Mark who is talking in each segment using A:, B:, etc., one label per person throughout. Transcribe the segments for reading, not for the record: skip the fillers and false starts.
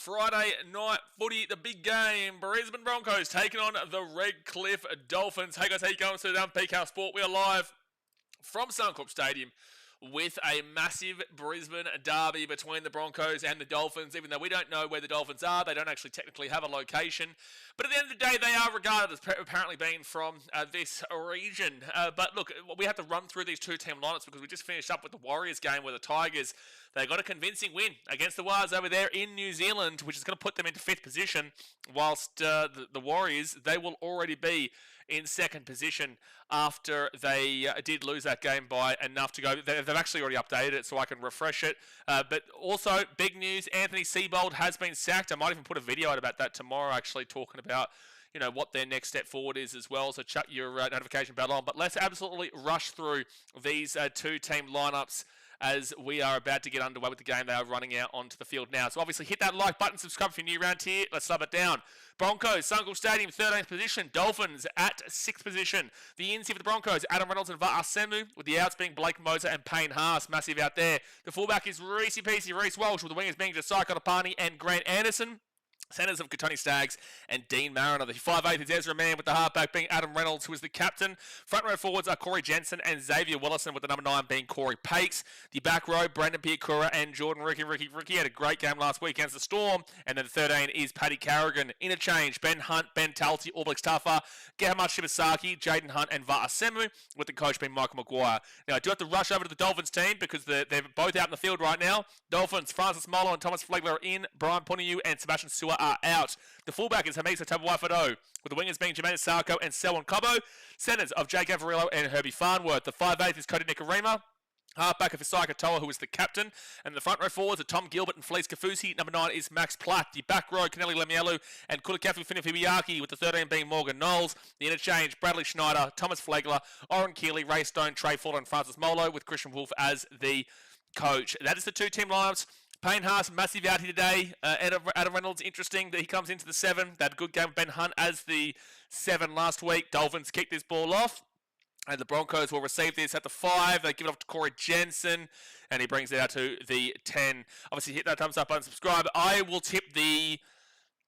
A: Friday night footy, the big game. Brisbane Broncos taking on the Redcliffe Dolphins. Hey guys, how you going? So down BKRsport. We are live from Suncorp Stadium with a massive Brisbane derby between the Broncos and the Dolphins. Even though we don't know where the Dolphins are, they don't actually technically have a location. But at the end of the day, they are regarded as apparently being from this region. But look, we have to run through these two team lineups because we just finished up with the Warriors game where the Tigers, they got a convincing win against the Wars over there in New Zealand, which is going to put them into 5th position, whilst the Warriors, they will already be in 2nd position after they did lose that game by enough to go. They've actually already updated it, so I can refresh it. But also, big news, Anthony Seibold has been sacked. I might even put a video out about that tomorrow, actually, talking about what their next step forward is as well. So chuck your notification bell on. But let's absolutely rush through these two team lineups as we are about to get underway with the game. They are running out onto the field now. So obviously hit that like button, subscribe if you're new around here. Let's slow it down. Broncos, Suncorp Stadium, 13th position. Dolphins at 6th position. The ins here for the Broncos, Adam Reynolds and Va'asemu, with the outs being Blake Moser and Payne Haas. Massive out there. The fullback is Reese Walsh, with the wingers being Josiah Kotopani and Grant Anderson. Centres of Tony Staggs and Dean Mariner. The 5'8" is Ezra Mann, with the halfback being Adam Reynolds, who is the captain. Front row forwards are Corey Jensen and Xavier Willison, with the number 9 being Corey Pakes. The back row, Brandon Piakura and Jordan Ricky. Ricky had a great game last week against the Storm. And then the 13 is Paddy Carrigan. Interchange, Ben Hunt, Ben Talty, All Blacks Tuffer, Gehamut Shibasaki, Jaden Hunt and Va'asemu, with the coach being Michael Maguire. Now, I do have to rush over to the Dolphins team because they're both out in the field right now. Dolphins, Francis Molo and Thomas Flegler are in. Brian Puniu and Sebastian Sewer are out. The fullback is Hamisa Tabuai-Fado, with the wingers being Jermaine Sarko and Selwyn Cobbo. Centres of Jake Avarillo and Herbie Farnworth. The 5'8" is Cody Nikarima. Halfback of Isai Katoa, who is the captain. And the front row forwards are Tom Gilbert and Felice Kafusi. Number 9 is Max Platt. The back row, Kaneli Lemielu and Kulikafu Finifibiaki, with the 13 being Morgan Knowles. The interchange, Bradley Schneider, Thomas Flegler, Oren Keeley, Ray Stone, Trey Fuller and Francis Molo, with Christian Wolf as the coach. That is the two team lineups. Payne Haas, massive out here today. Adam Reynolds, interesting that he comes into the 7. That good game with Ben Hunt as the 7 last week. Dolphins kick this ball off. And the Broncos will receive this at the 5. They give it off to Corey Jensen. And he brings it out to the 10. Obviously, hit that thumbs up button, subscribe. I will tip the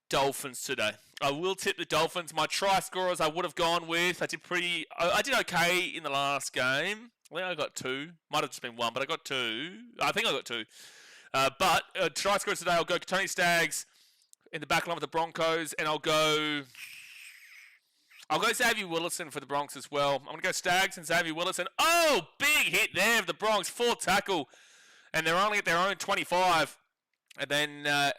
A: Dolphins today. I will tip the Dolphins. My try scorers I would have gone with. I did okay in the last game. I think I got 2. Might have just been 1, but I got 2. I think I got 2. But try scorers today, I'll go Tony Staggs in the back line with the Broncos, and I'll go Xavier Willison for the Bronx as well. I'm going to go Staggs and Xavier Willison. Oh, big hit there of the Bronx, 4 tackle, and they're only at their own 25. And then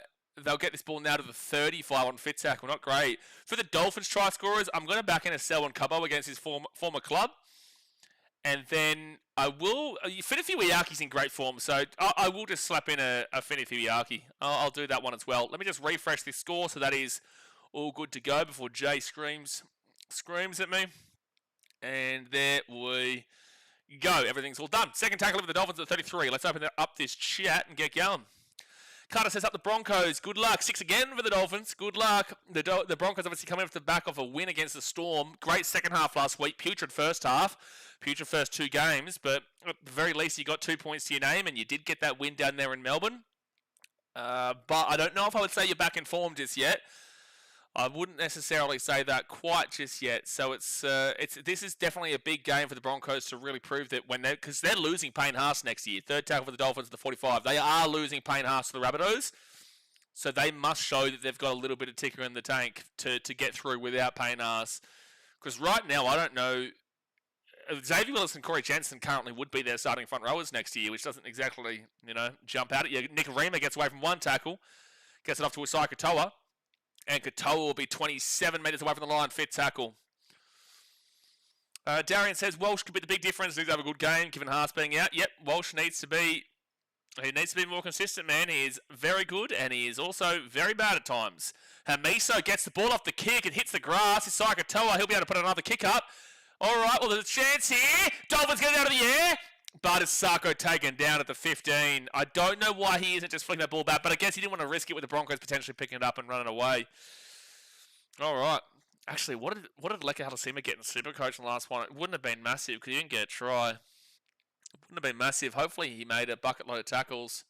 A: they'll get this ball now to the 35 on fit tackle. Not great. For the Dolphins try scorers, I'm going to back in a Selwyn Cobbo against his former club. And then I will... Finifibiaki's in great form, so I will just slap in a Finifibiaki. I'll do that one as well. Let me just refresh this score, so that is all good to go before Jay screams at me. And there we go. Everything's all done. Second tackle of the Dolphins at 33. Let's open up this chat and get going. Carter says up the Broncos. Good luck. 6 again for the Dolphins. Good luck. The Broncos obviously coming off the back of a win against the Storm. Great second half last week. Putrid first half. Putrid first 2 games. But at the very least, you got 2 points to your name, and you did get that win down there in Melbourne. But I don't know if I would say you're back in form just yet. I wouldn't necessarily say that quite just yet. So this is definitely a big game for the Broncos to really prove that because they're losing Payne Haas next year. Third tackle for the Dolphins at the 45. They are losing Payne Haas to the Rabbitohs. So they must show that they've got a little bit of ticker in the tank to get through without Payne Haas. Because right now, I don't know. Xavier Willis and Corey Jensen currently would be their starting front rowers next year, which doesn't exactly, jump out at you. Nikarima gets away from 1 tackle, gets it off to Isai Katoa. And Katoa will be 27 metres away from the line, fit tackle. Darian says Walsh could be the big difference. He's have a good game, given Haas being out. Yep, Walsh needs to be more consistent, man. He is very good, and he is also very bad at times. Hamiso gets the ball off the kick and hits the grass. Isai Katoa, he'll be able to put another kick up. All right, well, there's a chance here. Dolphins get it out of the air. But is Sarko taken down at the 15? I don't know why he isn't just flicking that ball back, but I guess he didn't want to risk it with the Broncos potentially picking it up and running away. All right. Actually, what did Leka Halasima get in Supercoach in the last one? It wouldn't have been massive because he didn't get a try. It wouldn't have been massive. Hopefully he made a bucket load of tackles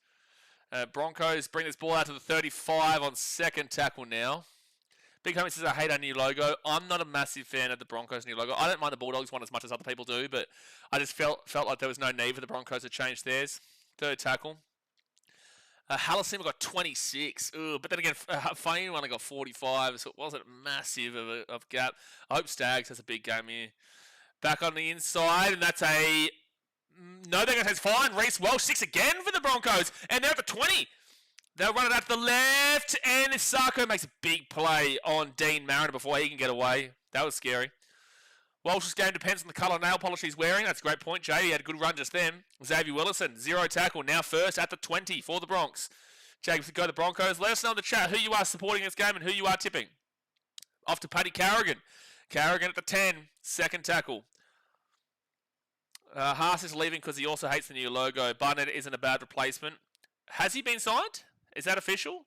A: Broncos bring this ball out to the 35 on second tackle now. Big Homie says, I hate our new logo. I'm not a massive fan of the Broncos' new logo. I don't mind the Bulldogs one as much as other people do, but I just felt like there was no need for the Broncos to change theirs. Third tackle. Hallisima got 26. Ugh, but then again, Fane only got 45, so it wasn't massive of a gap. I hope Stags has a big game here. Back on the inside, and that's a... No, they're going to say it's fine. Reece Welsh, 6 again for the Broncos, and they're at the 20. They'll run it out to the left, and Sarko makes a big play on Dean Mariner before he can get away. That was scary. Welsh's game depends on the colour nail polish he's wearing. That's a great point, Jay. He had a good run just then. Xavier Willison, 0 tackle, now first at the 20 for the Bronx. Jay, if you go to the Broncos, let us know in the chat who you are supporting this game and who you are tipping. Off to Paddy Carrigan. Carrigan at the 10, second tackle. Haas is leaving because he also hates the new logo. Barnett isn't a bad replacement. Has he been signed? Is that official?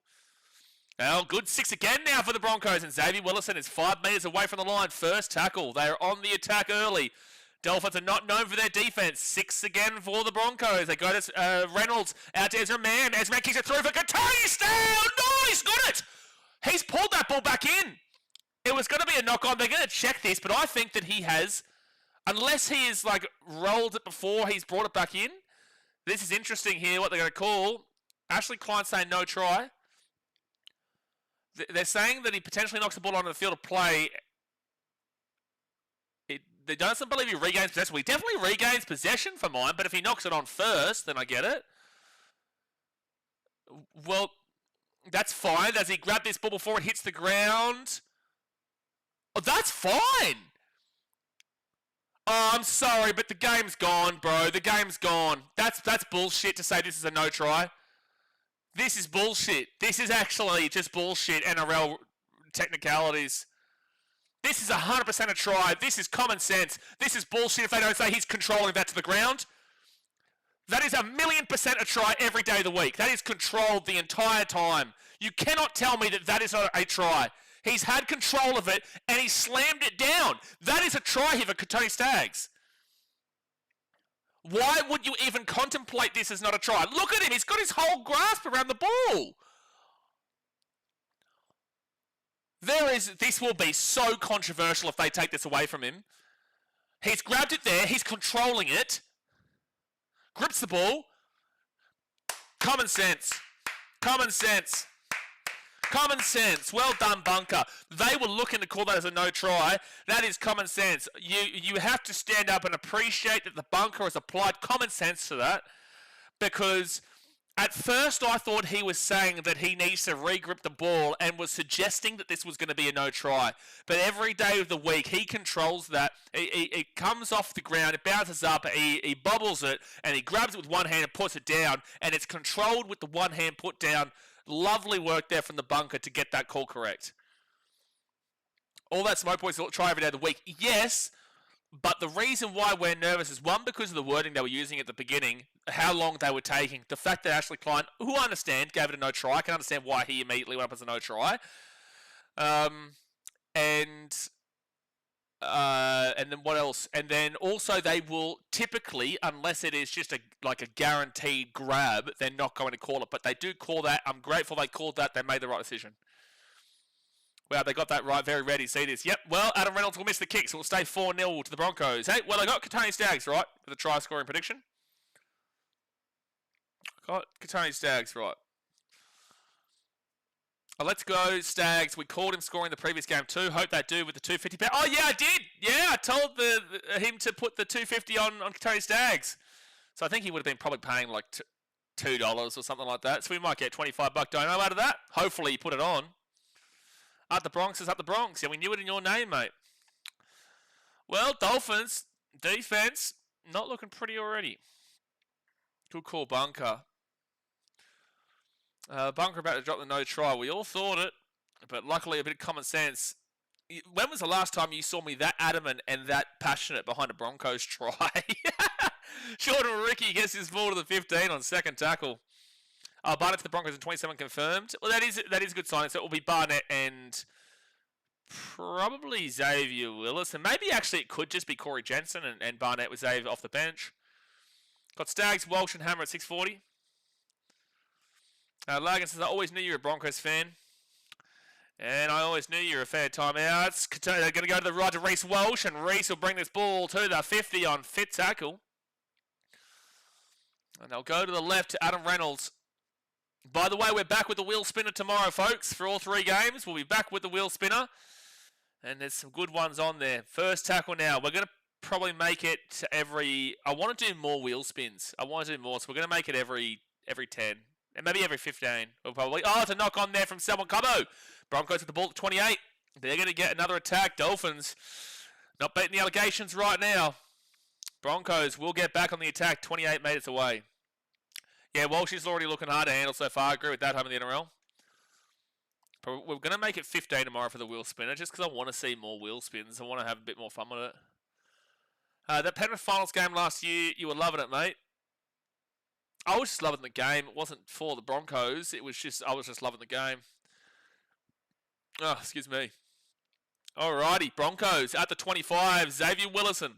A: Oh, good 6 again now for the Broncos, and Xavier Willison is 5 metres away from the line. First tackle. They are on the attack early. Dolphins are not known for their defence. 6 again for the Broncos. They go to Reynolds out to Ezra Mann. Ezra Mann kicks it through for Katoni. Nice, got it. He's pulled that ball back in. It was going to be a knock on. They're going to check this, but I think that he has, unless he has like rolled it before he's brought it back in. This is interesting here. What they're going to call. Ashley Klein saying no try. They're saying that he potentially knocks the ball onto the field of play. They don't believe he regains possession. Well, he definitely regains possession for mine, but if he knocks it on first, then I get it. Well, that's fine. Does he grab this ball before it hits the ground? Oh, that's fine. Oh, I'm sorry, but the game's gone, bro. The game's gone. That's bullshit to say this is a no try. This is bullshit. This is actually just bullshit NRL technicalities. This is 100% a try. This is common sense. This is bullshit if they don't say he's controlling that to the ground. That is 1,000,000% a try every day of the week. That is controlled the entire time. You cannot tell me that is not a try. He's had control of it and he slammed it down. That is a try here for Katoni Staggs. Why would you even contemplate this as not a try? Look at him. He's got his whole grasp around the ball. This will be so controversial if they take this away from him. He's grabbed it there. He's controlling it. Grips the ball. Common sense. Common sense. Common sense. Well done, Bunker. They were looking to call that as a no try. That is common sense. You have to stand up and appreciate that the Bunker has applied common sense to that, because at first I thought he was saying that he needs to regrip the ball and was suggesting that this was going to be a no try. But every day of the week he controls that. It comes off the ground, it bounces up, he bobbles it, and he grabs it with one hand and puts it down, and it's controlled with the one hand put down. Lovely work there from the Bunker to get that call correct. All that smoke boys try every day of the week. Yes, but the reason why we're nervous is, one, because of the wording they were using at the beginning, how long they were taking. The fact that Ashley Klein, who I understand, gave it a no try. I can understand why he immediately went up as a no try. And then what else? And then also they will typically, unless it is just a guaranteed grab, they're not going to call it. But they do call that. I'm grateful they called that. They made the right decision. Wow, they got that right. Very ready. See this. Yep. Well, Adam Reynolds will miss the kick, so we'll stay 4-0 to the Broncos. Hey, well, I got Katoni Staggs right for the try scoring prediction. Got Katoni Staggs right. Let's go, Stags. We called him scoring the previous game too. Hope they do with the 250 pound. Oh, yeah, I did. Yeah, I told him to put the 250 on Katoni Staggs. So I think he would have been probably paying like $2 or something like that. So we might get $25 dono out of that. Hopefully he put it on. Up the Bronx is up the Bronx. Yeah, we knew it in your name, mate. Well, Dolphins, defense, not looking pretty already. Good call, Bunker. Bunker about to drop the no try. We all thought it, but luckily a bit of common sense. When was the last time you saw me that adamant and that passionate behind a Broncos try? Jordan Ricky gets his ball to the 15 on second tackle. Barnett to the Broncos in 27 confirmed. Well, that is a good sign. So it will be Barnett and probably Xavier Willis. And maybe actually it could just be Corey Jensen and Barnett with Xavier off the bench. Got Staggs, Walsh and Hammer at 640. Larkin says, I always knew you were a Broncos fan. And I always knew you were a fan of timeouts. They're going to go to the right to Reece Walsh, and Reece will bring this ball to the 50 on fit tackle. And they'll go to the left to Adam Reynolds. By the way, we're back with the wheel spinner tomorrow, folks, for all 3 games. We'll be back with the wheel spinner. And there's some good ones on there. First tackle now. We're going to probably make it every... I want to do more wheel spins. I want to do more, so we're going to make it every 10. And maybe every 15. We'll probably... Oh, it's a knock on there from Selwyn Cobbo. Broncos with the ball at 28. They're going to get another attack. Dolphins not beating the allegations right now. Broncos will get back on the attack 28 metres away. Yeah, Walsh is already looking hard to handle so far. I agree with that home in the NRL. But we're going to make it 15 tomorrow for the wheel spinner just because I want to see more wheel spins. I want to have a bit more fun with it. That Penrith Finals game last year, you were loving it, mate. I was just loving the game. It wasn't for the Broncos. It was just, I was just loving the game. Oh, excuse me. Alrighty, Broncos at the 25. Xavier Willison.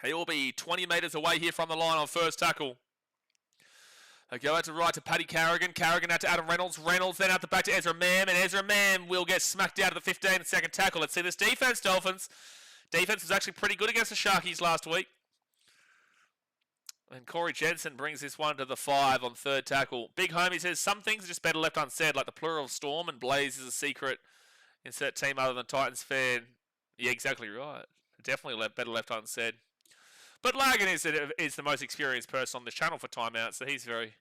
A: He will be 20 metres away here from the line on first tackle. They go out to right to Paddy Carrigan. Carrigan out to Adam Reynolds. Reynolds then out the back to Ezra Mam. And Ezra Mam will get smacked out of the 15 and second tackle. Let's see this defense, Dolphins. Defense was actually pretty good against the Sharkies last week. And Corey Jensen brings this one to the 5 on third tackle. Big Homie says, some things are just better left unsaid, like the plural of Storm and Blaze is a secret. Insert team other than Titans fan. Yeah, exactly right. Definitely better left unsaid. But Larkin is the most experienced person on this channel for timeout, so he's very,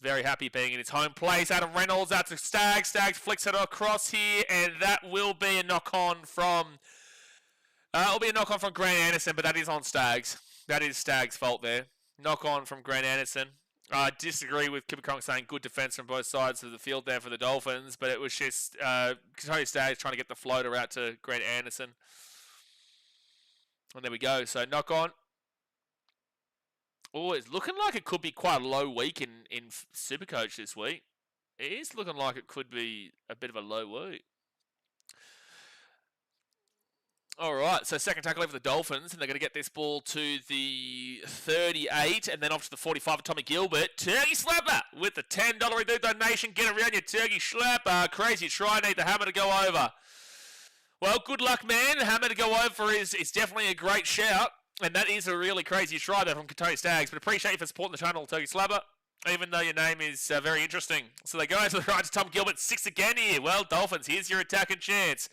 A: very happy being in his home place. Adam Reynolds out to Staggs. Staggs flicks it across here, and that will be a knock-on from... it'll be a knock-on from Grant Anderson, but that is on Staggs. That is Staggs' fault there. Knock-on from Grant Anderson. I disagree with Kipper saying good defence from both sides of the field there for the Dolphins, but it was just Tony Staggs trying to get the floater out to Grant Anderson. And there we go. So knock-on. Oh, it's looking like it could be quite a low week in Supercoach this week. It is looking like it could be a bit of a low week. All right, so second tackle over the Dolphins, and they're going to get this ball to the 38, and then off to the 45 of Tommy Gilbert. Turkey Slapper with the $10 donation. Get around your Turkey Slapper. Crazy try, need the hammer to go over. Well, good luck, man. The hammer to go over is definitely a great shout. And that is a really crazy try there from Tony Staggs. But appreciate you for supporting the channel, Turkey Slabber, even though your name is very interesting. So they go to the right to Tom Gilbert. 6 again here. Well, Dolphins, here's your attacking chance.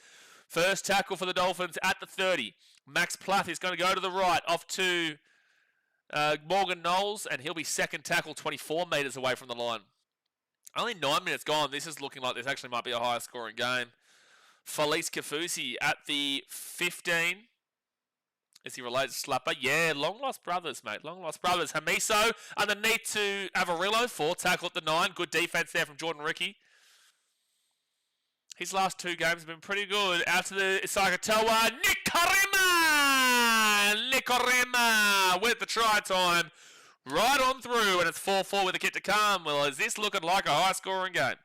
A: First tackle for the Dolphins at the 30. Max Plath is going to go to the right, off to Morgan Knowles, and he'll be second tackle 24 metres away from the line. Only 9 minutes gone. This is looking like this actually might be a higher scoring game. Felice Kafusi at the 15. Is he related to Slapper? Yeah, long-lost brothers, mate. Long-lost brothers. Hamiso underneath to Avarillo. 4 tackle at the 9. Good defense there from Jordan Ricky. His last 2 games have been pretty good. Out to the Isakatoa. Nikorima with the try time. Right on through, and it's 4-4 with a kick to come. Well, is this looking like a high-scoring game?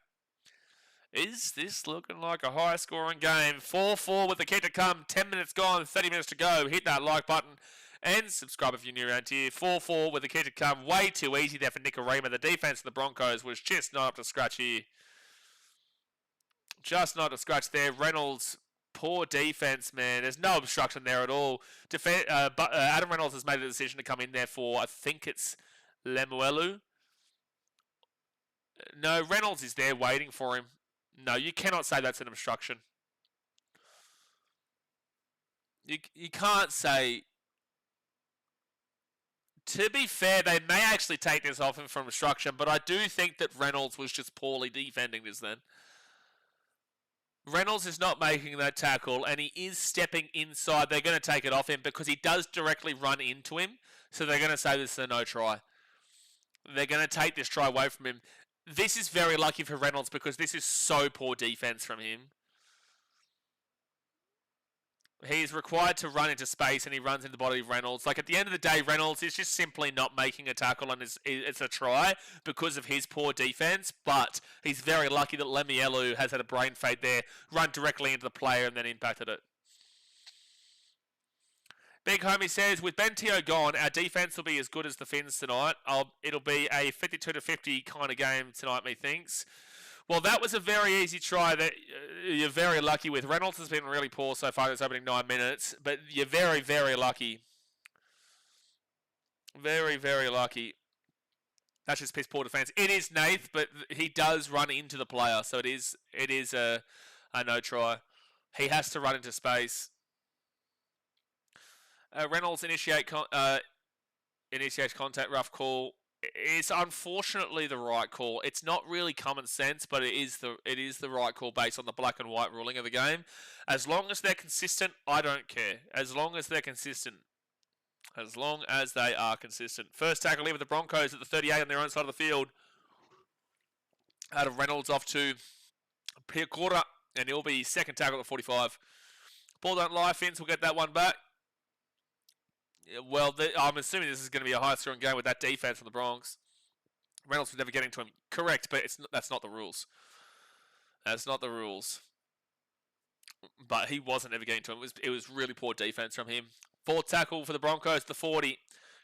A: Is this looking like a high-scoring game? 4-4 with the kick to come. 10 minutes gone, 30 minutes to go. Hit that like button and subscribe if you're new around here. 4-4 with the kick to come. Way too easy there for Nikorima. The defense of the Broncos was just not up to scratch here. Just not up to scratch there. Reynolds, poor defense, man. There's no obstruction there at all. But Adam Reynolds has made the decision to come in there for, I think it's Lemuelu. No, Reynolds is there waiting for him. No, you cannot say that's an obstruction. You can't say... To be fair, they may actually take this off him from obstruction, but I do think that Reynolds was just poorly defending this then. Reynolds is not making that tackle, and he is stepping inside. They're going to take it off him because he does directly run into him, so they're going to say this is a no try. They're going to take this try away from him. This is very lucky for Reynolds because this is so poor defense from him. He's required to run into space and he runs into the body of Reynolds. Like at the end of the day, Reynolds is just simply not making a tackle and it's a try because of his poor defense. But he's very lucky that Lemielu has had a brain fade there, run directly into the player and then impacted it. Big Homie says, with Ben Teo gone, our defense will be as good as the Finns tonight. It'll be a 52-50 kind of game tonight, methinks. Well, that was a very easy try that you're very lucky with. Reynolds has been really poor so far this opening 9 minutes, but you're very, very lucky. Very, very lucky. That's just piss poor defense. It is Nath, but he does run into the player, so it is a no try. He has to run into space. Reynolds initiates contact, rough call. It's unfortunately the right call. It's not really common sense, but it is the right call based on the black and white ruling of the game. As long as they're consistent, I don't care. As long as they're consistent. As long as they are consistent. First tackle here with the Broncos at the 38 on their own side of the field. Out of Reynolds off to Piakora, and he'll be second tackle at 45. Ball don't lie, Finns will get that one back. Well, I'm assuming this is going to be a high-scoring game with that defense from the Bronx. Reynolds was never getting to him. Correct, but that's not the rules. That's not the rules. But he wasn't ever getting to him. It was really poor defense from him. Fourth tackle for the Broncos, the 40.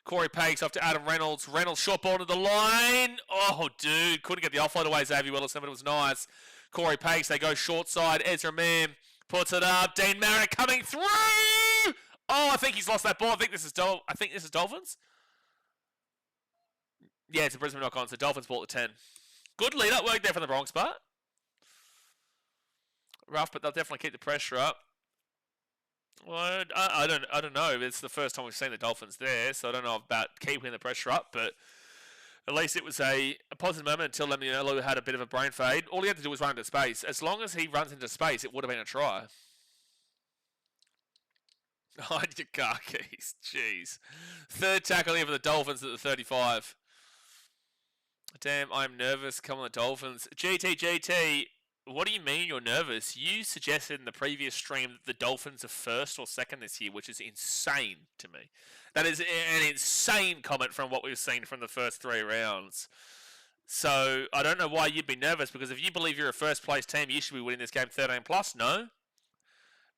A: Corey Pakes off to Adam Reynolds. Reynolds short ball to the line. Oh, dude. Couldn't get the offload away, Xavier Willison, but it was nice. Corey Pakes, they go short side. Ezra Mann puts it up. Dean Marek coming through. Oh, I think he's lost that ball. I think this is Dolphins. Yeah, it's a Brisbane knock on. So Dolphins ball at 10. Good lead up work there from the Bronx, but rough, but they'll definitely keep the pressure up. Well, I don't know. It's the first time we've seen the Dolphins there, so I don't know about keeping the pressure up, but at least it was a positive moment until Lemieux had a bit of a brain fade. All he had to do was run into space. As long as he runs into space, it would have been a try. Hide your car keys. Jeez. Third tackle here for the Dolphins at the 35. Damn, I'm nervous. Come on, the Dolphins. GT, what do you mean you're nervous? You suggested in the previous stream that the Dolphins are first or second this year, which is insane to me. That is an insane comment from what we've seen from the first 3 rounds. So I don't know why you'd be nervous, because if you believe you're a first place team, you should be winning this game 13+. No.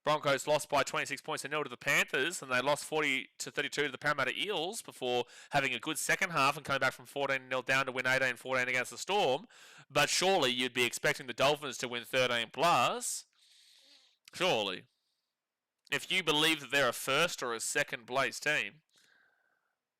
A: Broncos lost by 26 points to 0 to the Panthers, and they lost 40-32 to the Parramatta Eels before having a good second half and coming back from 14-0 down to win 18-14 against the Storm. But surely you'd be expecting the Dolphins to win 13+. Surely. If you believe that they're a first or a second place team.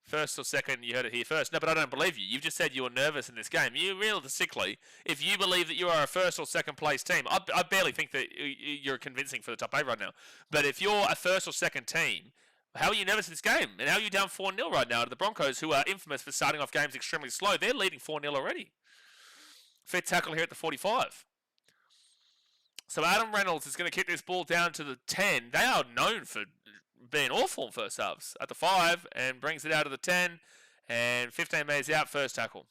A: First or second, you heard it here first. No, but I don't believe you. You've just said you were nervous in this game. You realistically, if you believe that you are a first or second place team, I barely think that you're convincing for the top 8 right now. But if you're a first or second team, how are you nervous in this game? And how are you down 4-0 right now to the Broncos, who are infamous for starting off games extremely slow? They're leading 4-0 already. Fifth tackle here at the 45. So Adam Reynolds is going to kick this ball down to the 10. They are known for being awful in first halves. At the 5, and brings it out to the 10. And 15 metres out, first tackle.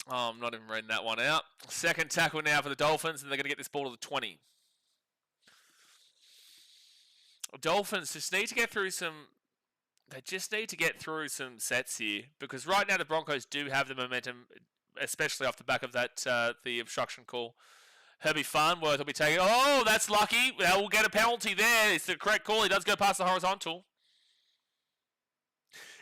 A: Oh, I'm not even reading that one out. Second tackle now for the Dolphins, and they're going to get this ball to the 20. Dolphins just need to get through some... They just need to get through some sets here, because right now the Broncos do have the momentum, especially off the back of that the obstruction call. Herbie Farnworth will be taking... Oh, that's lucky. We'll get a penalty there. It's the correct call. He does go past the horizontal.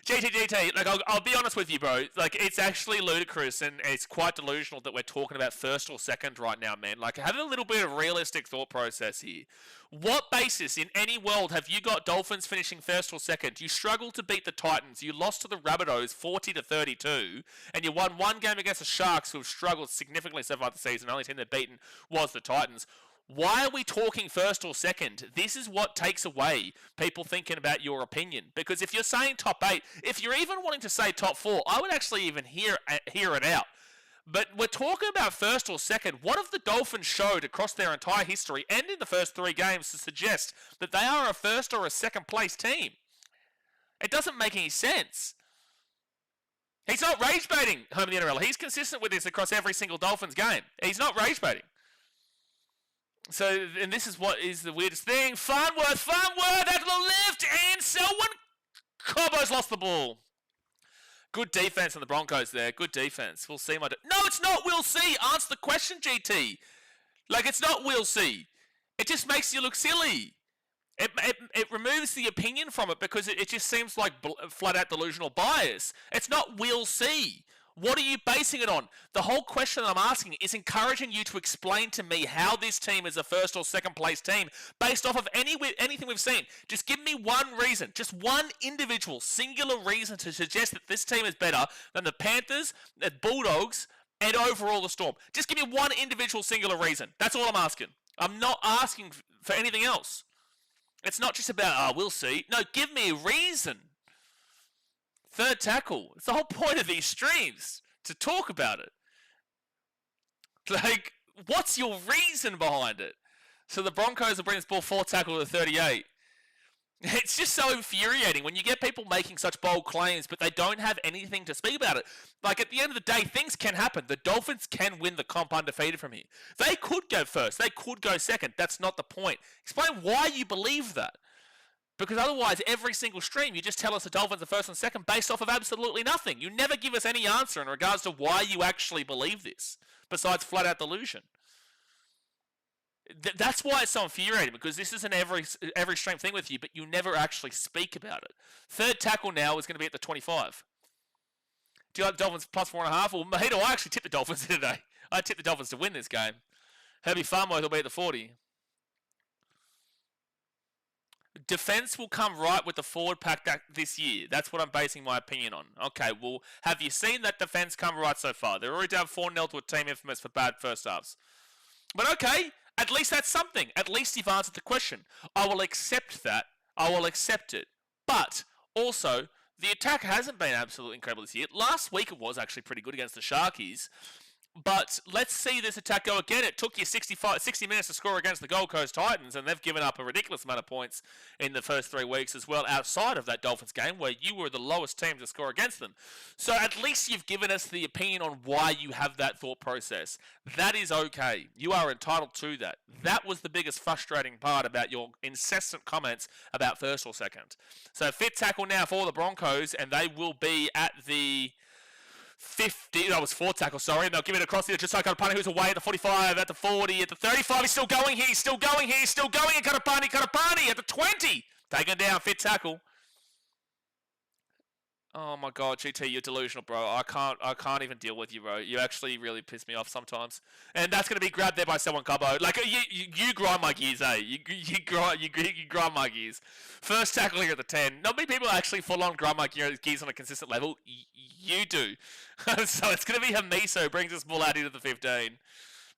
A: GT, like, I'll be honest with you, bro. Like, it's actually ludicrous, and it's quite delusional that we're talking about first or second right now, man. Like, have a little bit of realistic thought process here. What basis in any world have you got Dolphins finishing first or second? You struggled to beat the Titans. You lost to the Rabbitohs 40-32, and you won one game against the Sharks, who have struggled significantly so far this season. The only team they've beaten was the Titans. Why are we talking first or second? This is what takes away people thinking about your opinion. Because if you're saying top 8, if you're even wanting to say top 4, I would actually even hear it out. But we're talking about first or second. What have the Dolphins showed across their entire history and in the first 3 games to suggest that they are a first or a second place team? It doesn't make any sense. He's not rage baiting, home in the NRL. He's consistent with this across every single Dolphins game. He's not rage baiting. So, and this is what is the weirdest thing. Farnworth out to the left, and Selwyn Cobbo's lost the ball. Good defense on the Broncos there. Good defense. We'll see. No, it's not. We'll see. Answer the question, GT. Like, it's not. We'll see. It just makes you look silly. It removes the opinion from it because it just seems like flat out delusional bias. It's not we'll see. What are you basing it on? The whole question I'm asking is encouraging you to explain to me how this team is a first or second place team based off of anything we've seen. Just give me one reason, just one individual, singular reason to suggest that this team is better than the Panthers, the Bulldogs, and overall the Storm. Just give me one individual, singular reason. That's all I'm asking. I'm not asking for anything else. It's not just about, we'll see. No, give me a reason. Third tackle. It's the whole point of these streams, to talk about it. Like, what's your reason behind it? So the Broncos will bring this ball 4 tackle to 38. It's just so infuriating when you get people making such bold claims, but they don't have anything to speak about it. Like, at the end of the day, things can happen. The Dolphins can win the comp undefeated from here. They could go first. They could go second. That's not the point. Explain why you believe that. Because otherwise, every single stream, you just tell us the Dolphins are first and second based off of absolutely nothing. You never give us any answer in regards to why you actually believe this, besides flat-out delusion. That's why it's so infuriating, because this is an every stream thing with you, but you never actually speak about it. Third tackle now is going to be at the 25. Do you like the Dolphins plus 4.5? Well, Mahito, I actually tipped the Dolphins today. I tipped the Dolphins to win this game. Herbie Farmworth will be at the 40. Defense will come right with the forward pack this year. That's what I'm basing my opinion on. Okay, well, have you seen that defense come right so far? They're already down 4-0 to a team infamous for bad first halves. But okay, at least that's something. At least you've answered the question. I will accept that. I will accept it. But also, the attack hasn't been absolutely incredible this year. Last week it was actually pretty good against the Sharkies. But let's see this attack go again. It took you 60 minutes to score against the Gold Coast Titans, and they've given up a ridiculous amount of points in the first 3 weeks as well, outside of that Dolphins game, where you were the lowest team to score against them. So at least you've given us the opinion on why you have that thought process. That is okay. You are entitled to that. That was the biggest frustrating part about your incessant comments about first or second. So fifth tackle now for the Broncos, and they will be at the 50, that was 4 tackles, sorry, and they'll give it across here to Karapani, who's away at the 45, at the 40, at the 35, he's still going here, he's still going here, he's still going, and Karapani at the 20, taken down, 5th tackle. Oh my god, GT, you're delusional, bro. I can't even deal with you, bro. You actually really piss me off sometimes. And that's going to be grabbed there by someone, Cubbo. Like, you grind my gears, eh? You grind my gears. First tackle here at the 10. Not many people actually full-on grind my gears on a consistent level. You do. So it's going to be Hamiso brings this ball out into the 15.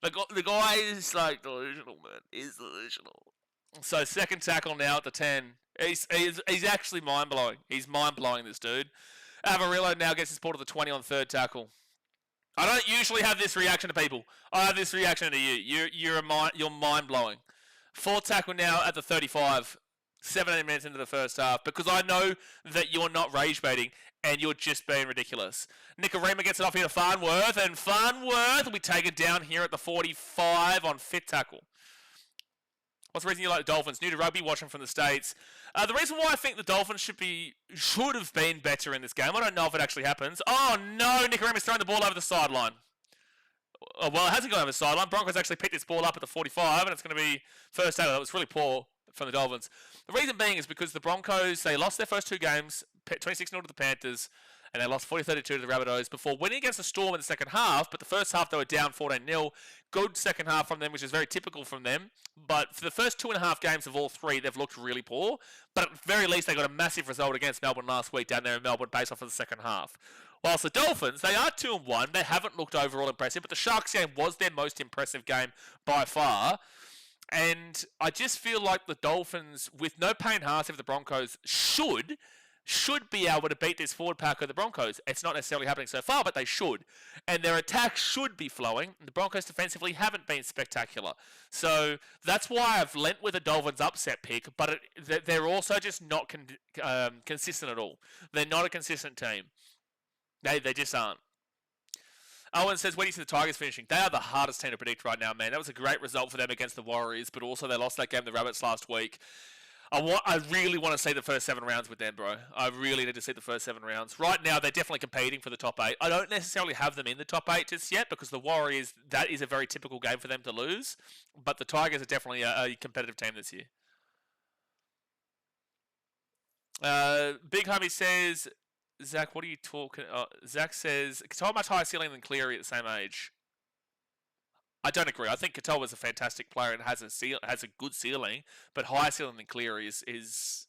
A: The guy is, like, delusional, man. He's delusional. So second tackle now at the 10. He's actually mind-blowing. He's mind-blowing, this dude. Avarillo now gets his ball to the 20 on third tackle. I don't usually have this reaction to people. I have this reaction to you. You're mind-blowing. Fourth tackle now at the 35. 17 minutes into the first half. Because I know that you're not rage-baiting and you're just being ridiculous. Nicarima gets it off here to Farnworth. And Farnworth will be taken down here at the 45 on fifth tackle. What's the reason you like the Dolphins? New to rugby, watching from the States. The reason why I think the Dolphins should have been better in this game, I don't know if it actually happens. Oh no, Nicaragua's throwing the ball over the sideline. Oh, well, it hasn't gone over the sideline. Broncos actually picked this ball up at the 45, and it's going to be first out. That was really poor from the Dolphins. The reason being is because the Broncos, they lost their first 2 games, 26-0 to the Panthers, and they lost 40-32 to the Rabbitohs before winning against the Storm in the second half. But the first half, they were down 14-0. Good second half from them, which is very typical from them. But for the first 2.5 games of all 3, they've looked really poor. But at the very least, they got a massive result against Melbourne last week down there in Melbourne based off of the second half. Whilst the Dolphins, they are 2-1. They haven't looked overall impressive. But the Sharks game was their most impressive game by far. And I just feel like the Dolphins, with no Payne Haas of the Broncos, should be able to beat this forward pack of the Broncos. It's not necessarily happening so far, but they should. And their attack should be flowing. The Broncos defensively haven't been spectacular. So that's why I've lent with a Dolphins upset pick, but they're also just not consistent at all. They're not a consistent team. They just aren't. Owen says, where do you see the Tigers finishing? They are the hardest team to predict right now, man. That was a great result for them against the Warriors, but also they lost that game to the Rabbits last week. I really want to see the first 7 rounds with them, bro. I really need to see the first 7 rounds. Right now, they're definitely competing for the top 8. I don't necessarily have them in the top 8 just yet because the Warriors, that is a very typical game for them to lose. But the Tigers are definitely a competitive team this year. Big Homie says, Zach, what are you talking? Zach says, Katoa much higher ceiling than Cleary at the same age. I don't agree. I think Katoa is a fantastic player and has a good ceiling, but higher ceiling than Cleary is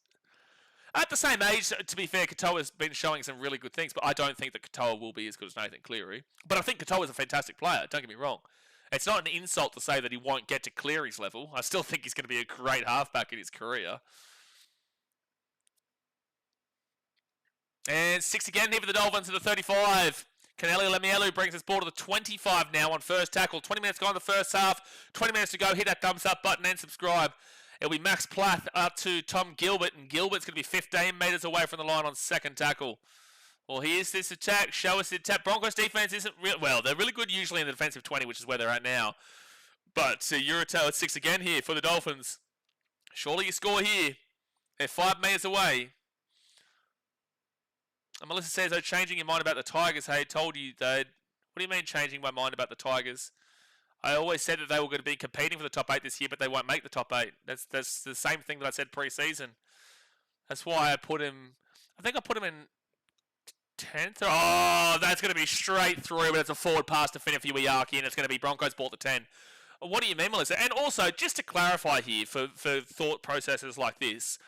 A: at the same age. To be fair, Katoa has been showing some really good things, but I don't think that Katoa will be as good as Nathan Cleary. But I think Katoa is a fantastic player. Don't get me wrong. It's not an insult to say that he won't get to Cleary's level. I still think he's going to be a great halfback in his career. And 6 again here for the Dolphins to the 35. Canelli Lemielu brings us ball to the 25 now on first tackle. 20 minutes gone in the first half. 20 minutes to go. Hit that thumbs up button and subscribe. It'll be Max Plath up to Tom Gilbert, and Gilbert's going to be 15 metres away from the line on second tackle. Well, here's this attack. Show us the attack. Broncos defense isn't real. Well, they're really good usually in the defensive 20, which is where they're at now. But Eurotail at 6 again here for the Dolphins. Surely you score here. They're 5 metres away. And Melissa says, oh, changing your mind about the Tigers. Hey, told you they'd... What do you mean changing my mind about the Tigers? I always said that they were going to be competing for the top 8 this year, but they won't make the top 8. That's the same thing that I said pre-season. That's why I put him... I think I put him in 10th. Oh, that's going to be straight through, but it's a forward pass to Finiff Uiaki, and it's going to be Broncos ball to 10. What do you mean, Melissa? And also, just to clarify here, for thought processes like this...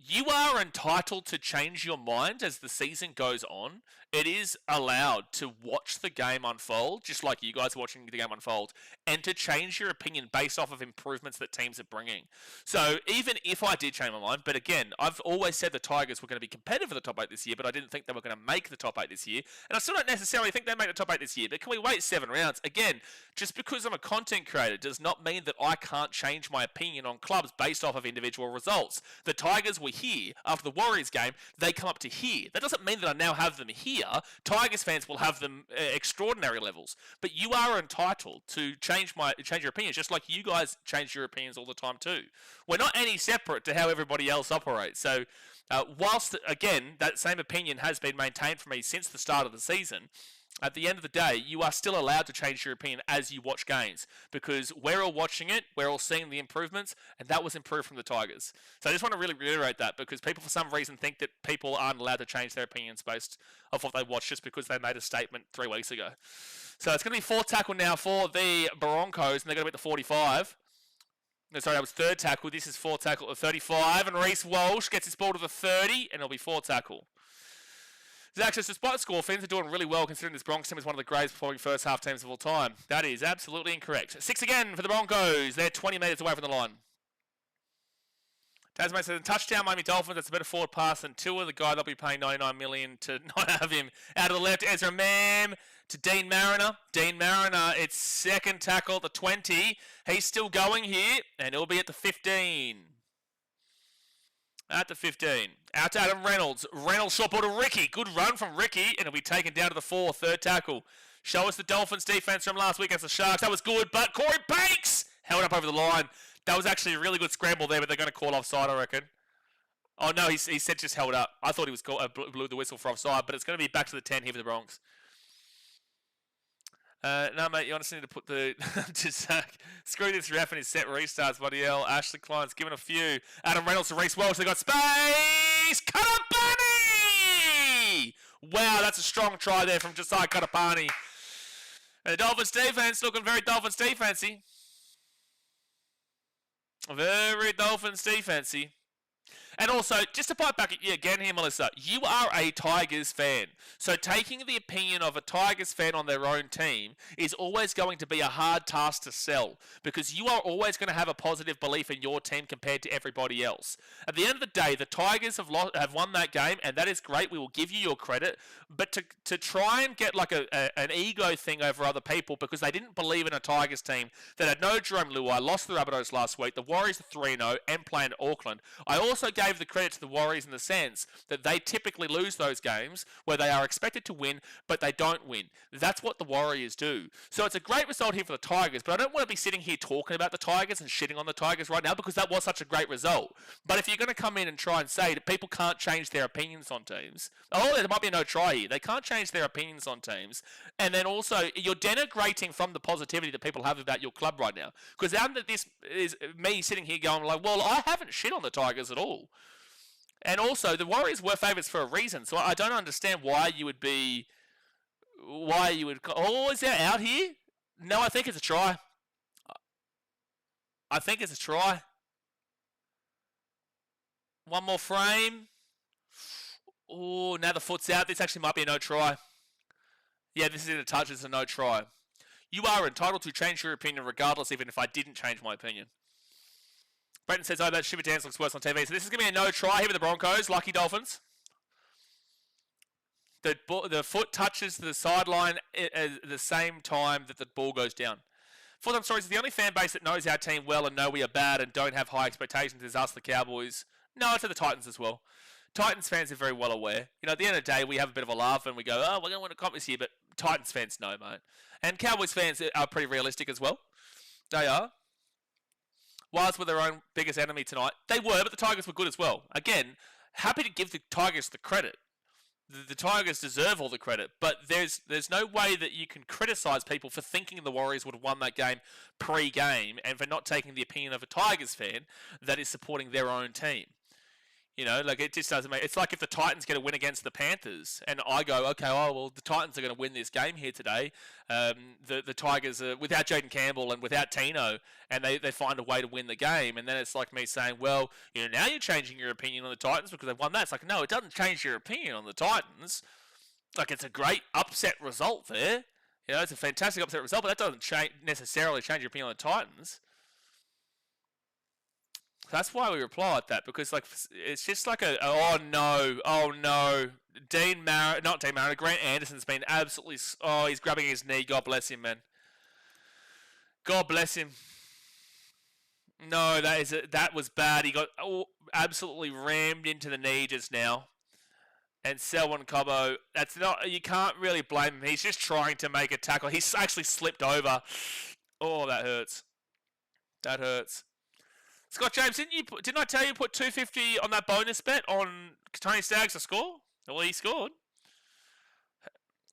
A: You are entitled to change your mind as the season goes on. It is allowed to watch the game unfold, just like you guys are watching the game unfold, and to change your opinion based off of improvements that teams are bringing. So even if I did change my mind, but again, I've always said the Tigers were going to be competitive for the top 8 this year, but I didn't think they were going to make the top 8 this year. And I still don't necessarily think they make the top 8 this year, but can we wait 7 rounds? Again, just because I'm a content creator does not mean that I can't change my opinion on clubs based off of individual results. The Tigers were here after the Warriors game. They come up to here. That doesn't mean that I now have them here. Tigers fans will have them extraordinary levels, but you are entitled to change your opinions, just like you guys change your opinions all the time too. We're not any separate to how everybody else operates. So whilst, again, that same opinion has been maintained for me since the start of the season, at the end of the day, you are still allowed to change your opinion as you watch games, because we're all watching it, we're all seeing the improvements, and that was improved from the Tigers. So I just want to really reiterate that, because people for some reason think that people aren't allowed to change their opinions based off what they watch just because they made a statement 3 weeks ago. So it's going to be 4th tackle now for the Broncos, and they're going to be at the 45. No, sorry, that was 3rd tackle. This is 4th tackle at the 35, and Reece Walsh gets his ball to the 30, and it'll be 4th tackle. Zach says, despite the score, Finns are doing really well considering this Broncos team is one of the greatest performing first half teams of all time. That is absolutely incorrect. 6 again for the Broncos. They're 20 metres away from the line. Tasman says, touchdown Miami Dolphins. That's a better forward pass than Tua, the guy they'll be paying $99 million to not have him. Out of the left, Ezra Mam to Dean Mariner. Dean Mariner, it's 2nd tackle at the 20. He's still going here, and he'll be at the 15. At the 15. Out to Adam Reynolds. Reynolds short ball to Ricky. Good run from Ricky, and it'll be taken down to the 4, 3rd tackle. Show us the Dolphins defense from last week against the Sharks. That was good, but Corey Banks held up over the line. That was actually a really good scramble there, but they're going to call offside, I reckon. Oh, no, he said just held up. I thought he was blew the whistle for offside, but it's going to be back to the 10 here for the Bronx. No, mate, you honestly need to put the... just screw this ref and his set restarts, buddy hell. Ashley Klein's given a few. Adam Reynolds to Reece Welch. They got space! Kalapani! Wow, that's a strong try there from Josiah Kalapani. And the Dolphins defense looking very Dolphins defensey. Very Dolphins defensey. And also, just to pipe back at you again here, Melissa, you are a Tigers fan. So taking the opinion of a Tigers fan on their own team is always going to be a hard task to sell, because you are always going to have a positive belief in your team compared to everybody else. At the end of the day, the Tigers have won that game, and that is great. We will give you your credit. But to try and get like an ego thing over other people because they didn't believe in a Tigers team that had no Jerome Luai, lost the Rabbitohs last week, the Warriors are 3-0 and playing Auckland. I also gave gave the credit to the Warriors in the sense that they typically lose those games where they are expected to win, but they don't win. That's what the Warriors do. So it's a great result here for the Tigers, but I don't want to be sitting here talking about the Tigers and shitting on the Tigers right now because that was such a great result. But if you're going to come in and try and say that people can't change their opinions on teams, there might be a no try here. They can't change their opinions on teams. And then also, you're denigrating from the positivity that people have about your club right now. Because now that this is me sitting here going like, well, I haven't shit on the Tigers at all. And also, the Warriors were favourites for a reason. So I don't understand why you would be... is that out here? No, I think it's a try. I think it's a try. One more frame. Oh, now the foot's out. This actually might be a no try. Yeah, this isn't a touch. It's a no try. You are entitled to change your opinion regardless, even if I didn't change my opinion. Brenton says, that Shiver Dance looks worse on TV. So this is going to be a no try here with the Broncos. Lucky Dolphins. The foot touches the sideline at the same time that the ball goes down. Full-time Stories is the only fan base that knows our team well and know we are bad and don't have high expectations is us, the Cowboys. No, to the Titans as well. Titans fans are very well aware. At the end of the day, we have a bit of a laugh and we go, we're going to win a comp this year, but Titans fans know, mate. And Cowboys fans are pretty realistic as well. They are. Whilst were their own biggest enemy tonight, they were, but the Tigers were good as well. Again, happy to give the Tigers the credit. The Tigers deserve all the credit, but there's no way that you can criticise people for thinking the Warriors would have won that game pre-game and for not taking the opinion of a Tigers fan that is supporting their own team. It just doesn't make... It's like if the Titans get a win against the Panthers, and I go, okay, the Titans are going to win this game here today. The Tigers are without Jaden Campbell and without Tino, and they find a way to win the game. And then it's like me saying, well, now you're changing your opinion on the Titans because they've won that. It's like, no, it doesn't change your opinion on the Titans. Like, it's a great upset result there. It's a fantastic upset result, but that doesn't necessarily change your opinion on the Titans. That's why we reply like that, because it's just like oh no, not Dean Mariner, Grant Anderson's been absolutely, he's grabbing his knee, God bless him, man. God bless him. No, that was bad. He got absolutely rammed into the knee just now. And Selwyn Cobbo, you can't really blame him. He's just trying to make a tackle. He's actually slipped over. Oh, that hurts. That hurts. Scott James, didn't I tell you put $250 on that bonus bet on Tony Staggs to score? Well, he scored.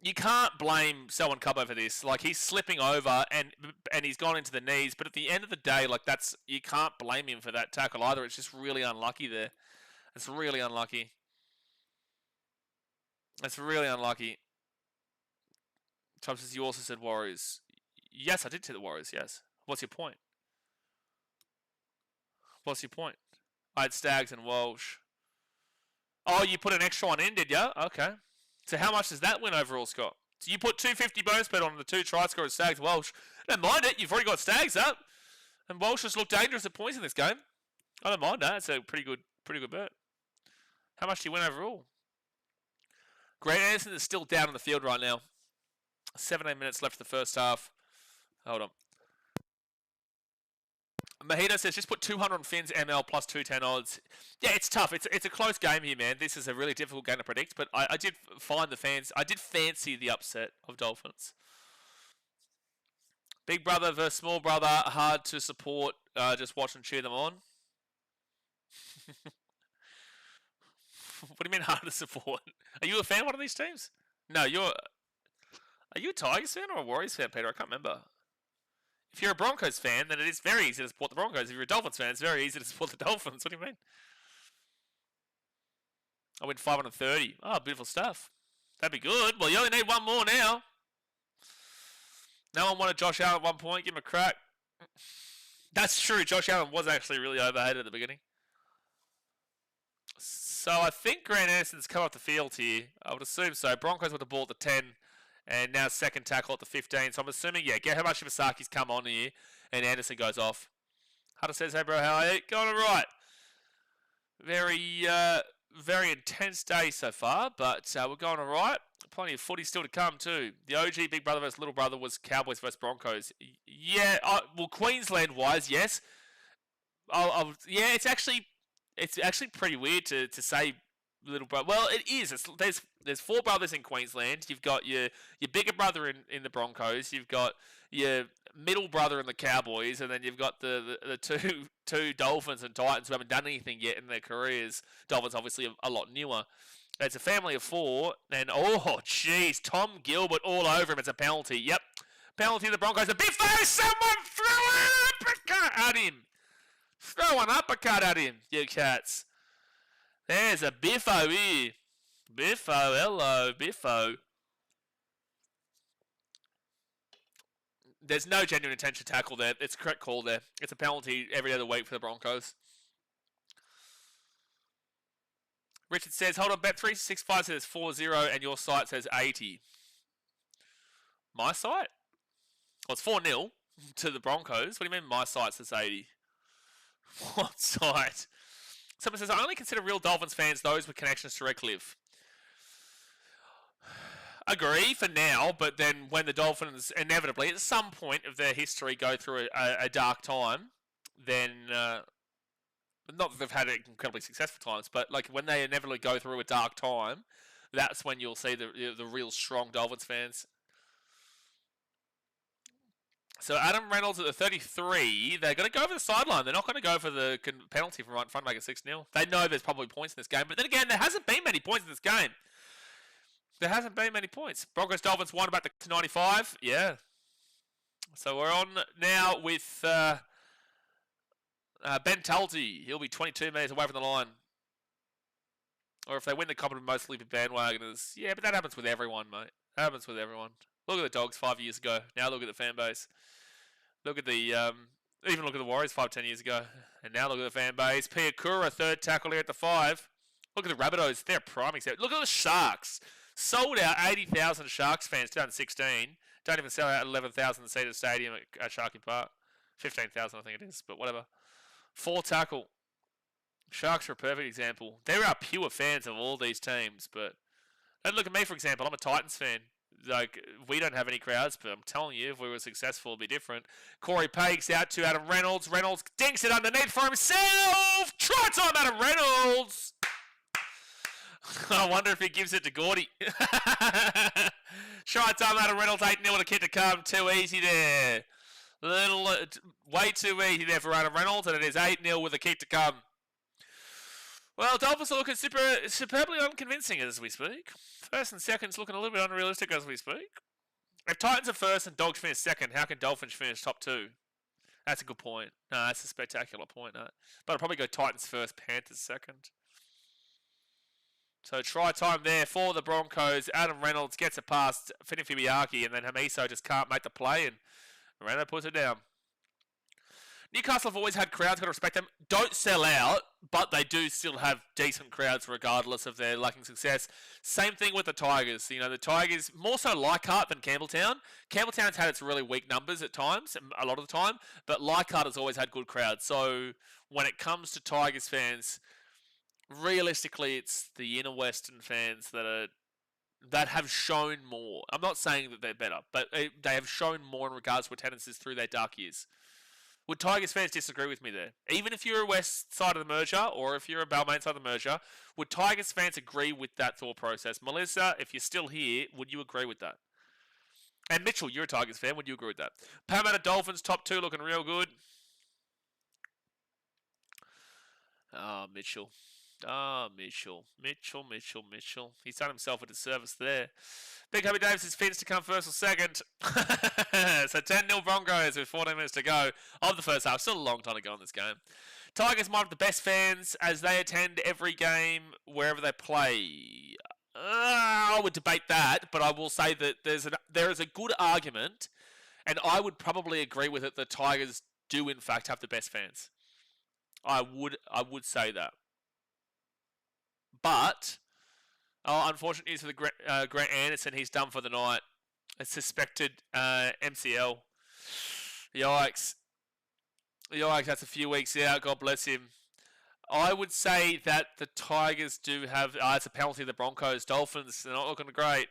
A: You can't blame Selwyn Cobbo for this. He's slipping over and he's gone into the knees. But at the end of the day, you can't blame him for that tackle either. It's just really unlucky there. It's really unlucky. It's really unlucky. Tom says you also said Warriors. Yes, I did say the Warriors, yes. What's your point? What's your point? I had Staggs and Walsh. Oh, you put an extra one in, did you? Okay. So how much does that win overall, Scott? So you put $250 bonus bet on the two try scorers, Staggs and Walsh. Don't mind it. You've already got Staggs up. And Walsh has looked dangerous at points in this game. I don't mind that. It's a pretty good bet. How much do you win overall? Grant Anderson is still down on the field right now. 17 minutes left in the first half. Hold on. Mahito says, just put 200 on Finn's ML plus 210 odds. Yeah, it's tough. It's a close game here, man. This is a really difficult game to predict, but I did find I did fancy the upset of Dolphins. Big brother versus small brother, hard to support. Just watch and cheer them on. What do you mean hard to support? Are you a fan of one of these teams? No, are you a Tigers fan or a Warriors fan, Peter? I can't remember. If you're a Broncos fan, then it is very easy to support the Broncos. If you're a Dolphins fan, it's very easy to support the Dolphins. What do you mean? I win 530. Oh, beautiful stuff. That'd be good. Well, you only need one more now. No one wanted Josh Allen at one point. Give him a crack. That's true. Josh Allen was actually really overhated at the beginning. So I think Grant Anderson's come off the field here. I would assume so. Broncos with the ball at the 10. And now second tackle at the 15. So I'm assuming, get how much Shimasaki's come on here. And Anderson goes off. Hunter says, hey bro, how are you? Going all right. Very intense day so far, but we're going all right. Plenty of footy still to come too. The OG big brother versus little brother was Cowboys versus Broncos. Yeah, well, Queensland-wise, yes. Yeah, it's actually... it's actually pretty weird to say little brother. Well, it is. There's four brothers in Queensland. You've got your bigger brother in the Broncos. You've got your middle brother in the Cowboys, and then you've got the two Dolphins and Titans who haven't done anything yet in their careers. Dolphins obviously a lot newer. It's a family of four, and oh jeez, Tom Gilbert all over him. It's a penalty. Yep, penalty to the Broncos. A Biffo! Someone throw an uppercut at him. Throw an uppercut at him, you cats. There's a Biffo here. Biffo, hello, Biffo. There's no genuine intention to tackle there. It's a correct call there. It's a penalty every other week for the Broncos. Richard says, hold on, Bet365 says 4-0 and your site says 80. My site? Well, it's 4-0 to the Broncos. What do you mean my site says 80? What site? Someone says, I only consider real Dolphins fans those with connections to Redcliffe. Agree for now, but then when the Dolphins inevitably, at some point of their history, go through a dark time, then, not that they've had incredibly successful times, but like when they inevitably go through a dark time, that's when you'll see the real strong Dolphins fans. So Adam Reynolds at the 33, they're going to go over the sideline. They're not going to go for the penalty from right in front to make it 6-0. They know there's probably points in this game. But then again, there hasn't been many points in this game. There hasn't been many points. Broncos Dolphins won back to 95. Yeah. So we're on now with Ben Talty. He'll be 22 metres away from the line. Or if they win the comp, it'll mostly be bandwagoners. Yeah, but that happens with everyone, mate. That happens with everyone. Look at the Dogs 5 years ago. Now look at the fan base. Look at the even look at the Warriors 5-10 years ago. And now look at the fan base. Piakura, third tackle here at the 5. Look at the Rabbitohs. They're priming. Look at the Sharks. Sold out 80,000 Sharks fans 2016. Don't even sell out 11,000 seated stadium at Sharky Park. 15,000 I think it is, but whatever. 4 tackle. Sharks are a perfect example. There are pure fans of all these teams, but don't look at me, for example. I'm a Titans fan. Like, we don't have any crowds, but I'm telling you, if we were successful, it'd be different. Corey Pake's out to Adam Reynolds. Reynolds dinks it underneath for himself. Try time, Adam Reynolds. I wonder if he gives it to Gordy. Try time, Adam Reynolds. 8-0 to kick to come. Too easy there. Way too easy there for Adam Reynolds, and it is 8-0 with a kick to come. Well, Dolphins are looking superbly unconvincing as we speak. First and second's looking a little bit unrealistic as we speak. If Titans are first and Dogs finish second, how can Dolphins finish top 2? That's a good point. No, that's a spectacular point. No. But I'll probably go Titans first, Panthers second. So try time there for the Broncos. Adam Reynolds gets it past Finifibiaki, and then Hamiso just can't make the play, and Reynolds puts it down. Newcastle have always had crowds, got to respect them. Don't sell out, but they do still have decent crowds regardless of their lacking success. Same thing with the Tigers. You know, the Tigers, more so Leichhardt than Campbelltown. Campbelltown's had its really weak numbers at times, a lot of the time, but Leichhardt has always had good crowds. So when it comes to Tigers fans, realistically, it's the inner Western fans that have shown more. I'm not saying that they're better, but they have shown more in regards to attendances through their dark years. Would Tigers fans disagree with me there? Even if you're a West side of the merger, or if you're a Balmain side of the merger, would Tigers fans agree with that thought process? Melissa, if you're still here, would you agree with that? And Mitchell, you're a Tigers fan, would you agree with that? Parramatta Dolphins, top 2, looking real good. Mitchell. Mitchell. He's done himself a disservice there. Big Hubby Davis is fins to come first or second. So 10-0 Broncos with 14 minutes to go of the first half. Still a long time to go in this game. Tigers might have the best fans as they attend every game wherever they play. I would debate that, but I will say that there is a good argument, and I would probably agree with it, that Tigers do in fact have the best fans. I would say that. But, unfortunate news for the Grant Anderson, he's done for the night. A suspected MCL. Yikes, that's a few weeks out. God bless him. I would say that the Tigers do have... it's a penalty to the Broncos. Dolphins, they're not looking great.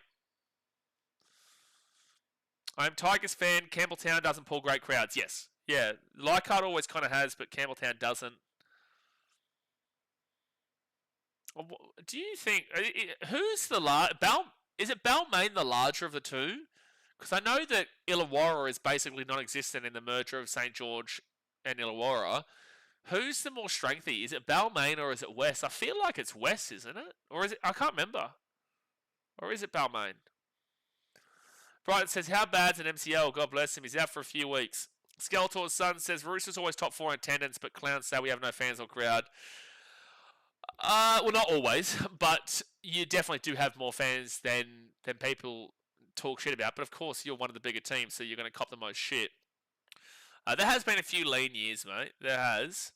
A: I'm a Tigers fan. Campbelltown doesn't pull great crowds. Yes. Yeah, Leichhardt always kind of has, but Campbelltown doesn't. Do you think who's the Is it Balmain the larger of the two? Because I know that Illawarra is basically non-existent in the merger of St George and Illawarra. Who's the more strengthy? Is it Balmain or is it West? I feel like it's West, isn't it? Or is it? I can't remember. Or is it Balmain? Brighton says, how bad's an MCL? God bless him. He's out for a few weeks. Skeletor's son says, Roosters always top 4 in attendance, but clowns say we have no fans or crowd. Well, not always, but you definitely do have more fans than people talk shit about. But of course, you're one of the bigger teams, so you're going to cop the most shit. There has been a few lean years, mate. There has.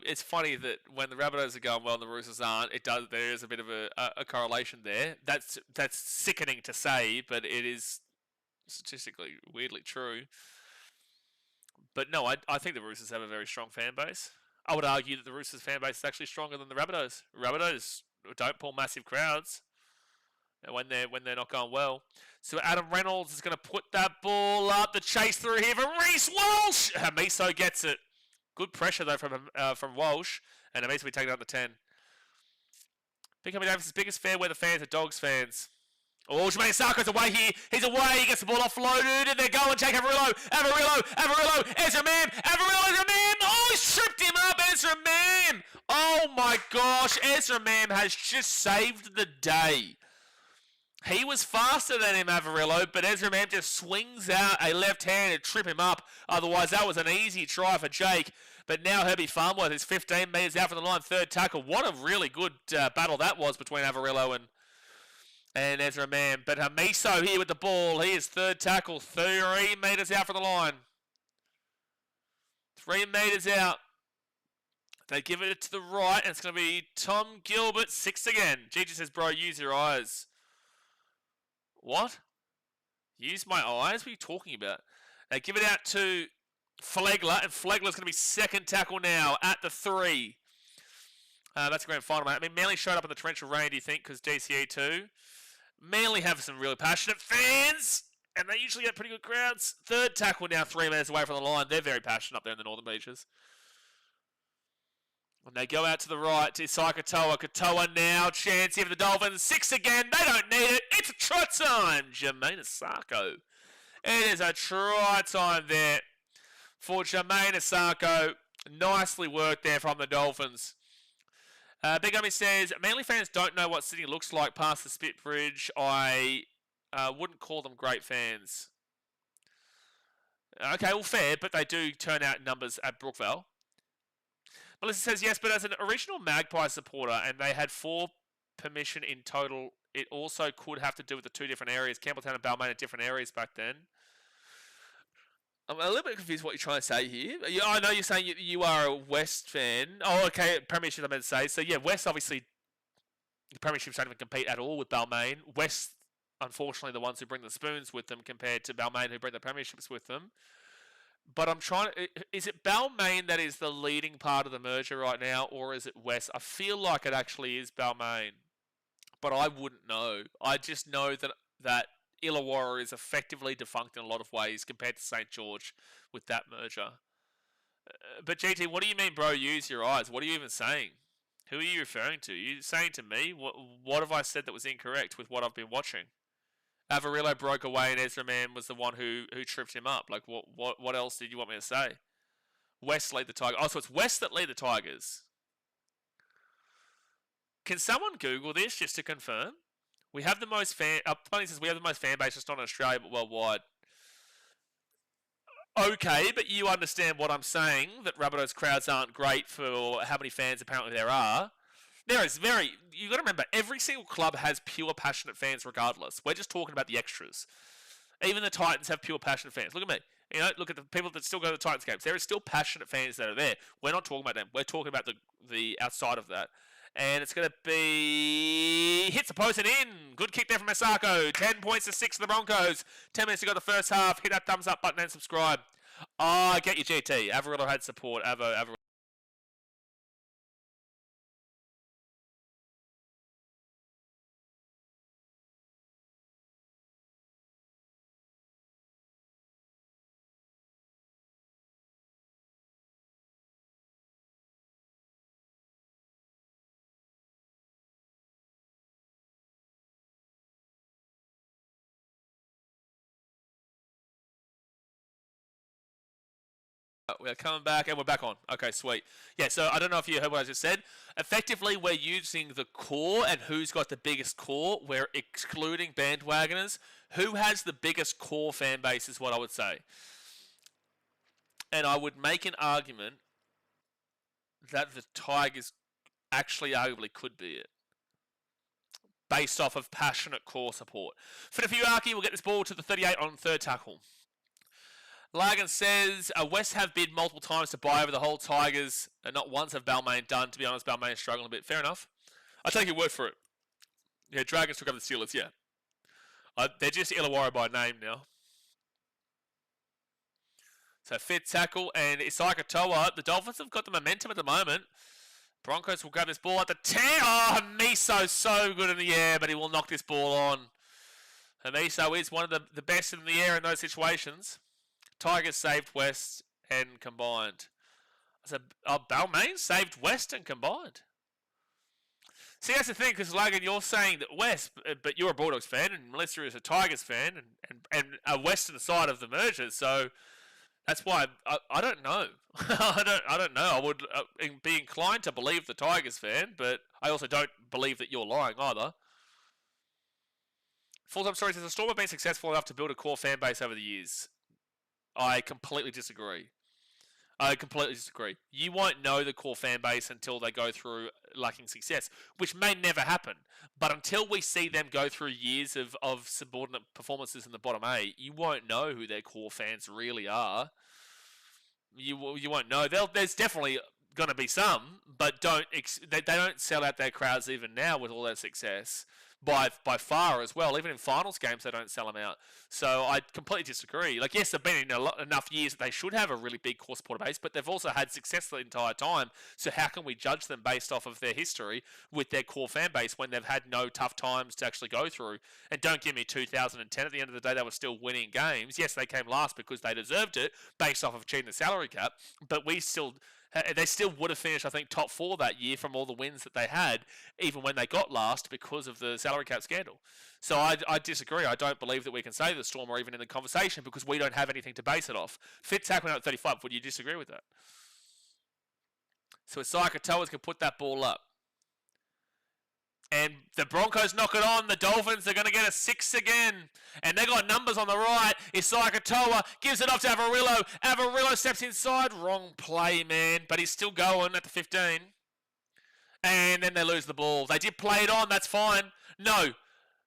A: It's funny that when the Rabbitohs are going well and the Roosters aren't, there is a bit of a correlation there. That's sickening to say, but it is statistically weirdly true. But no, I think the Roosters have a very strong fan base. I would argue that the Roosters fan base is actually stronger than the Rabbitohs. Rabbitohs don't pull massive crowds when they're not going well. So Adam Reynolds is going to put that ball up. The chase through here for Reece Walsh. Miso gets it. Good pressure though from Walsh, and Amiso will be taken out the 10. BK Davis' biggest fair weather fans are Dogs fans. Oh, Jermaine Sarko's away here. He's away. He gets the ball offloaded, and they're going. Jake Averillo. Ezra Mam. Oh, he's tripped him up. Ezra Mam. Oh my gosh. Ezra Mam has just saved the day. He was faster than him, Averillo, but Ezra Mam just swings out a left-hand to trip him up. Otherwise, that was an easy try for Jake. But now Herbie Farmworth is 15 metres out from the line, third tackle. What a really good battle that was between Averillo and Ezra Mam. But Miso here with the ball. He is third tackle, 3 metres out from the line. 3 metres out. They give it to the right, and it's going to be Tom Gilbert, 6 again. Gigi says, bro, use your eyes. What? Use my eyes? What are you talking about? They give it out to Flegler, and Flegler's going to be second tackle now at the 3. That's a grand final, mate. I mean, Manly showed up in the torrential rain, do you think, because DCE 2? Manly have some really passionate fans, and they usually get pretty good crowds. Third tackle now, 3 minutes away from the line. They're very passionate up there in the Northern Beaches. And they go out to the right to Isai Katoa. Katoa now, chance here for the Dolphins. 6 again. They don't need it. It's a try time. Jermaine Asako. It is a try time there for Jermaine Asako. Nicely worked there from the Dolphins. Big Ummy says, Manly fans don't know what Sydney looks like past the Spit Bridge. I wouldn't call them great fans. Okay, well, fair, but they do turn out numbers at Brookvale. Melissa says, yes, but as an original Magpie supporter, and they had 4 permission in total, it also could have to do with the 2 different areas. Campbelltown and Balmain are different areas back then. I'm a little bit confused what you're trying to say here. I know you're saying you are a West fan. Oh, okay, Premiership I meant to say. So, yeah, West, obviously, the Premierships don't even compete at all with Balmain. West, unfortunately, the ones who bring the spoons with them compared to Balmain who bring the Premierships with them. But I'm trying to... Is it Balmain that is the leading part of the merger right now, or is it West? I feel like it actually is Balmain, but I wouldn't know. I just know that Illawarra is effectively defunct in a lot of ways compared to St. George with that merger. But GT, what do you mean, bro, use your eyes? What are you even saying? Who are you referring to? Are you saying to me? What have I said that was incorrect with what I've been watching? Averillo broke away and Ezra Mam was the one who tripped him up. Like, what else did you want me to say? West lead the Tigers. Oh, so it's West that lead the Tigers. Can someone Google this just to confirm? We have the most Bunny says we have the most fan base, just not in Australia, but worldwide. Okay, but you understand what I'm saying, that Rabbitohs crowds aren't great for how many fans apparently there are. You got to remember, every single club has pure passionate fans regardless. We're just talking about the extras. Even the Titans have pure passionate fans. Look at me. Look at the people that still go to the Titans games. There are still passionate fans that are there. We're not talking about them. We're talking about the outside of that. And it's going to be... Hits the post and in. Good kick there from Masako. 10 points to 6 for the Broncos. 10 minutes to go the first half. Hit that thumbs up button and subscribe. I get you, GT. Averillo had support. Avo. We're coming back, and we're back on. Okay, sweet. Yeah, so I don't know if you heard what I just said. Effectively, we're using the core and who's got the biggest core. We're excluding bandwagoners. Who has the biggest core fan base is what I would say. And I would make an argument that the Tigers actually arguably could be it, based off of passionate core support. Fitafiuaki will get this ball to the 38 on third tackle. Lagan says, West have bid multiple times to buy over the whole Tigers, and not once have Balmain done. To be honest, Balmain is struggling a bit. Fair enough. I'll take your word for it. Yeah, Dragons took over the Steelers, yeah. They're just Illawarra by name now. So fifth tackle, and Isai Katoa. The Dolphins have got the momentum at the moment. Broncos will grab this ball at the 10. Oh, Miso so good in the air, but he will knock this ball on. Miso is one of the best in the air in those situations. Tigers saved West and combined. So, Balmain saved West and combined. See, that's the thing, because Logan, you're saying that West, but you're a Bulldogs fan, and Melissa is a Tigers fan, and a Western side of the merger. So that's why I don't know. I don't know. I would be inclined to believe the Tigers fan, but I also don't believe that you're lying either. Full-time story says the Storm have been successful enough to build a core fan base over the years. I completely disagree. You won't know the core fan base until they go through lacking success, which may never happen. But until we see them go through years of subordinate performances in the bottom 8, you won't know who their core fans really are. You won't know. There's definitely going to be some, but they don't sell out their crowds even now with all their success. By far as well. Even in finals games, they don't sell them out. So I completely disagree. Like, yes, they've been in enough years that they should have a really big core supporter base, but they've also had success the entire time. So how can we judge them based off of their history with their core fan base when they've had no tough times to actually go through? And don't give me 2010. At the end of the day, they were still winning games. Yes, they came last because they deserved it based off of achieving the salary cap, but they still would have finished, I think, top 4 that year from all the wins that they had, even when they got last because of the salary cap scandal. So I disagree. I don't believe that we can say the Storm are even in the conversation because we don't have anything to base it off. Fit tackle at 35. Would you disagree with that? So Isai Katoa can put that ball up. And the Broncos knock it on. The Dolphins are going to get a 6 again. And they got numbers on the right. Isai Katoa gives it off to Avarillo. Avarillo steps inside. Wrong play, man. But he's still going at the 15. And then they lose the ball. They did play it on. That's fine. No.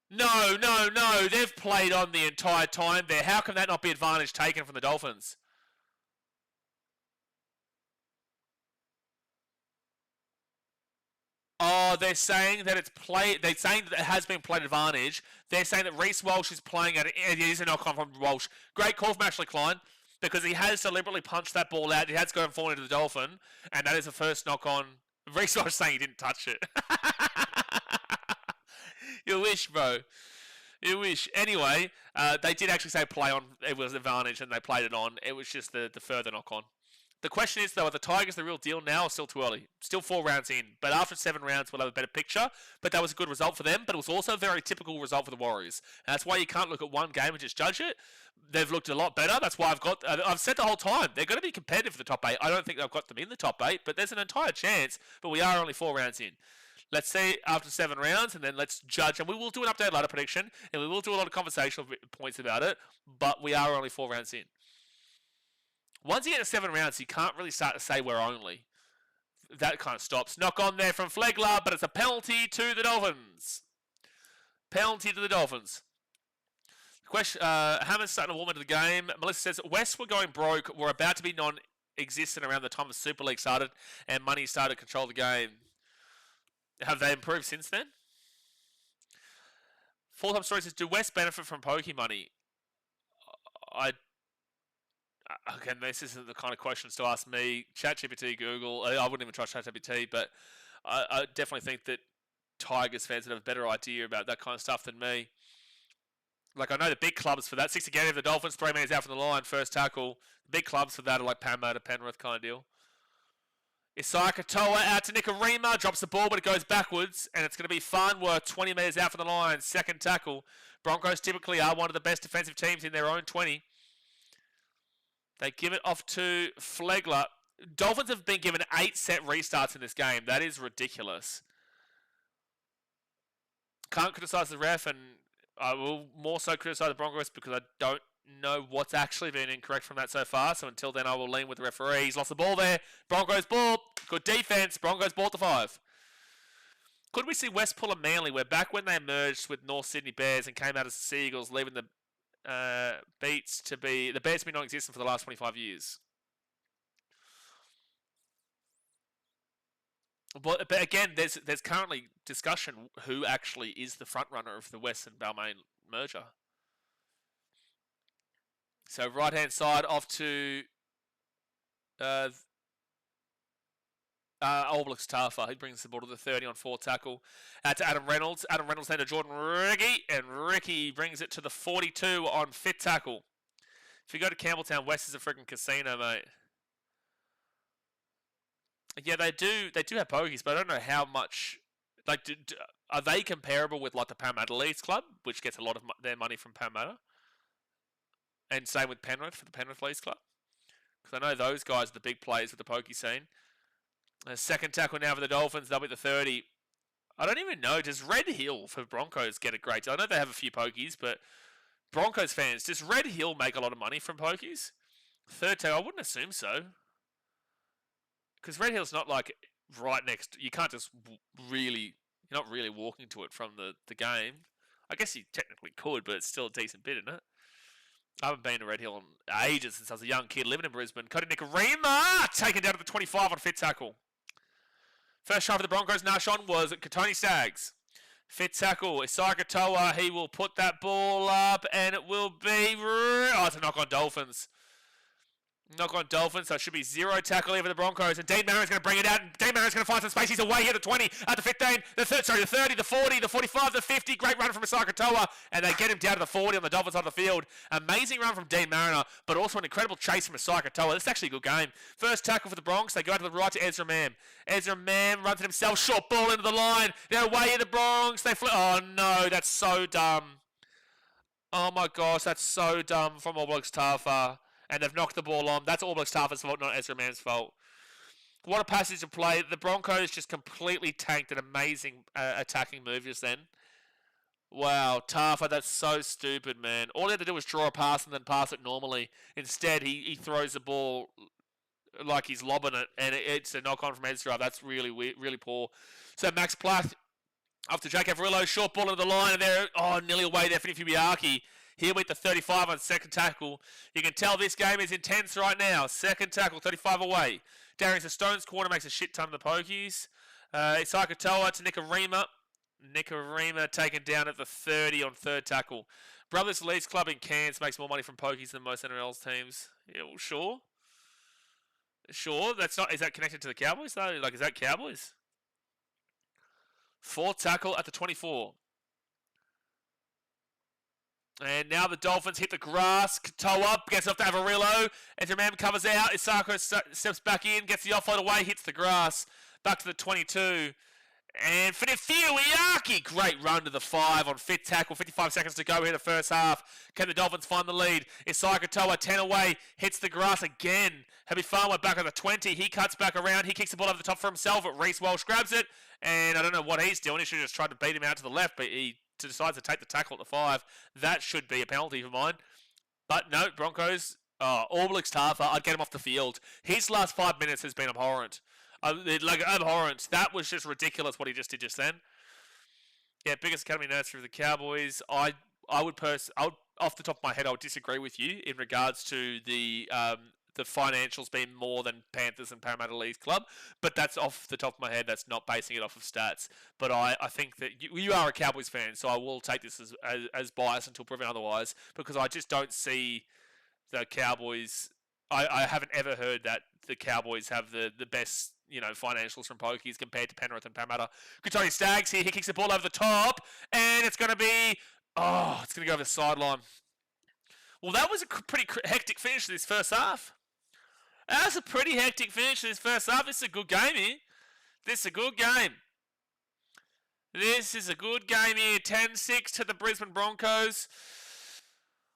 A: They've played on the entire time there. How can that not be advantage taken from the Dolphins? Oh, they're saying that it's played. They're saying that it has been played advantage. They're saying that Reece Walsh is playing at it. It is a knock-on from Walsh. Great call from Ashley Klein because he has deliberately punched that ball out. He has gone forward into the Dolphin, and that is the first knock-on. Reece Walsh saying he didn't touch it. You wish, bro. You wish. Anyway, they did actually say play on. It was advantage, and they played it on. It was just the further knock-on. The question is, though, are the Tigers the real deal now or still too early? Still 4 rounds in, but after 7 rounds, we'll have a better picture. But that was a good result for them, but it was also a very typical result for the Warriors. And that's why you can't look at one game and just judge it. They've looked a lot better. That's why I've said the whole time, they're going to be competitive for the top 8. I don't think they've got them in the top 8, but there's an entire chance. But we are only 4 rounds in. Let's see after 7 rounds, and then let's judge. And we will do an update later prediction, and we will do a lot of conversational points about it. But we are only 4 rounds in. Once you get to 7 rounds, you can't really start to say we're only. That kind of stops. Knock on there from Flegler, but it's a penalty to the Dolphins. Penalty to the Dolphins. Question, Hammond's starting to warm into the game. Melissa says, West were going broke. We're about to be non-existent around the time the Super League started and money started to control the game. Have they improved since then? Full-time story says, do West benefit from pokey money? Again, this isn't the kind of questions to ask me. ChatGPT, Google. I wouldn't even trust ChatGPT, but I definitely think that Tigers fans would have a better idea about that kind of stuff than me. Like, I know the big clubs for that. 6 again of the Dolphins, 3 minutes out from the line, first tackle. The big clubs for that are like Parramatta, Penrith kind of deal. Isai Katoa out to Nikorima, drops the ball, but it goes backwards, and it's going to be Farnworth, 20 metres out from the line, second tackle. Broncos typically are one of the best defensive teams in their own 20. They give it off to Flegler. Dolphins have been given 8 set restarts in this game. That is ridiculous. Can't criticise the ref, and I will more so criticise the Broncos because I don't know what's actually been incorrect from that so far. So until then, I will lean with the referee. He's lost the ball there. Broncos ball. Good defense. Broncos ball to 5. Could we see West pull a Manly where back when they merged with North Sydney Bears and came out as the Seagulls, leaving the Bears to be non-existent for the last 25 years? But again, there's currently discussion who actually is the front runner of the West and Balmain merger. So right hand side off to All Blacks Tafa. He brings the ball to the 30 on 4 tackle. To Adam Reynolds. Adam Reynolds then to Jordan Ricky, and Ricky brings it to the 42 on 5th tackle. If you go to Campbelltown, West is a freaking casino, mate. Yeah, they do have pokies, but I don't know how much. Like, are they comparable with like the Parramatta Leagues Club, which gets a lot of their money from Parramatta, and same with Penrith for the Penrith Leagues Club? Because I know those guys are the big players with the pokey scene. Second tackle now for the Dolphins. They'll be the 30. I don't even know. Does Red Hill for Broncos get a great deal? I know they have a few pokies, but Broncos fans, does Red Hill make a lot of money from pokies? Third tackle, I wouldn't assume so. Because Red Hill's not like right next. You can't just really. You're not really walking to it from the game. I guess you technically could, but it's still a decent bit, isn't it? I haven't been to Red Hill in ages since I was a young kid living in Brisbane. Cody Nikorima taken down to the 25 on 5th tackle. First shot for the Broncos, Nashon, was Katoni Staggs. 5th tackle, Isaiah Katoa. He will put that ball up, and it will be. Oh, it's a knock on Dolphins. Knock on Dolphins, so it should be 0 tackle here for the Broncos. And Dean Marron's going to bring it out. And Dean Marron's going to find some space. He's away here, the 20, at the 15, the 30, the 40, the 45, the 50. Great run from Isaiah Katoa. And they get him down to the 40 on the Dolphins side of the field. Amazing run from Dean Mariner, but also an incredible chase from Isaiah Katoa. This is actually a good game. First tackle for the Bronx. They go out to the right to Ezra Mam. Ezra Mam runs it himself. Short ball into the line. They're away here, the Bronx. They flip. Oh, no, that's so dumb. Oh, my gosh, that's so dumb from All Blacks Tafa. And they've knocked the ball on. That's All Blacks Tafa's fault, not Ezra Mann's fault. What a passage of play. The Broncos just completely tanked an amazing attacking move just then. Wow, Tafa, that's so stupid, man. All he had to do was draw a pass and then pass it normally. Instead, he throws the ball like he's lobbing it, and it's a knock-on from Ezra. That's really weird, really poor. So Max Plath up to Jake Averillo. Short ball into the line, and they're nearly away there for Fubiaki. Here with the 35 on second tackle. You can tell this game is intense right now. Second tackle, 35 away. Darius Stone's corner makes a shit ton of the pokies. Isaiah Katoa to Nikorima. Nikorima taken down at the 30 on third tackle. Brothers Leeds Club in Cairns makes more money from pokies than most NRL's teams. Yeah, well, sure. Sure, that's not. Is that connected to the Cowboys though? Like, is that Cowboys? Fourth tackle at the 24. And now the Dolphins hit the grass. Katoa gets off to Averillo. Ezra Mam covers out. Isako steps back in, gets the offload away, hits the grass. Back to the 22. And Fubiaki, great run to the 5 on 5th tackle. 55 seconds to go here in the first half. Can the Dolphins find the lead? Isaiah Katoa, 10 away, hits the grass again. Happy Farmer back on the 20. He cuts back around. He kicks the ball over the top for himself, but Reece Walsh grabs it. And I don't know what he's doing. He should have just tried to beat him out to the left, but he decides to take the tackle at the 5. That should be a penalty for mine. But no, Broncos, All Blacks Tafa, I'd get him off the field. His last 5 minutes has been abhorrent. Abhorrent. That was just ridiculous what he just did just then. Yeah, biggest academy nursery of the Cowboys. I would off the top of my head, I would disagree with you in regards to the financials being more than Panthers and Parramatta Leagues Club, but that's off the top of my head. That's not basing it off of stats. But I think that you are a Cowboys fan, so I will take this as bias until proven otherwise, because I just don't see the Cowboys. I haven't ever heard that the Cowboys have the best financials from pokies compared to Penrith and Parramatta. Katoni Staggs here. He kicks the ball over the top, and it's going to be it's going to go over the sideline. Well, that was a pretty hectic finish to this first half. That's a pretty hectic finish to this first half. This is a good game here. This is a good game. This is a good game here. 10-6 to the Brisbane Broncos.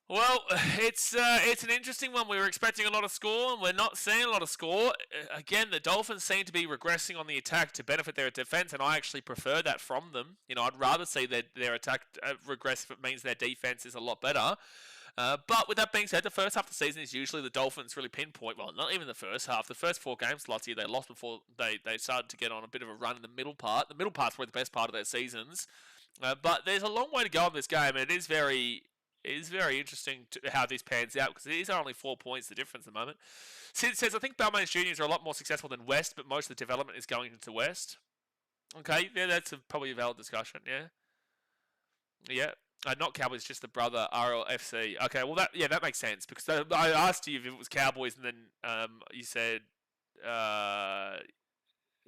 A: Well, it's an interesting one. We were expecting a lot of score, and we're not seeing a lot of score. Again, the Dolphins seem to be regressing on the attack to benefit their defense, and I actually prefer that from them. I'd rather see their attack regress if it means their defense is a lot better. But with that being said, the first half of the season is usually the Dolphins really pinpoint. Well, not even the first half. The first 4 games last year they lost before they started to get on a bit of a run in the middle part. The middle part's were the best part of their seasons. But there's a long way to go in this game, and it is very interesting how this pans out because it is only 4 points the difference at the moment. Sid says, I think Balmain's juniors are a lot more successful than West, but most of the development is going into West. Okay, yeah, that's probably a valid discussion, yeah. Yeah. Not Cowboys, just the brother RLFC. Okay, well that makes sense because I asked you if it was Cowboys, and then you said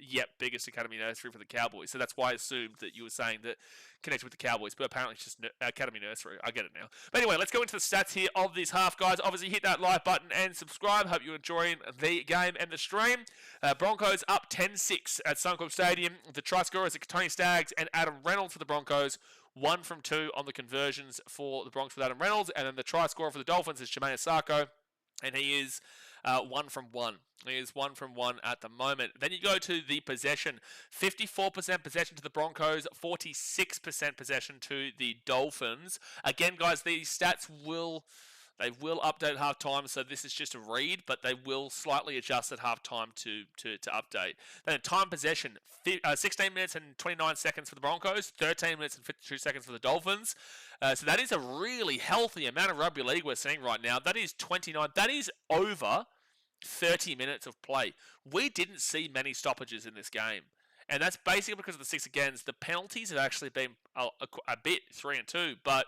A: yep, biggest academy nursery for the Cowboys. So that's why I assumed that you were saying that connected with the Cowboys, but apparently it's just academy nursery. I get it now. But anyway, let's go into the stats here of this half, guys. Obviously, hit that like button and subscribe. Hope you're enjoying the game and the stream. Broncos up 10-6 at Suncorp Stadium. The try scorers are Tony Staggs and Adam Reynolds for the Broncos. 1 from 2 on the conversions for the Broncos with Adam Reynolds. And then the try scorer for the Dolphins is Jermaine Asako, and he is 1 from 1. He is 1 from 1 at the moment. Then you go to the possession. 54% possession to the Broncos, 46% possession to the Dolphins. Again, guys, these stats will update at halftime, so this is just a read, but they will slightly adjust at halftime to update. Then time possession, 16 minutes and 29 seconds for the Broncos, 13 minutes and 52 seconds for the Dolphins. So that is a really healthy amount of rugby league we're seeing right now. That is 29. That is over 30 minutes of play. We didn't see many stoppages in this game. And that's basically because of the 6 agains. The penalties have actually been a bit 3 and 2, but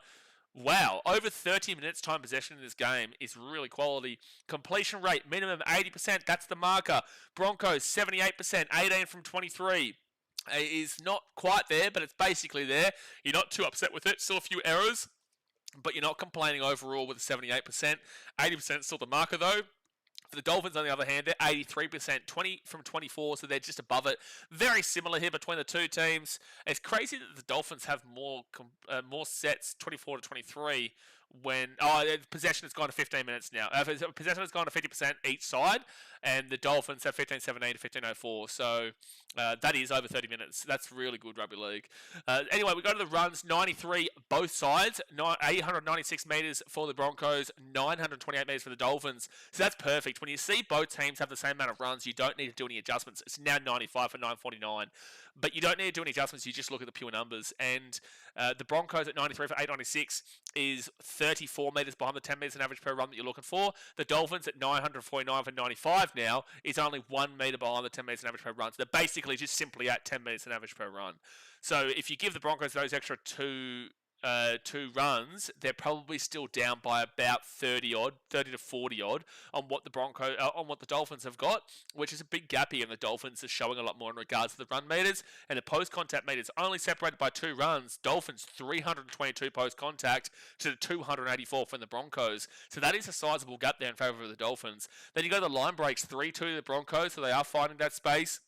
A: wow, over 30 minutes time possession in this game is really quality. Completion rate, minimum 80%. That's the marker. Broncos, 78%, 18 from 23. Is not quite there, but it's basically there. You're not too upset with it. Still a few errors, but you're not complaining overall with 78%. 80% still the marker, though. For the Dolphins, on the other hand, they're 83%, 20 from 24, so they're just above it. Very similar here between the two teams. It's crazy that the Dolphins have more sets, 24 to 23, when possession has gone to 15 minutes now. Possession has gone to 50% each side, and the Dolphins have 15-17 to 15-04. So that is over 30 minutes. That's really good rugby league. Anyway, we go to the runs. 93 both sides. 896 metres for the Broncos. 928 metres for the Dolphins. So that's perfect. When you see both teams have the same amount of runs, you don't need to do any adjustments. It's now 95 for 949. But you don't need to do any adjustments. You just look at the pure numbers. And the Broncos at 93 for 896 is 34 metres behind the 10 metres an average per run that you're looking for. The Dolphins at 949 for 95 now is only 1 metre behind the 10 metres an average per run. So they're basically just simply at 10 metres an average per run. So if you give the Broncos those extra two runs, they're probably still down by about 30 to 40 odd on what the Dolphins have got, which is a big gap here. And the Dolphins are showing a lot more in regards to the run meters, and the post contact meters only separated by 2 runs. Dolphins 322 post contact to the 284 from the Broncos. So that is a sizable gap there in favour of the Dolphins. Then you go to the line breaks, 3-2 to the Broncos, so they are finding that space.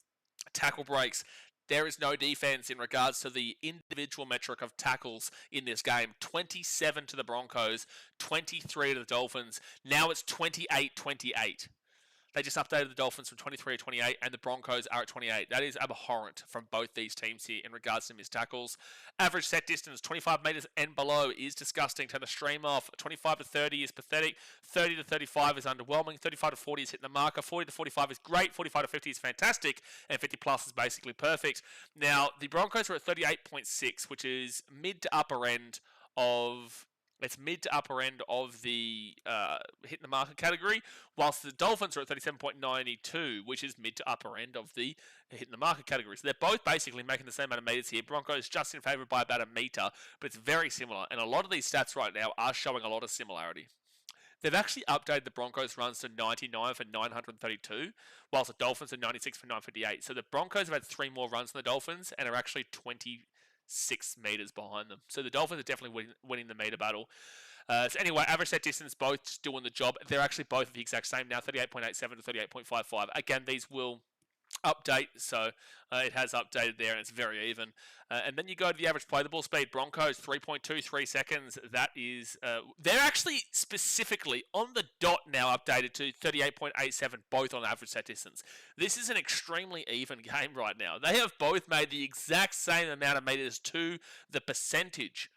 A: Tackle breaks. There is no defense in regards to the individual metric of tackles in this game. 27 to the Broncos, 23 to the Dolphins. Now it's 28-28. They just updated the Dolphins from 23 to 28, and the Broncos are at 28. That is abhorrent from both these teams here in regards to missed tackles. Average set distance, 25 metres and below, is disgusting. Turn the stream off. 25 to 30 is pathetic. 30 to 35 is underwhelming. 35 to 40 is hitting the marker. 40 to 45 is great. 45 to 50 is fantastic. And 50 plus is basically perfect. Now, the Broncos are at 38.6, which is mid to upper end of... It's mid to upper end of the hitting the marker category, whilst the Dolphins are at 37.92, which is mid to upper end of the hitting the marker category. So they're both basically making the same amount of metres here. Broncos just in favour by about a metre, but it's very similar. And a lot of these stats right now are showing a lot of similarity. They've actually updated the Broncos runs to 99 for 932, whilst the Dolphins are 96 for 958. So the Broncos have had 3 more runs than the Dolphins and are actually 26 metres behind them. So the Dolphins are definitely winning the metre battle. So anyway, average set distance, both doing the job. They're actually both the exact same now, 38.87 to 38.55. Again, these will update, so it has updated there, and it's very even. And then you go to the average play the ball speed. Broncos 3.23 seconds. That is, they're actually specifically on the dot now updated to 38.87, both on average set distance. This is an extremely even game right now. They have both made the exact same amount of meters to the percentage.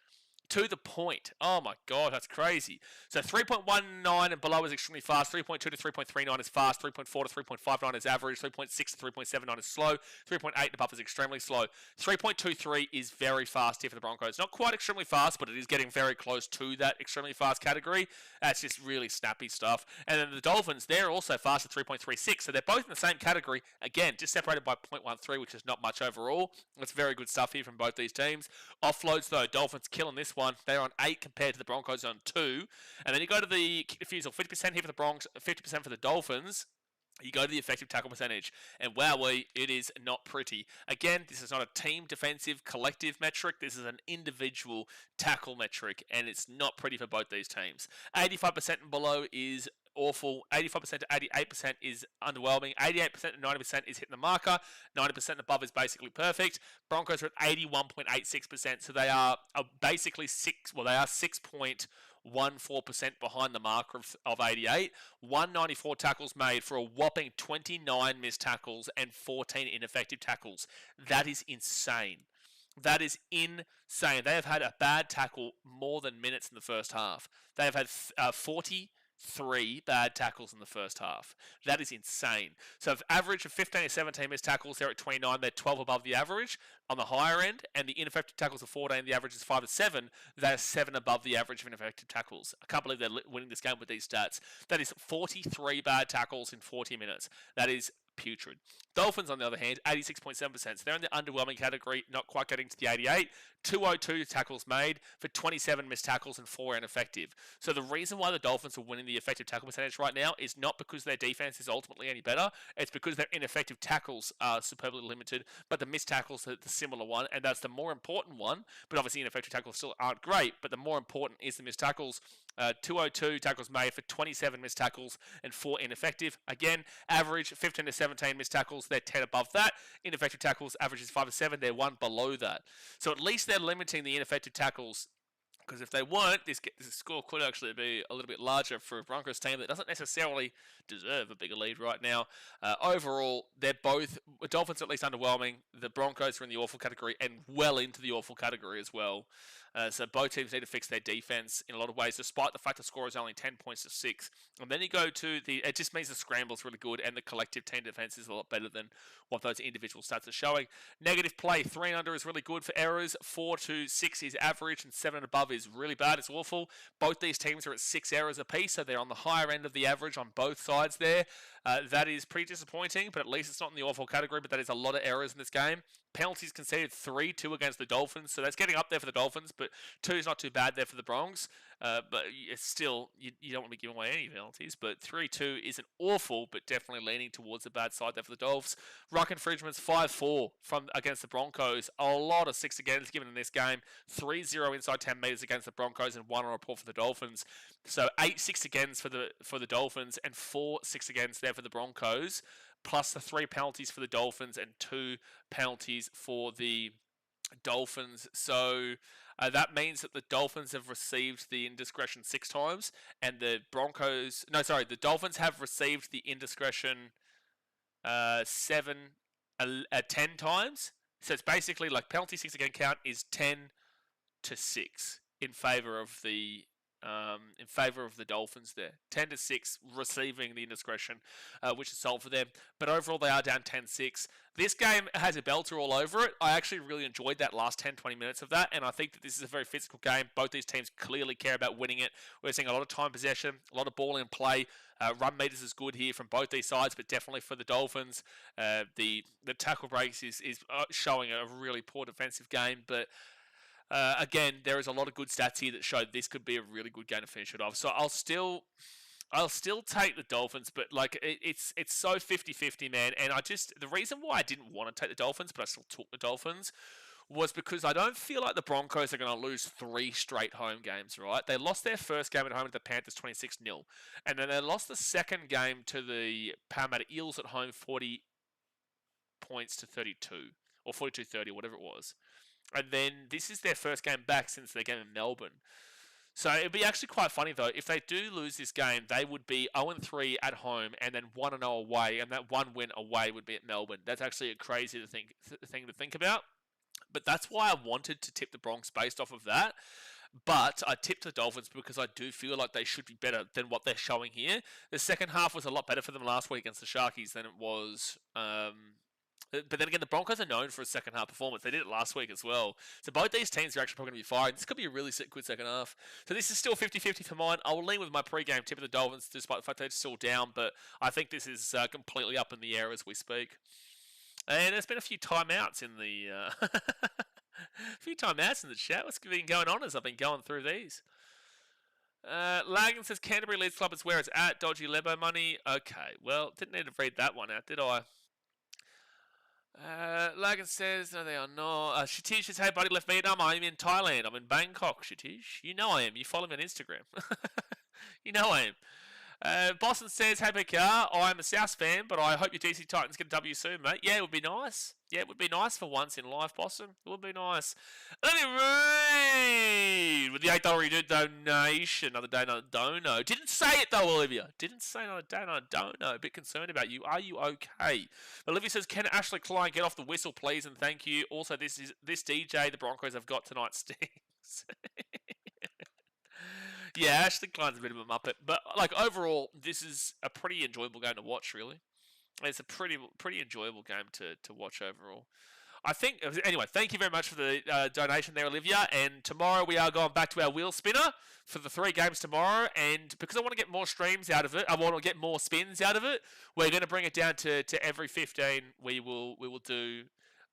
A: To the point. Oh my god, that's crazy. So 3.19 and below is extremely fast. 3.2 to 3.39 is fast. 3.4 to 3.59 is average. 3.6 to 3.79 is slow. 3.8 and above is extremely slow. 3.23 is very fast here for the Broncos. Not quite extremely fast, but it is getting very close to that extremely fast category. That's just really snappy stuff. And then the Dolphins, they're also fast at 3.36. So they're both in the same category. Again, just separated by 0.13, which is not much overall. That's very good stuff here from both these teams. Offloads, though, Dolphins killing this one. They're on 8 compared to the Broncos on 2. And then you go to the kick defusal, 50% here for the Broncos, 50% for the Dolphins. You go to the effective tackle percentage, and wowee, it is not pretty. Again, this is not a team defensive collective metric. This is an individual tackle metric, and it's not pretty for both these teams. 85% and below is awful. 85% to 88% is underwhelming. 88% to 90% is hitting the marker. 90% and above is basically perfect. Broncos are at 81.86%, so they are basically 6.14% behind the marker of 88. 194 tackles made for a whopping 29 missed tackles and 14 ineffective tackles. That is insane. That is insane. They have had a bad tackle more than minutes in the first half. They have had 43 bad tackles in the first half. That is insane. So if average of 15 to 17 missed tackles, they're at 29. They're 12 above the average on the higher end, and the ineffective tackles are 14. The average is 5 to 7. They're 7 above the average of ineffective tackles. I can't believe they're winning this game with these stats. That is 43 bad tackles in 40 minutes. That is putrid. Dolphins, on the other hand, 86.7%. So they're in the underwhelming category, not quite getting to the 88. 202 tackles made for 27 missed tackles and 4 ineffective. So the reason why the Dolphins are winning the effective tackle percentage right now is not because their defense is ultimately any better. It's because their ineffective tackles are superbly limited, but the missed tackles are the similar one, and that's the more important one. But obviously ineffective tackles still aren't great, but the more important is the missed tackles. 202 tackles made for 27 missed tackles and 4 ineffective. Again, average 15 to 17 missed tackles. They're 10 above that. Ineffective tackles average is 5 to 7. They're 1 below that. So at least they're limiting the ineffective tackles, because if they weren't, this score could actually be a little bit larger for a Broncos team that doesn't necessarily deserve a bigger lead right now. Overall, they're both, the Dolphins at least underwhelming. The Broncos are in the awful category and well into the awful category as well. So both teams need to fix their defense in a lot of ways, despite the fact the score is only 10 points to 6. And then you go to it just means the scramble's really good and the collective team defense is a lot better than what those individual stats are showing. Negative play, 3 and under is really good for errors. 4 to 6 is average, and 7 and above is really bad. It's awful. Both these teams are at 6 errors apiece, so they're on the higher end of the average on both sides there. That is pretty disappointing, but at least it's not in the awful category, but that is a lot of errors in this game. Penalties conceded 3-2 against the Dolphins, so that's getting up there for the Dolphins, but 2 is not too bad there for the Bronx. But it's still, you don't want to be giving away any penalties, but 3-2 isn't awful, but definitely leaning towards the bad side there for the Dolphs. Ruck infringements 5-4 from against the Broncos. A lot of 6 agains given in this game. 3-0 inside 10 metres against the Broncos and 1 on report for the Dolphins. So 8 6 agains for the Dolphins and 4 6 agains there for the Broncos, plus the 3 penalties for the Dolphins and 2 penalties for the Dolphins. So that means that the Dolphins have received the indiscretion 6 times, and the Dolphins have received the indiscretion 10 times. So it's basically like penalty 6 again count is 10 to 6 in favour of the Dolphins there. 10 to 6 receiving the indiscretion, which is solved for them. But overall, they are down 10-6. This game has a belter all over it. I actually really enjoyed that last 10-20 minutes of that, and I think that this is a very physical game. Both these teams clearly care about winning it. We're seeing a lot of time possession, a lot of ball in play. Run meters is good here from both these sides, but definitely for the Dolphins. The tackle breaks is showing a really poor defensive game, but again, there is a lot of good stats here that show this could be a really good game to finish it off. So I'll still take the Dolphins, but like it's so 50-50, man. And the reason why I didn't want to take the Dolphins, but I still took the Dolphins, was because I don't feel like the Broncos are going to lose 3 straight home games, right? They lost their first game at home to the Panthers 26-0, and then they lost the second game to the Parramatta Eels at home 40. points to 32 or 42-30 or whatever it was. And then this is their first game back since their game in Melbourne. So it'd be actually quite funny though if they do lose this game. They would be 0-3 at home and then 1-0 away, and that one win away would be at Melbourne. That's actually a crazy thing to think about. But that's why I wanted to tip the Bronx based off of that. But I tipped the Dolphins because I do feel like they should be better than what they're showing here. The second half was a lot better for them last week against the Sharkies than it was. But then again, the Broncos are known for a second half performance. They did it last week as well. So both these teams are actually probably going to be firing. This could be a really good second half. So this is still 50-50 for mine. I will lean with my pre-game tip of the Dolphins despite the fact they're still down. But I think this is completely up in the air as we speak. And there's been a few timeouts in the... a few timeouts in the chat. What's been going on as I've been going through these? Lagan says Canterbury Leeds Club is where it's at. Dodgy Lebo money. Okay, well, didn't need to read that one out, did I? Lagan says, no, they are not. Shatish says, hey, buddy, left Vietnam. I'm in Thailand. I'm in Bangkok, Shatish. You know I am. You follow me on Instagram. You know I am. Boston says, hey, BKR, I'm a South fan, but I hope your DC Titans get a W soon, mate. Yeah, it would be nice. Yeah, it would be nice for once in life, Boston. It would be nice. Let me read with the $8 donation. Another day, another dono. Didn't say it, though, Olivia. Didn't say another day, another dono. A bit concerned about you. Are you okay? Olivia says, can Ashley Klein get off the whistle, please, and thank you. Also, this DJ the Broncos have got tonight stings. Yeah, Ashley Klein's a bit of a muppet, but like overall, this is a pretty enjoyable game to watch. Really, it's a pretty enjoyable game to watch overall. I think anyway. Thank you very much for the donation there, Olivia. And tomorrow we are going back to our wheel spinner for the 3 games tomorrow. And because I want to get more streams out of it, I want to get more spins out of it. We're going to bring it down to every 15. We will do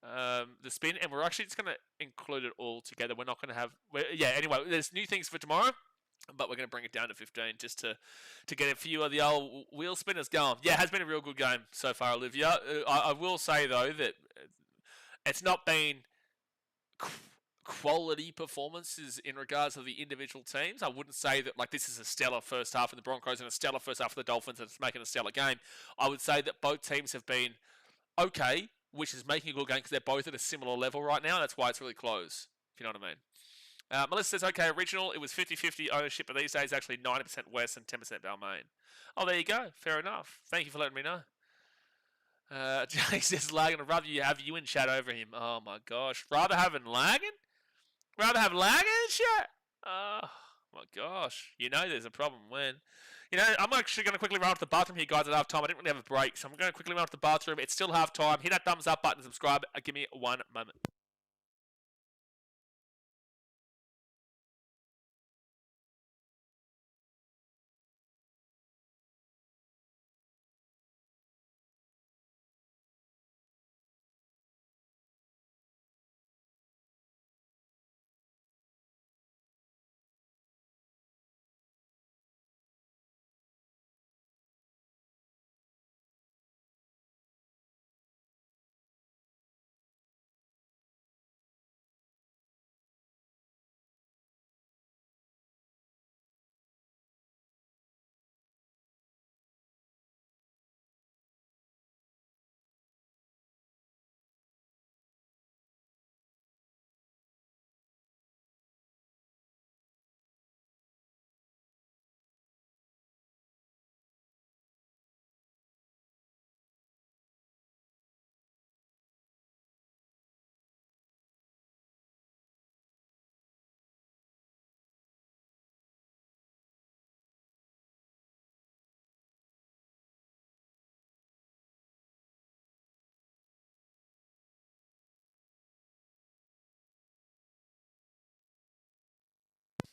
A: the spin, and we're actually just going to include it all together. We're not going to have anyway, there's new things for tomorrow, but we're going to bring it down to 15 just to get a few of the old wheel spinners going. Yeah, it has been a real good game so far, Olivia. I will say though that it's not been quality performances in regards to the individual teams. I wouldn't say that like this is a stellar first half for the Broncos and a stellar first half for the Dolphins and it's making a stellar game. I would say that both teams have been okay, which is making a good game because they're both at a similar level right now. That's why it's really close, if you know what I mean. Melissa says, okay, original, it was 50-50 ownership, but these days actually 90% West and 10% Balmain. Oh, there you go. Fair enough. Thank you for letting me know. Jay says, Lagan, I'd rather you have you in chat over him. Oh, my gosh. Rather have Lagan? Rather have Lagan in chat? Oh, my gosh. You know there's a problem when... You know, I'm actually going to quickly run off the bathroom here, guys, at half time. I didn't really have a break, so I'm going to quickly run off the bathroom. It's still half time. Hit that thumbs up button and subscribe. Give me one moment.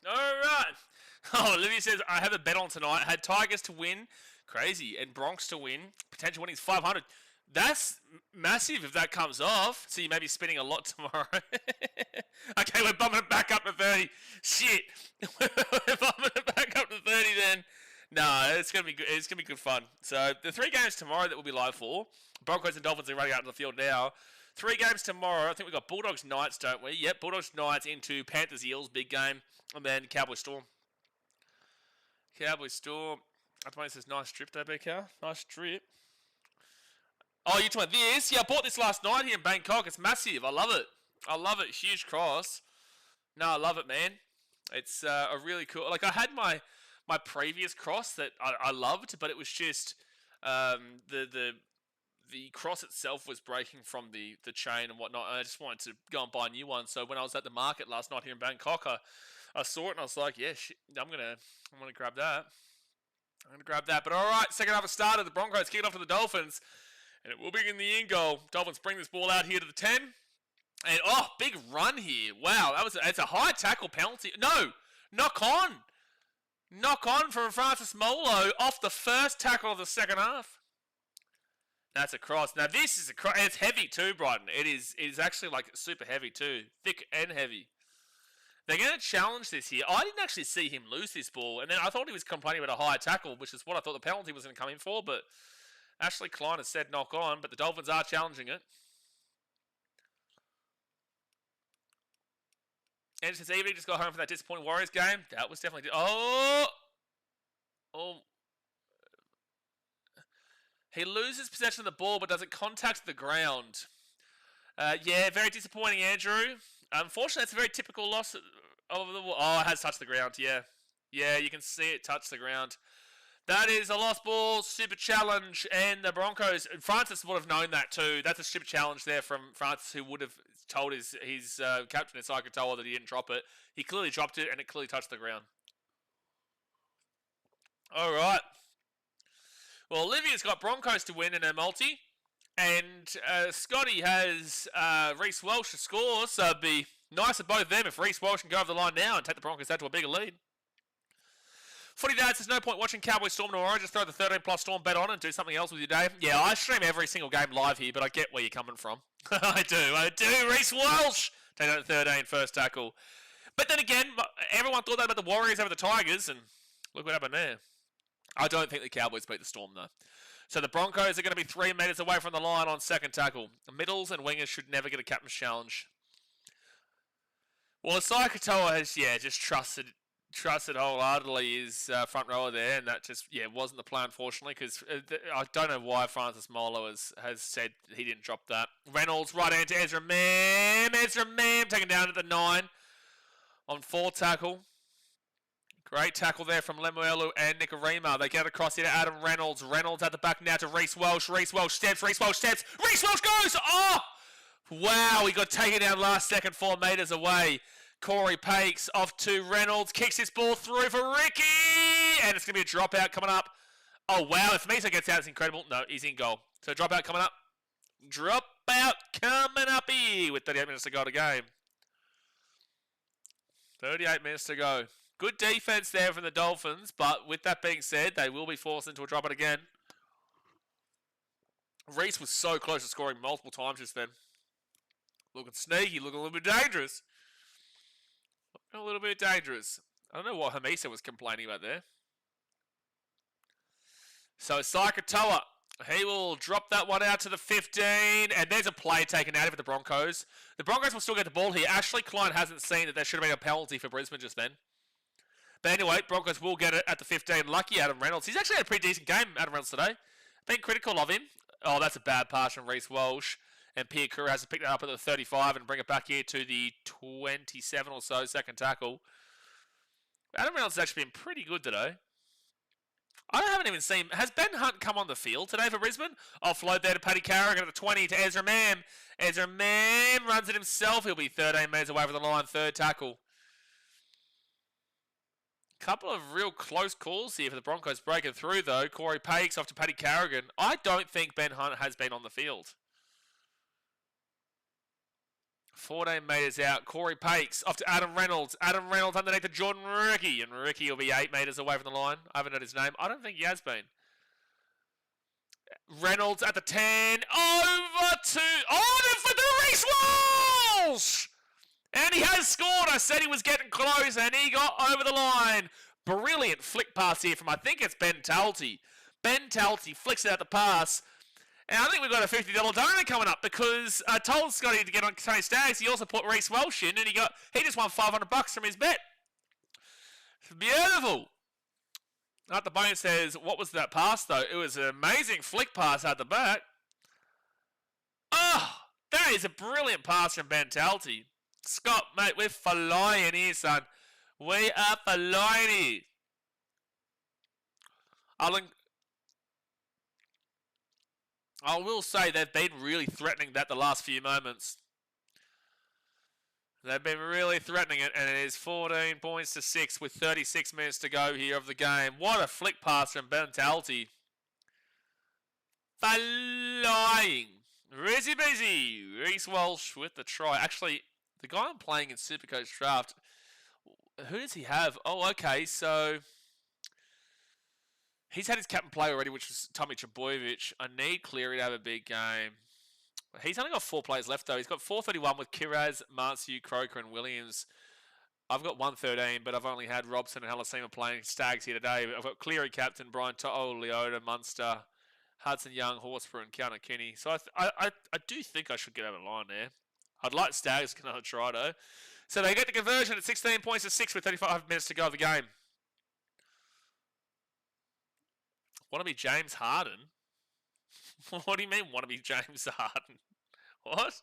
A: Alright. Oh, Olivia says, I have a bet on tonight. I had Tigers to win. Crazy. And Bronx to win. Potential winnings 500. That's massive if that comes off. So you may be spending a lot tomorrow. Okay, we're bumping it back up to 30. Shit. We're bumping it back up to 30 then. No, it's gonna be good. It's gonna be good fun. So the 3 games tomorrow that we'll be live for. Broncos and Dolphins are running out into the field now. 3 games tomorrow. I think we've got Bulldogs Knights, don't we? Yep, Bulldogs Knights into Panthers Eels, big game. And then Cowboys Storm. Cowboys Storm. At the moment it says nice strip there, BK. Nice strip. Oh, you're talking about this? Yeah, I bought this last night here in Bangkok. It's massive. I love it. I love it. Huge cross. No, I love it, man. It's a really cool. Like I had my previous cross that I loved, but it was just the cross itself was breaking from the chain and whatnot. And I just wanted to go and buy a new one. So when I was at the market last night here in Bangkok, I saw it and I was like, yeah, shit, I'm gonna grab that. I'm gonna grab that. But all right, second half has started. The Broncos kick it off to the Dolphins, and it will be in the in goal. Dolphins bring this ball out here to the 10. And, oh, big run here. Wow, it's a high tackle penalty. No, knock on. Knock on from Francis Molo off the first tackle of the second half. That's a cross. Now, this is a cross. It's heavy too, Brighton. It is actually, like, super heavy too. Thick and heavy. They're going to challenge this here. I didn't actually see him lose this ball. And then I thought he was complaining about a high tackle, which is what I thought the penalty was going to come in for. But Ashley Klein has said knock on, but the Dolphins are challenging it. And since Evie just got home from that disappointing Warriors game, that was definitely... Oh! He loses possession of the ball, but doesn't contact the ground. Yeah, very disappointing, Andrew. Unfortunately, it's a very typical loss of the... Oh, it has touched the ground, yeah. Yeah, you can see it touch the ground. That is a lost ball, super challenge, and the Broncos... Francis would have known that too. That's a super challenge there from Francis, who would have told his captain, Isai Katoa, that he didn't drop it. He clearly dropped it, and it clearly touched the ground. All right. Well, Olivia's got Broncos to win in her multi, and Scotty has Reece Welsh to score, so it'd be nice of both of them if Reece Welsh can go over the line now and take the Broncos out to a bigger lead. Footy Dad says, no point watching Cowboys Storm tomorrow. Just throw the 13+ Storm bet on and do something else with your day. Yeah, I stream every single game live here, but I get where you're coming from. I do. Reece Welsh! Take out 13, first tackle. But then again, everyone thought that about the Warriors over the Tigers, and look what happened there. I don't think the Cowboys beat the Storm, though. So the Broncos are going to be 3 metres away from the line on second tackle. The middles and wingers should never get a captain's challenge. Well, Isai Katoa has, just trusted wholeheartedly his front rower there, and that just, wasn't the plan, unfortunately, because I don't know why Francis Molo has said he didn't drop that. Reynolds, right hand to Ezra Mam. Ezra Mam taken down at the 9 on 4 tackle. Great tackle there from Lemuelu and Nicarima. They get across here to Adam Reynolds. Reynolds at the back now to Reece Welsh. Reece Welsh steps. Reece Welsh goes! Oh! Wow, he got taken down last second, 4 metres away. Corey Pakes off to Reynolds. Kicks this ball through for Ricky! And it's going to be a dropout coming up. Oh, wow. If Mesa gets out, it's incredible. No, he's in goal. So dropout coming up. Dropout coming up here with 38 minutes to go to game. 38 minutes to go. Good defense there from the Dolphins, but with that being said, they will be forced into a dropout again. Reece was so close to scoring multiple times just then. Looking sneaky, looking a little bit dangerous. I don't know what Hamisa was complaining about there. So Isai Katoa, he will drop that one out to the 15, and there's a play taken out of it, the Broncos. The Broncos will still get the ball here. Ashley Klein hasn't seen that there should have been a penalty for Brisbane just then. But anyway, Broncos will get it at the 15. Lucky Adam Reynolds. He's actually had a pretty decent game, Adam Reynolds, today. Been critical of him. Oh, that's a bad pass from Reece Welsh. And Pierre Kura has to pick that up at the 35 and bring it back here to the 27 or so, second tackle. Adam Reynolds has actually been pretty good today. I haven't even seen... Has Ben Hunt come on the field today for Brisbane? Offload there to Paddy Carrigan at the 20 to Ezra Mam. Ezra Mam runs it himself. He'll be 13 metres away from the line, third tackle. Couple of real close calls here for the Broncos breaking through, though. Corey Pakes off to Paddy Carrigan. I don't think Ben Hunt has been on the field. 14 metres out. Corey Pakes off to Adam Reynolds. Adam Reynolds underneath to Jordan Ricky. And Ricky will be 8 metres away from the line. I haven't heard his name. I don't think he has been. Reynolds at the 10. Over to... Oh, for the Reece Welsh! And he has scored. I said he was getting close, and he got over the line. Brilliant flick pass here from, I think it's Ben Talty. Ben Talty flicks it out the pass. And I think we've got a $50 donor coming up because I told Scotty to get on Tony Staggs. He also put Reece Welsh in, and he just won $500 from his bet. Beautiful. At the bone says, what was that pass, though? It was an amazing flick pass at the back. Oh, that is a brilliant pass from Ben Talty. Scott, mate, we're flying here, son. We are flying here. I will say they've been really threatening that the last few moments. They've been really threatening it, and it is 14 points to 6 with 36 minutes to go here of the game. What a flick pass from Ben Talty. Flying. Rizzy busy. Reece Walsh with the try. Actually, the guy I'm playing in Supercoach Draft, who does he have? Oh, okay, so he's had his captain play already, which was Tommy Trbojevic. I need Cleary to have a big game. He's only got 4 players left, though. He's got 431 with Kiraz, Marciu, Croker, and Williams. I've got 113, but I've only had Robson and Halasima playing Stags here today. I've got Cleary captain, Brian To'o, Leota, Munster, Hudson Young, Horsburgh, and Counter Kinney. So I do think I should get over the line there. I'd like Stags to get another try, though. So they get the conversion at 16 points to 6 with 35 minutes to go of the game. Want to be James Harden? What do you mean, want to be James Harden? What?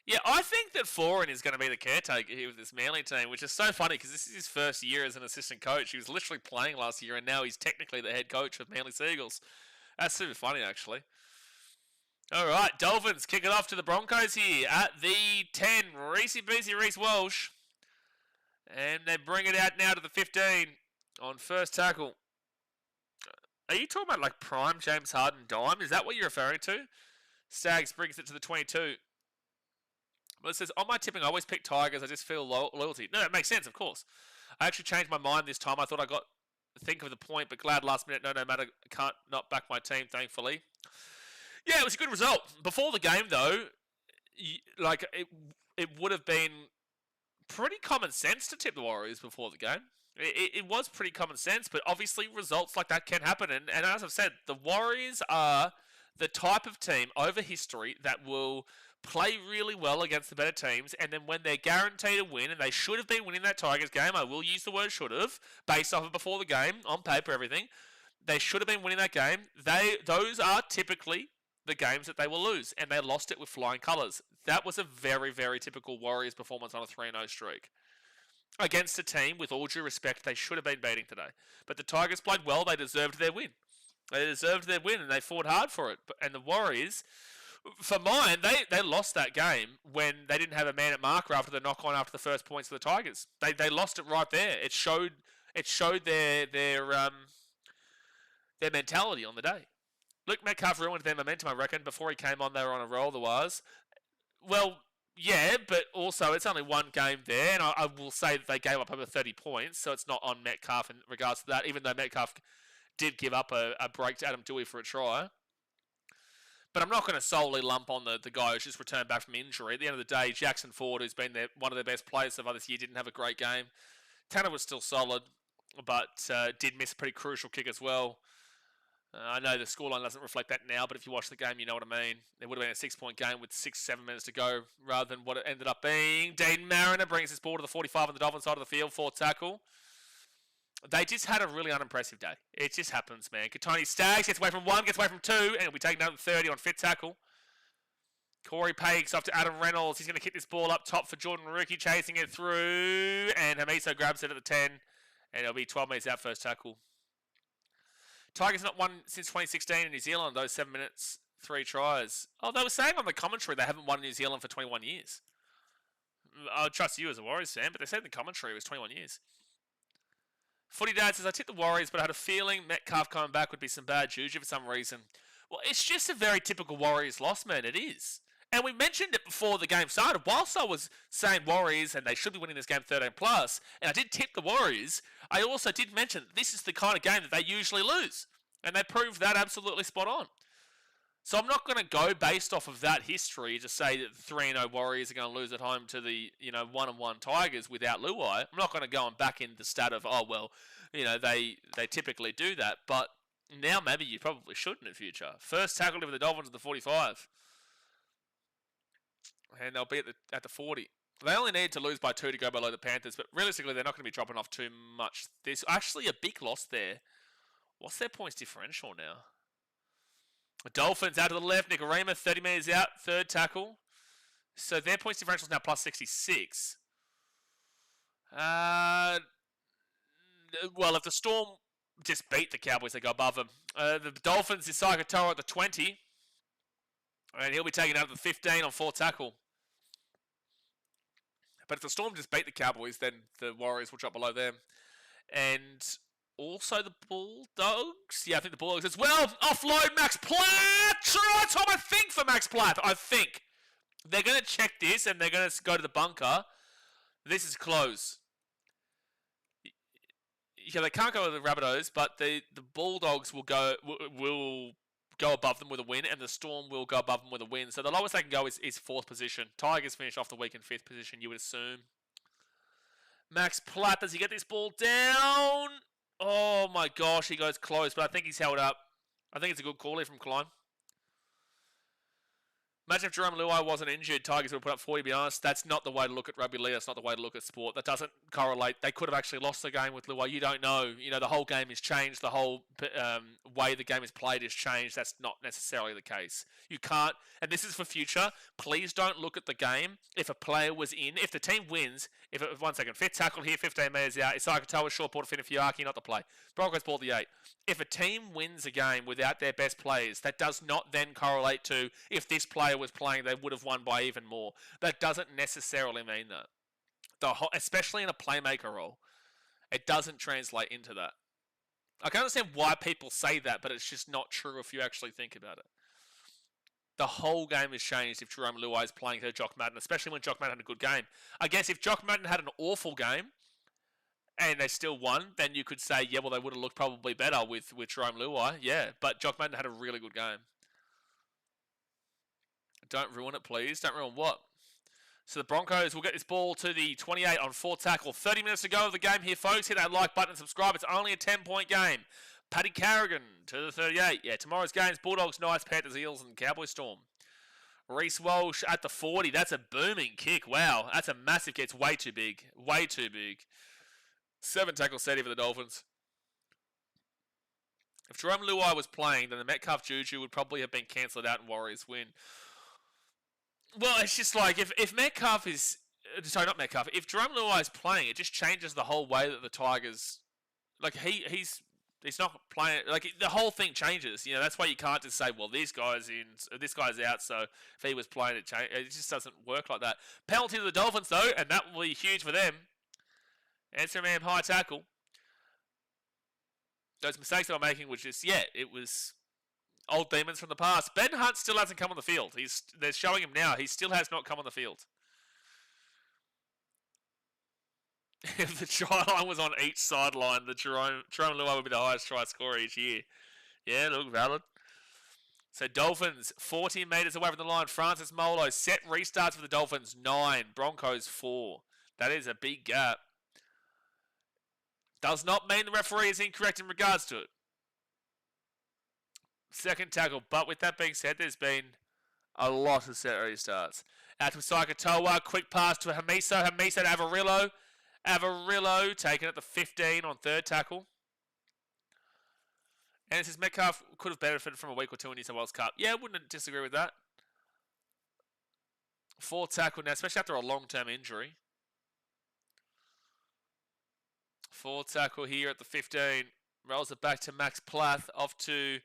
A: Yeah, I think that Foran is going to be the caretaker here with this Manly team, which is so funny because this is his first year as an assistant coach. He was literally playing last year, and now he's technically the head coach of Manly Seagulls. That's super funny, actually. All right, Dolphins kick it off to the Broncos here at the 10. Reece Walsh. And they bring it out now to the 15 on first tackle. Are you talking about like prime James Harden dime? Is that what you're referring to? Stags brings it to the 22. Well, it says, on my tipping, I always pick Tigers. I just feel loyalty. No, it makes sense, of course. I actually changed my mind this time. I thought I got think of the point, but glad last minute. No matter. Can't not back my team, thankfully. Yeah, it was a good result. Before the game, though, it would have been pretty common sense to tip the Warriors before the game. It was pretty common sense, but obviously results like that can happen. And as I've said, the Warriors are the type of team over history that will play really well against the better teams, and then when they're guaranteed a win, and they should have been winning that Tigers game, I will use the word should have, based off of before the game, on paper, everything, they should have been winning that game. Those are typically the games that they will lose, and they lost it with flying colours. That was a very, very typical Warriors performance on a 3-0 streak. Against a team, with all due respect, they should have been beating today. But the Tigers played well, they deserved their win. They deserved their win, and they fought hard for it. And the Warriors, for mine, they lost that game when they didn't have a man at marker after the knock-on after the first points of the Tigers. They lost it right there. It showed their mentality on the day. Luke Metcalf ruined their momentum, I reckon. Before he came on, they were on a roll, there was. Well, yeah, but also it's only one game there, and I will say that they gave up over 30 points, so it's not on Metcalf in regards to that, even though Metcalf did give up a break to Adam Dewey for a try. But I'm not going to solely lump on the guy who's just returned back from injury. At the end of the day, Jackson Ford, who's been one of their best players so far this year, didn't have a great game. Tanner was still solid, but did miss a pretty crucial kick as well. I know the scoreline doesn't reflect that now, but if you watch the game, you know what I mean. It would have been a 6-point game with 6-7 minutes to go rather than what it ended up being. Dean Mariner brings his ball to the 45 on the Dolphins side of the field, 4th tackle. They just had a really unimpressive day. It just happens, man. Katoni Staggs gets away from 1, gets away from 2, and he'll be taken out at 30 on 5th tackle. Corey Pakes off to Adam Reynolds. He's going to kick this ball up top for Jordan Rookie, chasing it through, and Hamiso grabs it at the 10, and it'll be 12 minutes out, first tackle. Tigers not won since 2016 in New Zealand, those 7 minutes, 3 tries. Oh, they were saying on the commentary they haven't won in New Zealand for 21 years. I trust you as a Warriors fan, but they said in the commentary it was 21 years. Footy Dad says, I tipped the Warriors, but I had a feeling Metcalf coming back would be some bad juju for some reason. Well, it's just a very typical Warriors loss, man. It is. And we mentioned it before the game started. Whilst I was saying Warriors and they should be winning this game 13+, and I did tip the Warriors, I also did mention this is the kind of game that they usually lose. And they proved that absolutely spot on. So I'm not going to go based off of that history to say that the 3-0 Warriors are going to lose at home to the 1-1 Tigers without Luai. I'm not going to go and back in the stat of, they typically do that. But now maybe you probably should in the future. First tackle for the Dolphins at the 45. And they'll be at the 40. They only need to lose by 2 to go below the Panthers. But realistically, they're not going to be dropping off too much. There's actually a big loss there. What's their points differential now? The Dolphins out to the left. Nicarima, 30 metres out. Third tackle. So their points differential is now plus 66. Well, if the Storm just beat the Cowboys, they go above them. The Dolphins is Sakatoa at the 20. And he'll be taken out at the 15 on fourth tackle. But if the Storm just beat the Cowboys, then the Warriors will drop below them. And also the Bulldogs. Yeah, I think the Bulldogs as well. Offload Max Platt. Try time, I think, for Max Platt. I think. They're going to check this and they're going to go to the bunker. This is close. Yeah, they can't go to the Rabbitohs, but the Bulldogs will go above them with a win, and the Storm will go above them with a win. So the lowest they can go is fourth position. Tigers finish off the week in fifth position, you would assume. Max Platt, does he get this ball down? Oh my gosh, he goes close, but I think he's held up. I think it's a good call here from Klein. Imagine if Jerome Luai wasn't injured, Tigers would have put up 40, to be honest. That's not the way to look at rugby league. That's not the way to look at sport. That doesn't correlate. They could have actually lost the game with Luai. You don't know. You know, the whole game has changed. The whole way the game is played has changed. That's not necessarily the case. You can't, and this is for future, please don't look at the game if a player was in. If the team wins, one second, fifth tackle here, 15 metres out. It's Sakatoa, short ball to Finafiaki, not the play. Broncos ball the 8. If a team wins a game without their best players, that does not then correlate to if this player was playing, they would have won by even more. That doesn't necessarily mean that. Especially in a playmaker role, it doesn't translate into that. I can understand why people say that, but it's just not true if you actually think about it. The whole game has changed if Jerome Luai is playing to Jock Madden, especially when Jock Madden had a good game. I guess if Jock Madden had an awful game, and they still won, then you could say, yeah, well, they would have looked probably better with Jerome Luai. Yeah, but Jock Madden had a really good game. Don't ruin it, please. Don't ruin what? So the Broncos will get this ball to the 28 on fourth tackle. 30 minutes to go of the game here, folks. Hit that like button and subscribe. It's only a 10-point game. Paddy Carrigan to the 38. Yeah, tomorrow's games, Bulldogs, Knights, Panthers, Eels, and Cowboys Storm. Reece Walsh at the 40. That's a booming kick. Wow, that's a massive kick. It's way too big. Way too big. 7 tackle set here for the Dolphins. If Jerome Luai was playing, then the Metcalf Juju would probably have been cancelled out and Warriors win. Well, it's just like, if Metcalf is... Sorry, not Metcalf. If Jerome Luai is playing, it just changes the whole way that the Tigers... Like, he's not playing... Like, the whole thing changes. You know, that's why you can't just say, well, this guy's in, this guy's out, so if he was playing, it just doesn't work like that. Penalty to the Dolphins, though, and that will be huge for them. Answer man, high tackle. Those mistakes they were making was just, yeah, it was old demons from the past. Ben Hunt still hasn't come on the field. They're showing him now. He still has not come on the field. If the try line was on each sideline, the Jerome Luai would be the highest try scorer each year. Yeah, look, valid. So Dolphins, 14 metres away from the line. Francis Molo, set restarts for the Dolphins, 9. Broncos, 4. That is a big gap. Does not mean the referee is incorrect in regards to it. Second tackle, but with that being said, there's been a lot of set restarts. Out to Sakatoa, quick pass to Hamiso. Hamiso to Avarillo. Avarillo taken at the 15 on third tackle. And it says Metcalf could have benefited from a week or two in New South Wales Cup. Yeah, I wouldn't disagree with that. Fourth tackle now, especially after a long-term injury. Fourth tackle here at the 15. Rolls it back to Max Plath. Off to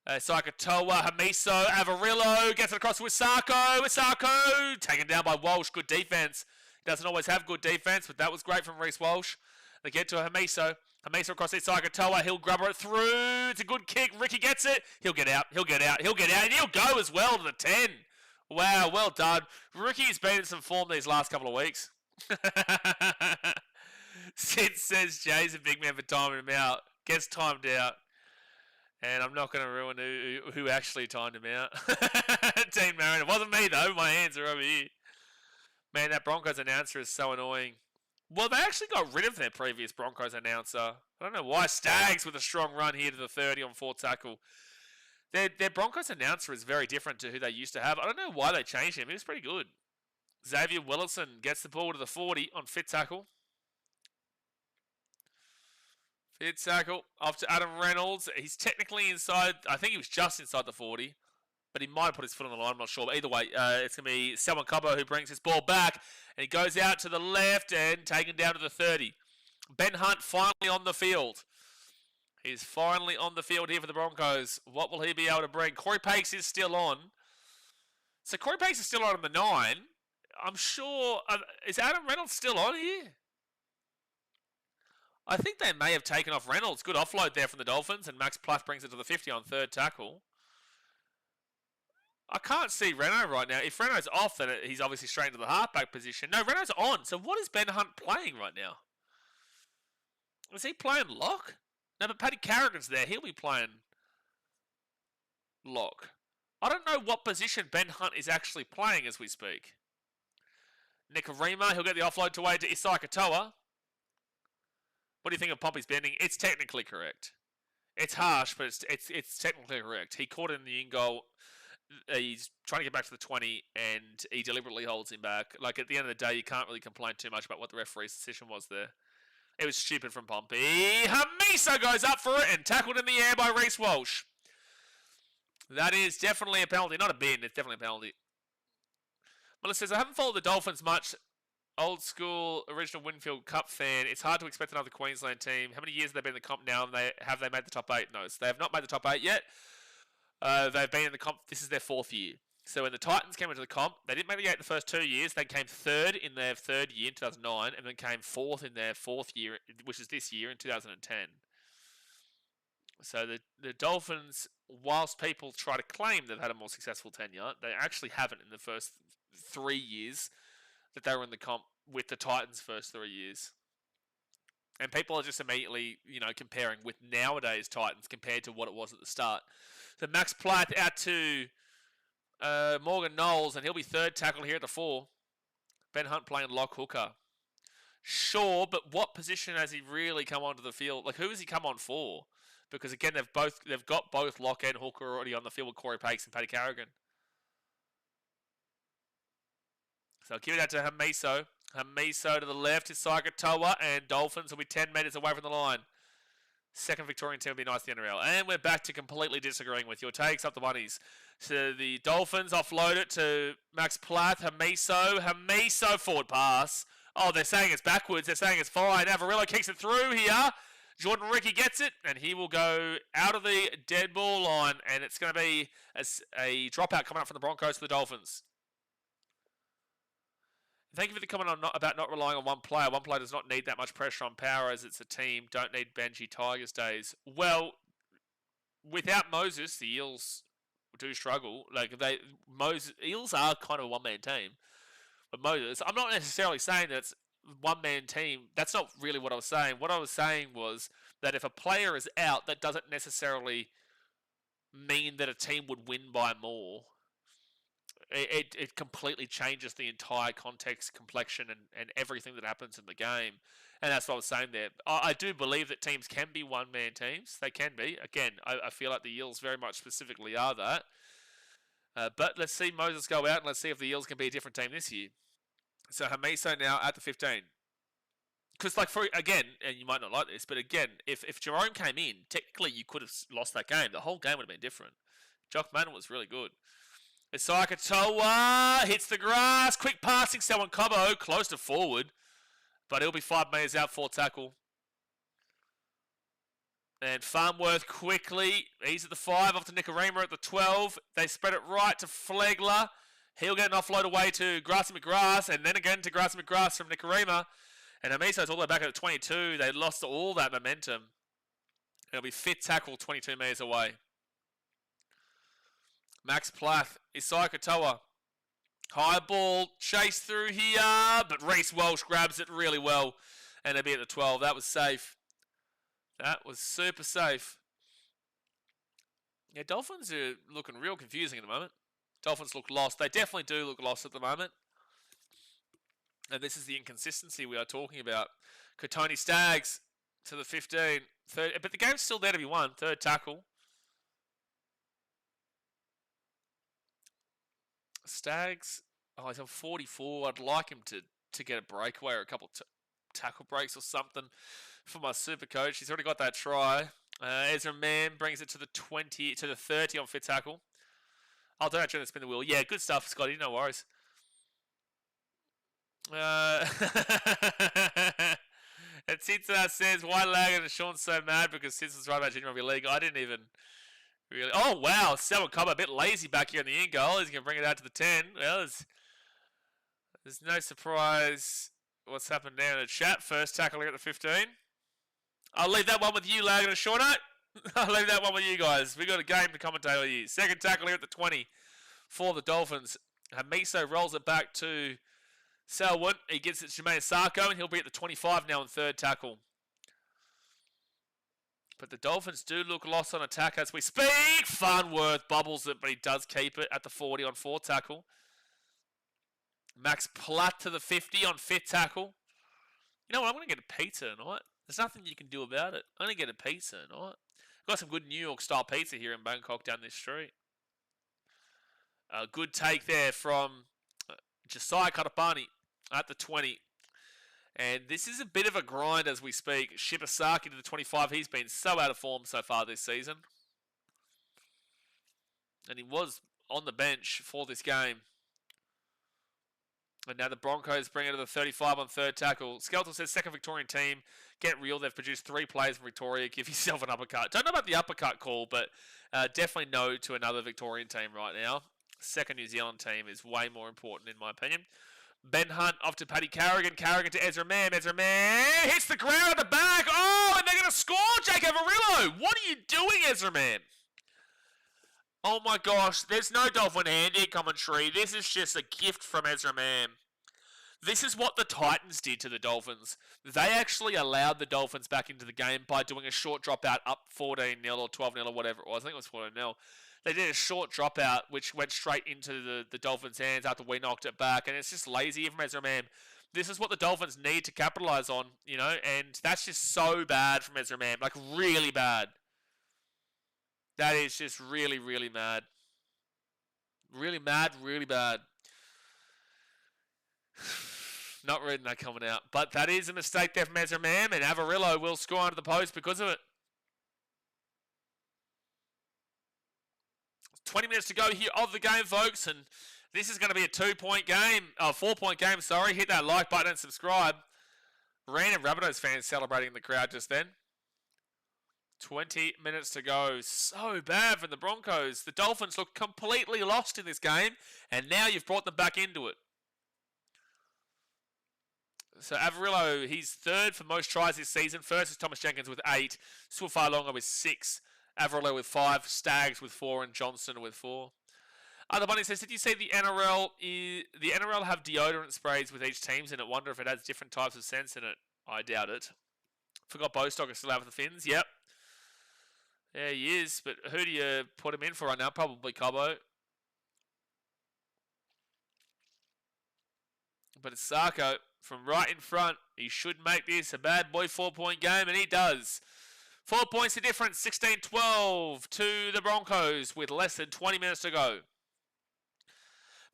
A: Sakatoa. Hamiso. Avarillo. Gets it across to Wisako. Wisako. Taken down by Walsh. Good defense. He doesn't always have good defense, but that was great from Reece Walsh. They get to Hamiso. Hamiso across to Sakatoa. He'll grab it through. It's a good kick. Ricky gets it. He'll get out. He'll get out. He'll get out. And he'll go as well to the 10. Wow, well done. Ricky's been in some form these last couple of weeks. Sid says Jay's a big man for timing him out. Gets timed out. And I'm not going to ruin who actually timed him out. Dean Marin. It wasn't me, though. My hands are over here. Man, that Broncos announcer is so annoying. Well, they actually got rid of their previous Broncos announcer. I don't know why. Stags with a strong run here to the 30 on fourth tackle. Their Broncos announcer is very different to who they used to have. I don't know why they changed him. He was pretty good. Xavier Willison gets the ball to the 40 on fifth tackle. Fifth tackle off to Adam Reynolds. He's technically inside. I think he was just inside the 40. But he might have put his foot on the line, I'm not sure. But either way, it's going to be Selwyn Cobbo who brings his ball back. And he goes out to the left and taken down to the 30. Ben Hunt finally on the field. He's finally on the field here for the Broncos. What will he be able to bring? Corey Pakes is still on. So Corey Pakes is still on the 9. I'm sure... is Adam Reynolds still on here? I think they may have taken off Reynolds. Good offload there from the Dolphins. And Max Plath brings it to the 50 on third tackle. I can't see Renault right now. If Renault's off, then he's obviously straight into the halfback position. No, Renault's on. So what is Ben Hunt playing right now? Is he playing lock? No, but Paddy Carrigan's there. He'll be playing lock. I don't know what position Ben Hunt is actually playing as we speak. Nikarima, he'll get the offload to Wade to Isai Katoa. What do you think of Pompey's bending? It's technically correct. It's harsh, but it's technically correct. He caught it in the in goal. He's trying to get back to the 20, and he deliberately holds him back. Like, at the end of the day, you can't really complain too much about what the referee's decision was there. It was stupid from Pompey. Hamiso goes up for it and tackled in the air by Reece Walsh. That is definitely a penalty. Not a bin, it's definitely a penalty. Melissa says, I haven't followed the Dolphins much. Old school, original Winfield Cup fan. It's hard to expect another Queensland team. How many years have they been in the comp now? And have they made the top 8? No, so they have not made the top 8 yet. They've been in the comp. This is their 4th year. So when the Titans came into the comp, they didn't make the 8 the first 2 years. They came 3rd in their 3rd year in 2009, and then came 4th in their 4th year, which is this year in 2010. So the Dolphins, whilst people try to claim they've had a more successful tenure, they actually haven't in the first 3 years that they were in the comp with the Titans' first 3 years. And people are just immediately, comparing with nowadays Titans compared to what it was at the start. So Max Plath out to Morgan Knowles, and he'll be third tackle here at the 4. Ben Hunt playing lock hooker. Sure, but what position has he really come onto the field? Like, who has he come on for? Because again, they've got both lock and hooker already on the field with Corey Pakes and Paddy Carrigan. So give it out to Hamiso. Hamiso to the left is Saikatoa, and Dolphins will be 10 metres away from the line. Second Victorian team will be nice to the NRL. And we're back to completely disagreeing with your takes. Up the bunnies. So the Dolphins offload it to Max Plath. Hamiso forward pass. Oh, they're saying it's backwards. They're saying it's fine. Avarillo kicks it through here. Jordan Ricky gets it, and he will go out of the dead ball line, and it's going to be a dropout coming up from the Broncos to the Dolphins. Thank you for the comment about not relying on one player. One player does not need that much pressure on power as it's a team. Don't need Benji Tigers days. Well, without Moses, the Eels do struggle. Eels are kind of a one-man team. But Moses, I'm not necessarily saying that it's one-man team. That's not really what I was saying. What I was saying was that if a player is out, that doesn't necessarily mean that a team would win by more. It completely changes the entire context, complexion, and everything that happens in the game. And that's what I was saying there. I do believe that teams can be one-man teams. They can be. Again, I feel like the Eels very much specifically are that. But let's see Moses go out, and let's see if the Eels can be a different team this year. So Hamiso now at the 15. Because, again, and you might not like this, but again, if Jerome came in, technically you could have lost that game. The whole game would have been different. Jock Mann was really good. Isai Katoa hits the grass. Quick passing. Selwyn Cobbo close to forward. But he'll be 5 metres out for tackle. And Farnworth quickly. He's at the 5. Off to Nikarima at the 12. They spread it right to Flegler. He'll get an offload away to Grassy McGrath. And then again to Grassy McGrath from Nikarima. And Amiso's all the way back at the 22. They lost all that momentum. It'll be fifth tackle 22 metres away. Max Plath, Isai Katoa. High ball, chase through here, but Reece Walsh grabs it really well. And they'll be at the 12. That was safe. That was super safe. Yeah, Dolphins are looking real confusing at the moment. Dolphins look lost. They definitely do look lost at the moment. And this is the inconsistency we are talking about. Kotoni Staggs to the 15. But the game's still there to be won. Third tackle. Staggs, he's on 44. I'd like him to get a breakaway or a couple tackle breaks or something. for my super coach. He's already got that try. Ezra Mann brings it to the 30 on fit tackle. I'll do that during the spin the wheel. Yeah, good stuff, Scotty. No worries. And Sitza says, why Lagan and Sean's so mad because Sitza's right about Junior Rugby League. I didn't even really. Oh, wow. Selwyn Cobb a bit lazy back here in the in goal. He's going to bring it out to the 10. Well, there's no surprise what's happened there in the chat. First tackle here at the 15. I'll leave that one with you, Lagan and Sean. I'll leave that one with you guys. We got a game to commentate with you. Second tackle here at the 20 for the Dolphins. Hamiso rolls it back to Selwyn. He gets it to Jermaine Sarko, and he'll be at the 25 now in third tackle. But the Dolphins do look lost on attack as we speak. Farnworth bubbles it, but he does keep it at the 40 on fourth tackle. Max Platt to the 50 on fifth tackle. You know what? I'm going to get a pizza tonight. There's nothing you can do about it. I'm going to get a pizza tonight. Got some good New York style pizza here in Bangkok down this street. A good take there from Josiah Katapani at the 20. And this is a bit of a grind as we speak. Shibasaki to the 25. He's been so out of form so far this season. And he was on the bench for this game. And now the Broncos bring it to the 35 on third tackle. Skelton says, second Victorian team. Get real. They've produced 3 players from Victoria. Give yourself an uppercut. Don't know about the uppercut call, but definitely no to another Victorian team right now. Second New Zealand team is way more important in my opinion. Ben Hunt off to Paddy Carrigan. Carrigan to Ezra Mann. Ezra Mann hits the ground at the back. Oh, and they're going to score, Jake Averillo. What are you doing, Ezra Mann? Oh my gosh, there's no Dolphin handy commentary. This is just a gift from Ezra Mann. This is what the Titans did to the Dolphins. They actually allowed the Dolphins back into the game by doing a short dropout up 14-0 or 12-0 or whatever it was. I think it was 14-0. They did a short dropout, which went straight into the Dolphins' hands after we knocked it back. And it's just lazy from Ezra Mann. This is what the Dolphins need to capitalize on, you know, and that's just so bad from Ezra Mann. Like, really bad. That is just really, really mad. Really mad, really bad. Not reading that coming out. But that is a mistake there from Ezra Mann, and Averillo will score under the post because of it. 20 minutes to go here of the game, folks, and this is going to be a 4-point game, sorry. Hit that like button and subscribe. Random Rabbitohs fans celebrating in the crowd just then. 20 minutes to go. So bad from the Broncos. The Dolphins look completely lost in this game, and now you've brought them back into it. So Averillo, he's third for most tries this season. First is Thomas Jenkins with 8. Swafalonga with 6. Averillo with 5. Staggs with 4. And Johnson with 4. Other Bunny says, did you see the NRL have deodorant sprays with each teams in it? Wonder if it has different types of scents in it. I doubt it. Forgot Bostock is still out with the Finns. Yep. Yeah, he is. But who do you put him in for right now? Probably Cobbo. But it's Sarko from right in front. He should make this a bad boy 4-point game, and he does. 4 points the difference, 16-12 to the Broncos with less than 20 minutes to go.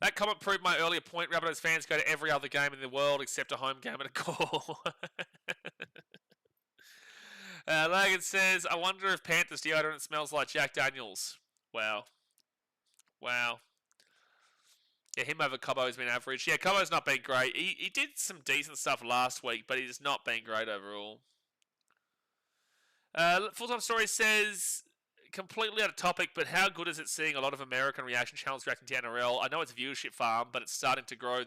A: That comment proved my earlier point. Rabbitohs fans go to every other game in the world except a home game and a call. Logan says, I wonder if Panthers deodorant smells like Jack Daniels. Wow. Wow. Yeah, him over Cobbo has been average. Yeah, Cobbo's not been great. He did some decent stuff last week, but he's not been great overall. Full-time Story says, completely out of topic, but how good is it seeing a lot of American reaction channels reacting to NRL? I know it's a viewership farm, but it's starting to grow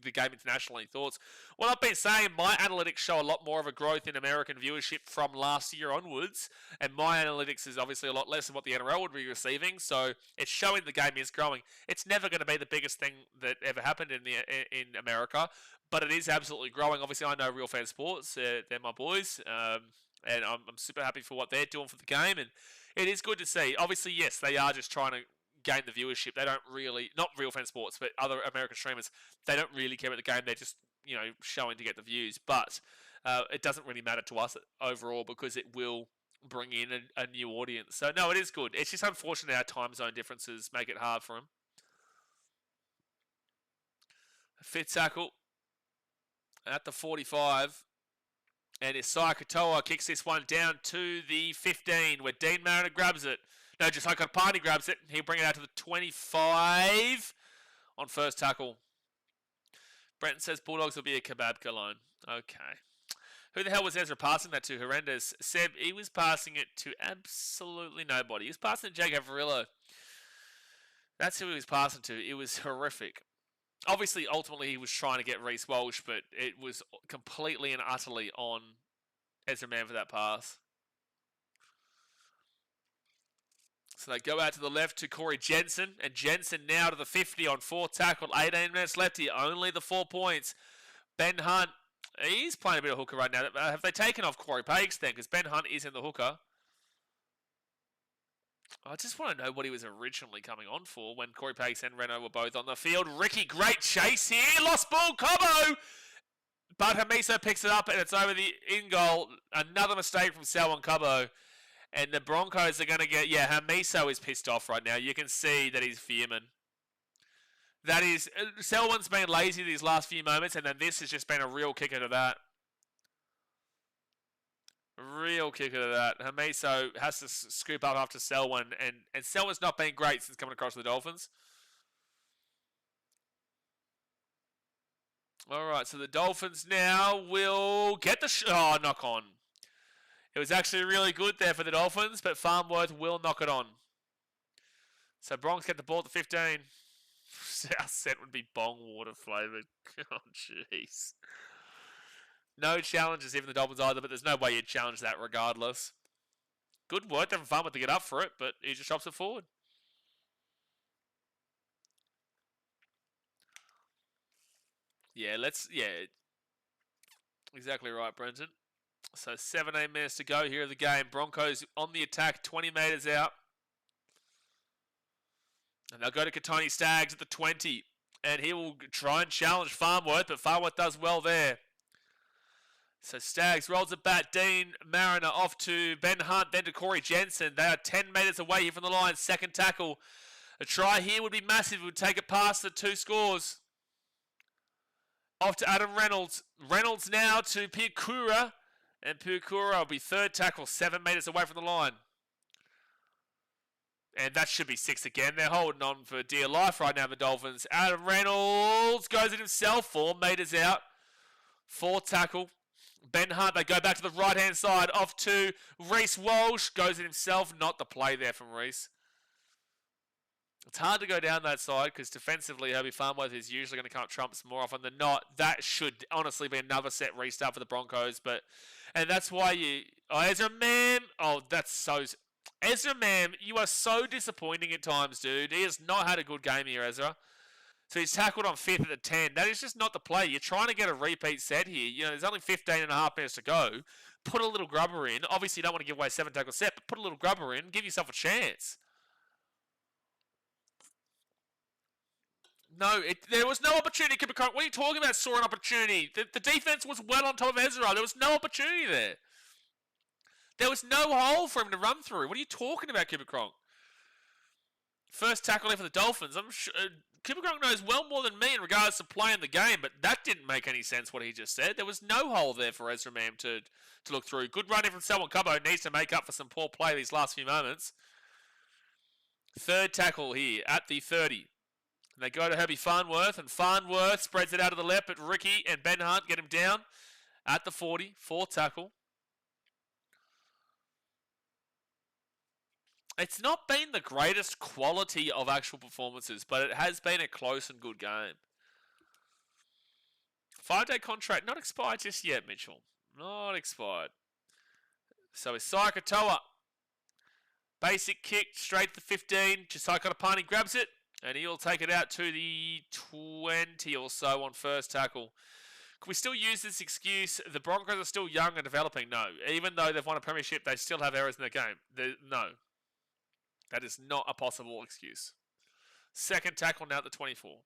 A: the game internationally. Thoughts? Well, I've been saying my analytics show a lot more of a growth in American viewership from last year onwards, and my analytics is obviously a lot less than what the NRL would be receiving, so it's showing the game is growing. It's never going to be the biggest thing that ever happened in America, but it is absolutely growing. Obviously, I know Real Fan Sports. They're my boys. And I'm super happy for what they're doing for the game. And it is good to see. Obviously, yes, they are just trying to gain the viewership. They don't really, not Real Fan Sports, but other American streamers, they don't really care about the game. They're just, showing to get the views. But it doesn't really matter to us overall because it will bring in a new audience. So, no, it is good. It's just unfortunate our time zone differences make it hard for them. Fifth tackle at the 45. And Isaiah Katoa kicks this one down to the 15, where Dean Mariner grabs it. No, just Party grabs it. He'll bring it out to the 25 on first tackle. Brenton says Bulldogs will be a kebab cologne. Okay. Who the hell was Ezra passing that to? Horrendous. Seb, he was passing it to absolutely nobody. He was passing to Jake Averillo. That's who he was passing to. It was horrific. Obviously, ultimately, he was trying to get Reece Walsh, but it was completely and utterly on Ezra Mann for that pass. So they go out to the left to Corey Jensen, and Jensen now to the 50 on fourth tackle. 18 minutes left here, only the 4 points. Ben Hunt, he's playing a bit of hooker right now. Have they taken off Corey Pakes then? Because Ben Hunt is in the hooker. I just want to know what he was originally coming on for when Corey Pakes and Reno were both on the field. Ricky, great chase here. Lost ball, Cobbo. But Hamiso picks it up and it's over the in goal. Another mistake from Selwyn Cobbo. And the Broncos are going to get... Yeah, Hamiso is pissed off right now. You can see that he's fuming. That is... Selwyn's been lazy these last few moments, and then this has just been a real kicker to that. Real kicker to that. Hamiso has to scoop up after Selwyn, and Selwyn's not been great since coming across the Dolphins. Alright, so the Dolphins now will get the... knock on. It was actually really good there for the Dolphins, but Farnworth will knock it on. So Bronx get the ball at the 15. Our set would be bong water flavoured. Oh, jeez. No challenges even the Dolphins either, but there's no way you'd challenge that regardless. Good work there from Farnworth to get up for it, but he just chops it forward. Yeah, exactly right, Brenton. So 17 minutes to go here of the game. Broncos on the attack, 20 metres out. And they'll go to Katoni Staggs at the 20. And he will try and challenge Farnworth, but Farnworth does well there. So Staggs rolls it back. Dean Mariner off to Ben Hunt, then to Corey Jensen. They are 10 metres away here from the line. Second tackle. A try here would be massive. It would take it past the 2 scores. Off to Adam Reynolds. Reynolds now to Piakura. And Piakura will be third tackle, 7 metres away from the line. And that should be 6 again. They're holding on for dear life right now, the Dolphins. Adam Reynolds goes it himself, 4 metres out. Fourth tackle. Ben Hunt, they go back to the right-hand side. Off to Reece Walsh. Goes it himself. Not the play there from Reece. It's hard to go down that side because defensively, Herbie Farnworth is usually going to come up trumps more often than not. That should honestly be another set restart for the Broncos. And that's why you... Oh, Ezra Mam. Oh, that's so... Ezra Mam, you are so disappointing at times, dude. He has not had a good game here, Ezra. So he's tackled on 5th at the 10. That is just not the play. You're trying to get a repeat set here. You know, there's only 15 and a half minutes to go. Put a little grubber in. Obviously, you don't want to give away a 7-tackle set, but put a little grubber in. Give yourself a chance. No, there was no opportunity. What are you talking about, saw an opportunity? The defense was well on top of Ezra. There was no opportunity there. There was no hole for him to run through. What are you talking about, Cooper Cronk? First tackle in for the Dolphins. I'm sure Cooper Cronk knows well more than me in regards to playing the game, but that didn't make any sense what he just said. There was no hole there for Ezra Mam to look through. Good running from Selwyn Cobbo. Needs to make up for some poor play these last few moments. Third tackle here at the 30. And they go to Herbie Farnworth, and Farnworth spreads it out to the left, but Ricky and Ben Hunt get him down at the 40. Fourth tackle. It's not been the greatest quality of actual performances, but it has been a close and good game. 5-day contract, not expired just yet, Mitchell. Not expired. So Isaiah Katoa. Basic kick, straight to the 15. Josiah Katapani grabs it, and he'll take it out to the 20 or so on first tackle. Can we still use this excuse? The Broncos are still young and developing. No. Even though they've won a premiership, they still have errors in their game. No. That is not a possible excuse. Second tackle now at the 24.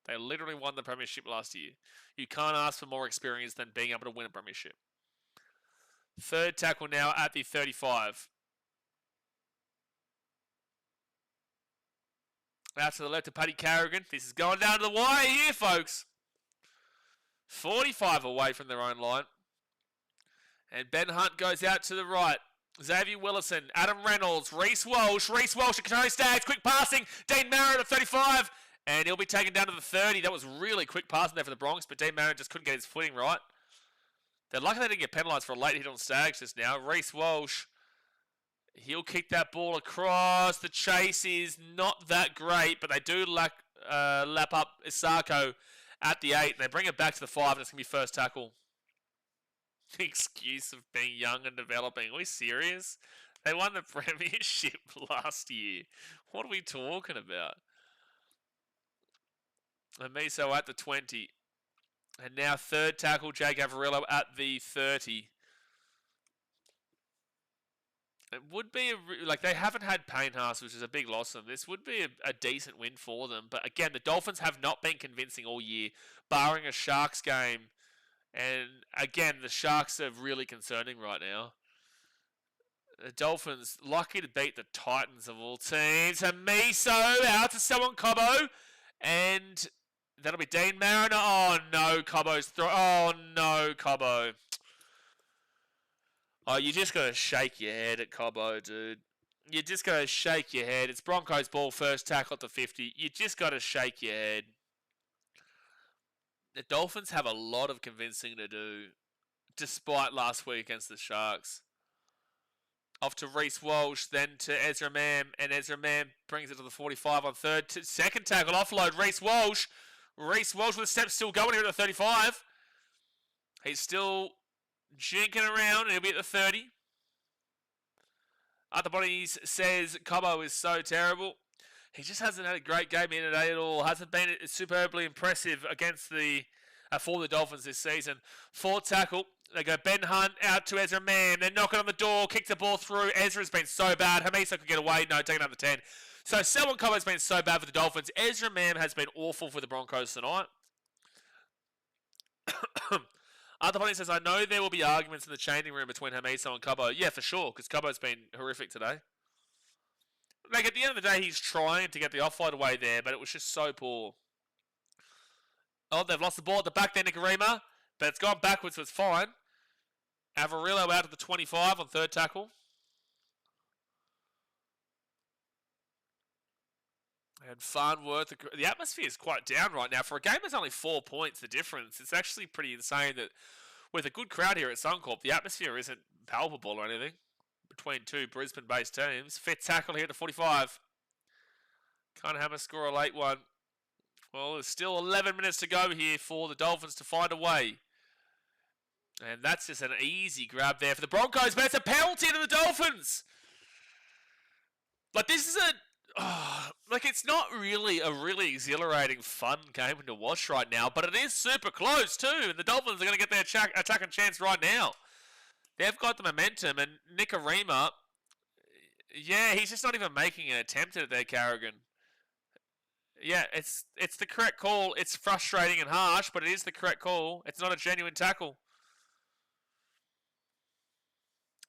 A: They literally won the premiership last year. You can't ask for more experience than being able to win a premiership. Third tackle now at the 35. Out to the left of Paddy Carrigan. This is going down to the wire here, folks. 45 away from their own line. And Ben Hunt goes out to the right. Xavier Willison, Adam Reynolds, Reece Walsh at Katoni Staggs, quick passing, Dean Marron at 35, and he'll be taken down to the 30. That was really quick passing there for the Bronx, but Dean Marron just couldn't get his footing right. They're lucky they didn't get penalised for a late hit on Staggs just now. Reece Walsh, he'll kick that ball across. The chase is not that great, but they do lap up Isako at the 8, and they bring it back to the 5, and it's going to be first tackle. The excuse of being young and developing. Are we serious? They won the premiership last year. What are we talking about? Amiso at the 20. And now third tackle, Jake Averillo at the 30. It would be, they haven't had Payne-Haas, which is a big loss to them. This would be a decent win for them. But again, the Dolphins have not been convincing all year, barring a Sharks game. And again, the Sharks are really concerning right now. The Dolphins lucky to beat the Titans of all teams. Amiso out to someone Cobbo. And that'll be Dean Mariner. Oh no, Cobbo's throw. Oh no, Cobbo. Oh, you just got to shake your head at Cobbo, dude. You just got to shake your head. It's Broncos ball, first tackle at the 50. You just got to shake your head. The Dolphins have a lot of convincing to do, despite last week against the Sharks. Off to Reece Walsh, then to Ezra Mam, and Ezra Mam brings it to the 45 on second tackle, offload, Reece Walsh. Reece Walsh with a step still going here at the 35. He's still jinking around, and he'll be at the 30. Other bodies says Cobbo is so terrible. He just hasn't had a great game here today at all. Hasn't been superbly impressive against for the Dolphins this season. Fourth tackle. They go Ben Hunt out to Ezra Mam. They're knocking on the door. Kick the ball through. Ezra's been so bad. Hamiso could get away. No, taking another 10. So Selwyn Cobbo's been so bad for the Dolphins. Ezra Mam has been awful for the Broncos tonight. Other party says, I know there will be arguments in the changing room between Hamiso and Cobbo. Yeah, for sure, because Cobbo's been horrific today. Like, at the end of the day, he's trying to get the offload away there, but it was just so poor. Oh, they've lost the ball at the back there, Nicarima, but it's gone backwards, so it's fine. Averillo out to the 25 on third tackle. And Farnworth, the atmosphere is quite down right now. For a game that's only 4 points, the difference, it's actually pretty insane that with a good crowd here at Suncorp, the atmosphere isn't palpable or anything between two Brisbane-based teams. Fifth tackle here to 45. Can't have a score a late one. Well, there's still 11 minutes to go here for the Dolphins to find a way. And that's just an easy grab there for the Broncos, but it's a penalty to the Dolphins. Like, this is it's not really a really exhilarating, fun game to watch right now, but it is super close too, and the Dolphins are going to get their attacking chance right now. They've got the momentum, and Nicarima, yeah, he's just not even making an attempt at it there, Carrigan. Yeah, it's the correct call. It's frustrating and harsh, but it is the correct call. It's not a genuine tackle.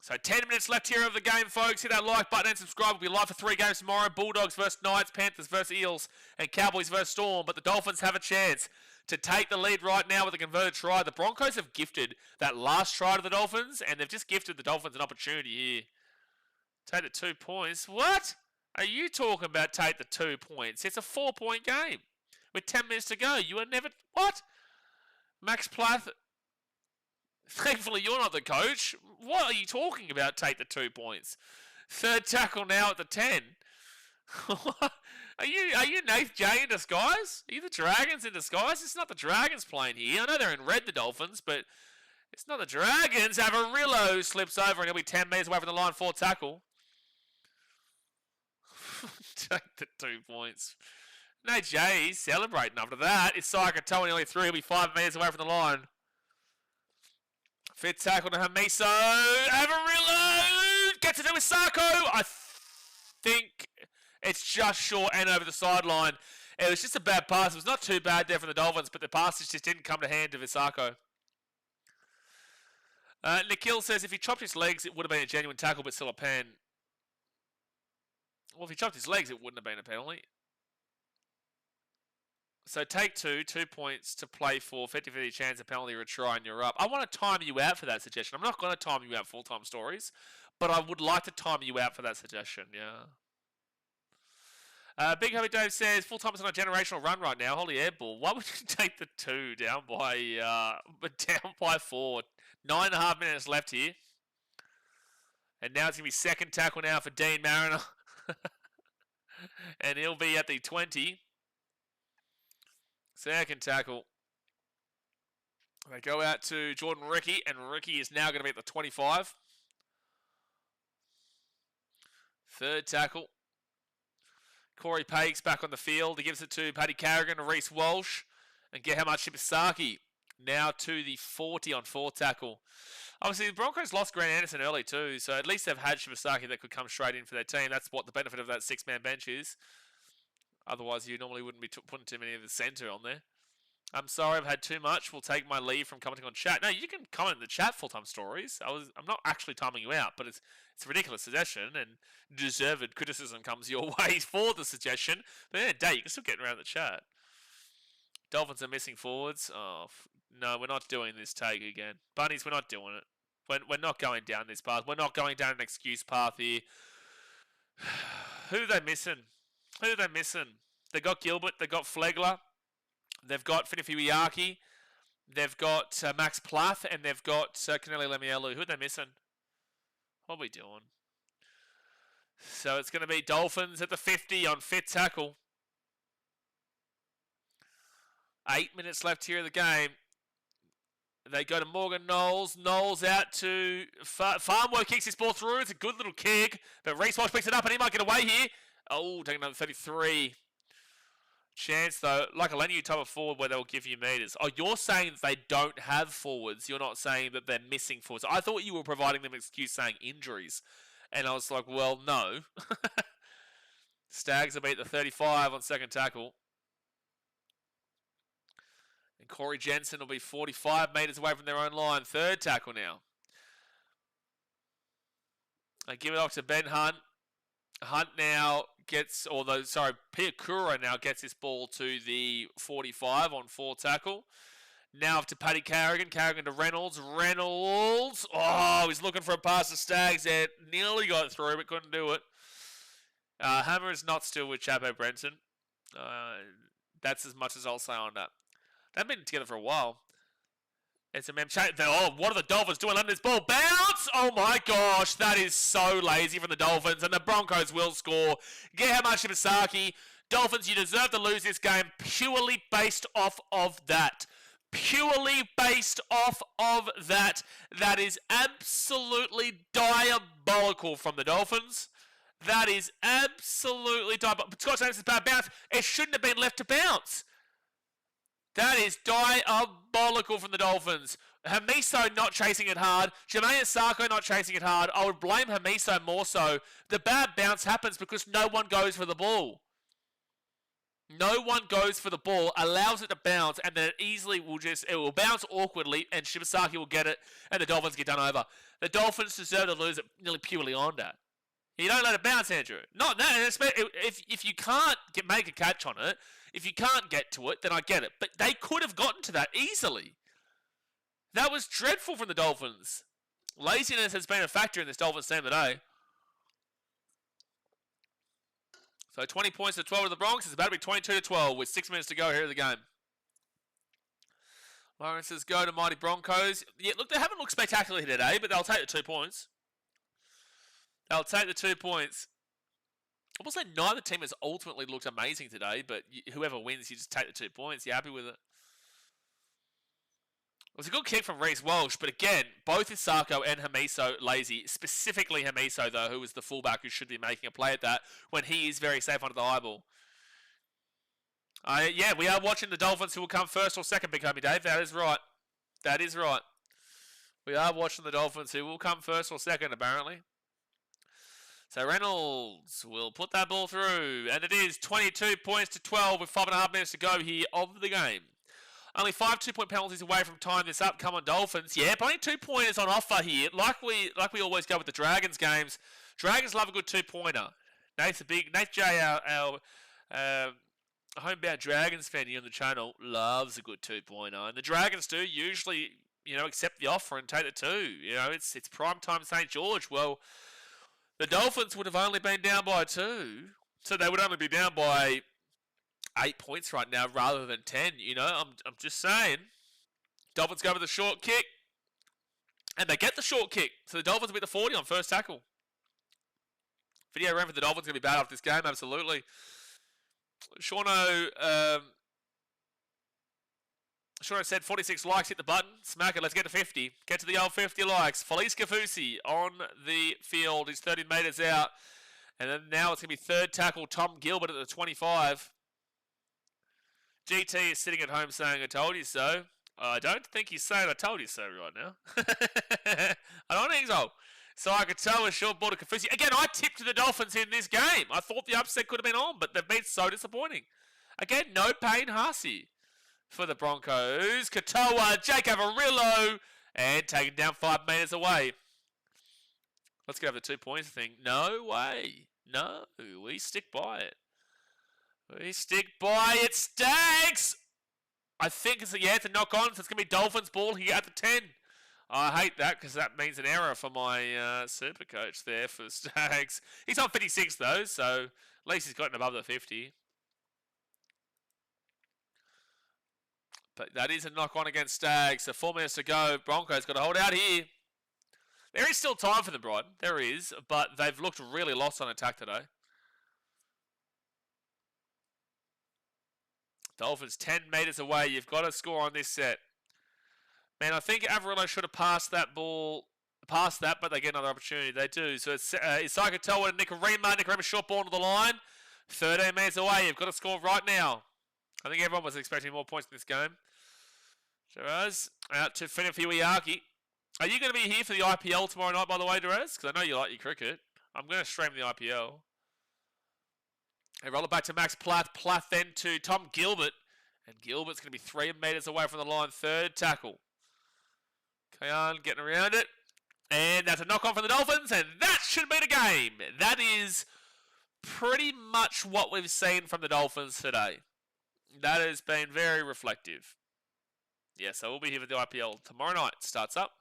A: So 10 minutes left here of the game, folks. Hit that like button and subscribe. We'll be live for 3 games tomorrow. Bulldogs versus Knights, Panthers versus Eels, and Cowboys versus Storm. But the Dolphins have a chance to take the lead right now with a converted try. The Broncos have gifted that last try to the Dolphins, and they've just gifted the Dolphins an opportunity here. Take the 2 points. What are you talking about, take the 2 points? It's a 4-point game with 10 minutes to go. You are never... What? Max Plath... Thankfully, you're not the coach. What are you talking about, take the 2 points? Third tackle now at the 10. Are you Nath J in disguise? Are you the Dragons in disguise? It's not the Dragons playing here. I know they're in red, the Dolphins, but it's not the Dragons. Averillo slips over and he'll be 10 metres away from the line for tackle. Take the 2 points. No, Jay, he's celebrating after that. It's Sakatoa nearly 3. He'll be 5 metres away from the line. Fifth tackle to Hamiso. Averillo gets it to Isako. I think it's just short and over the sideline. It was just a bad pass. It was not too bad there for the Dolphins, but the passes just didn't come to hand of Isako. Nikhil says if he chopped his legs, it would have been a genuine tackle, but still a pen. Well, if he chopped his legs, it wouldn't have been a penalty. So take 2 points to play for, 50-50 chance of penalty retry, and you're up. I want to time you out for that suggestion. I'm not going to time you out full-time stories, but I would like to time you out for that suggestion, yeah. Big Happy Dave says, full-time is on a generational run right now. Holy airball. Why would you take the 2 down by 4? 9.5 minutes left here. And now it's going to be second tackle now for Dean Mariner. And he'll be at the 20. Second tackle. They go out to Jordan Ricky, and Ricky is now going to be at the 25. Third tackle. Corey Pakes back on the field. He gives it to Paddy Carrigan and Reece Walsh. And get how much Shibasaki. Now to the 40 on fourth tackle. Obviously, the Broncos lost Grant Anderson early too, so at least they've had Shibasaki that could come straight in for their team. That's what the benefit of that 6-man bench is. Otherwise, you normally wouldn't be putting too many of the centre on there. I'm sorry, I've had too much. We'll take my leave from commenting on chat. No, you can comment in the chat full-time stories. I'm not actually timing you out, but it's a ridiculous suggestion, and deserved criticism comes your way for the suggestion. But at the end of the day, you can still get around the chat. Dolphins are missing forwards. Oh, no, we're not doing this take again. Bunnies, we're not doing it. We're not going down this path. We're not going down an excuse path here. Who are they missing? They got Gilbert. They got Flegler. They've got Finifiwiaki. They've got Max Plath. And they've got Canelli Lemielu. Who are they missing? What are we doing? So it's going to be Dolphins at the 50 on fifth tackle. 8 minutes left here of the game. They go to Morgan Knowles. Knowles out to Farnworth, kicks his ball through. It's a good little kick. But Reece Walsh picks it up and he might get away here. Oh, taking another 33. Chance, though, like a Lenu type of forward where they'll give you meters. Oh, you're saying that they don't have forwards. You're not saying that they're missing forwards. I thought you were providing them an excuse saying injuries. And I was like, well, no. Stags will be at the 35 on second tackle. And Corey Jensen will be 45 metres away from their own line. Third tackle now. They give it off to Ben Hunt. Hunt now gets, Piakura now gets this ball to the 45 on fourth tackle. Now up to Paddy Carrigan. Carrigan to Reynolds. Reynolds. Oh, he's looking for a pass to Stags there. Nearly got through, but couldn't do it. Hammer is not still with Chapo Brenton. That's as much as I'll say on that. They've been together for a while. It's a mem chat. Oh, what are the Dolphins doing under this ball? Bounce! Oh my gosh, that is so lazy from the Dolphins, and the Broncos will score. Get how much Shibasaki. Dolphins, you deserve to lose this game purely based off of that. Purely based off of that. That is absolutely diabolical from the Dolphins. That is absolutely diabolical. Scott Anderson's bad bounce. It shouldn't have been left to bounce. That is diabolical from the Dolphins. Hamiso not chasing it hard. Jermaine Sarko not chasing it hard. I would blame Hamiso more so. The bad bounce happens because no one goes for the ball. No one goes for the ball, allows it to bounce, and then it will bounce awkwardly, and Shibasaki will get it, and the Dolphins get done over. The Dolphins deserve to lose it nearly purely on that. You don't let it bounce, Andrew. Not that. If you can't make a catch on it, if you can't get to it, then I get it. But they could have gotten to that easily. That was dreadful from the Dolphins. Laziness has been a factor in this Dolphins team today. So 20 points to 12 to the Broncos. It's about to be 22 to 12 with 6 minutes to go here in the game. Lawrence says, go to mighty Broncos. Yeah, look, they haven't looked spectacular here today, but they'll take the 2 points. They'll take the 2 points. I will say neither team has ultimately looked amazing today, but whoever wins, you just take the 2 points. You're happy with it. It was a good kick from Reece Walsh, but again, both Isako and Hamiso lazy. Specifically Hamiso, though, who is the fullback who should be making a play at that when he is very safe under the eyeball. Yeah, we are watching the Dolphins who will come first or second, Big Homie Dave. That is right. That is right. We are watching the Dolphins who will come first or second, apparently. So Reynolds will put that ball through, and it is 22 points to 12 with 5.5 minutes to go here of the game. Only 5 2-point penalties away from tying this up. Come on, Dolphins. Yeah, but only 2-pointers on offer here. Like we always go with the Dragons games. Dragons love a good 2-pointer. Nate J, a homebound Dragons fan here on the channel loves a good 2.0. And the Dragons do usually, accept the offer and take the 2. It's prime time St. George. Well, the Dolphins would have only been down by 2. So they would only be down by 8 points right now rather than 10. I'm just saying. Dolphins go with the short kick. And they get the short kick. So the Dolphins will be the 40 on first tackle. Video round for the Dolphins going to be bad after this game, absolutely. Shauno said 46 likes, hit the button. Smack it, let's get to 50. Get to the old 50 likes. Felice Kafusi on the field. He's 30 metres out. And then now it's going to be third tackle, Tom Gilbert at the 25. GT is sitting at home saying, I told you so. I don't think he's saying I told you so right now. I don't think so. So I could tell with short ball to Kafusi. Again, I tipped the Dolphins in this game. I thought the upset could have been on, but they've been so disappointing. Again, no Payne Haase for the Broncos. Katoa, Jake Avarillo, and taken down 5 metres away. Let's get over the 2 points thing. No way. No, we stick by it. We stick by it. Stags! I think it's a knock on, so it's going to be Dolphins ball here at the 10. I hate that because that means an error for my super coach there for Stags. He's on 56 though, so at least he's gotten above the 50. But that is a knock on against Stags. So 4 minutes to go. Broncos got to hold out here. There is still time for them, Brighton. There is, but they've looked really lost on attack today. Dolphins 10 metres away. You've got to score on this set. Man, I think Avarillo should have passed that ball, but they get another opportunity. They do. So it's Isaiah Toa and Nicarima. Nicarima short ball to the line. 13 metres away. You've got to score right now. I think everyone was expecting more points in this game. Jerez out to Finifiwiaki. Are you going to be here for the IPL tomorrow night, by the way, Jerez? Because I know you like your cricket. I'm going to stream the IPL. They roll it back to Max Plath. Plath then to Tom Gilbert. And Gilbert's going to be 3 metres away from the line. Third tackle. Kayan getting around it. And that's a knock-on for the Dolphins. And that should be the game. That is pretty much what we've seen from the Dolphins today. That has been very reflective. Yeah, so we'll be here for the IPL tomorrow night. Starts up.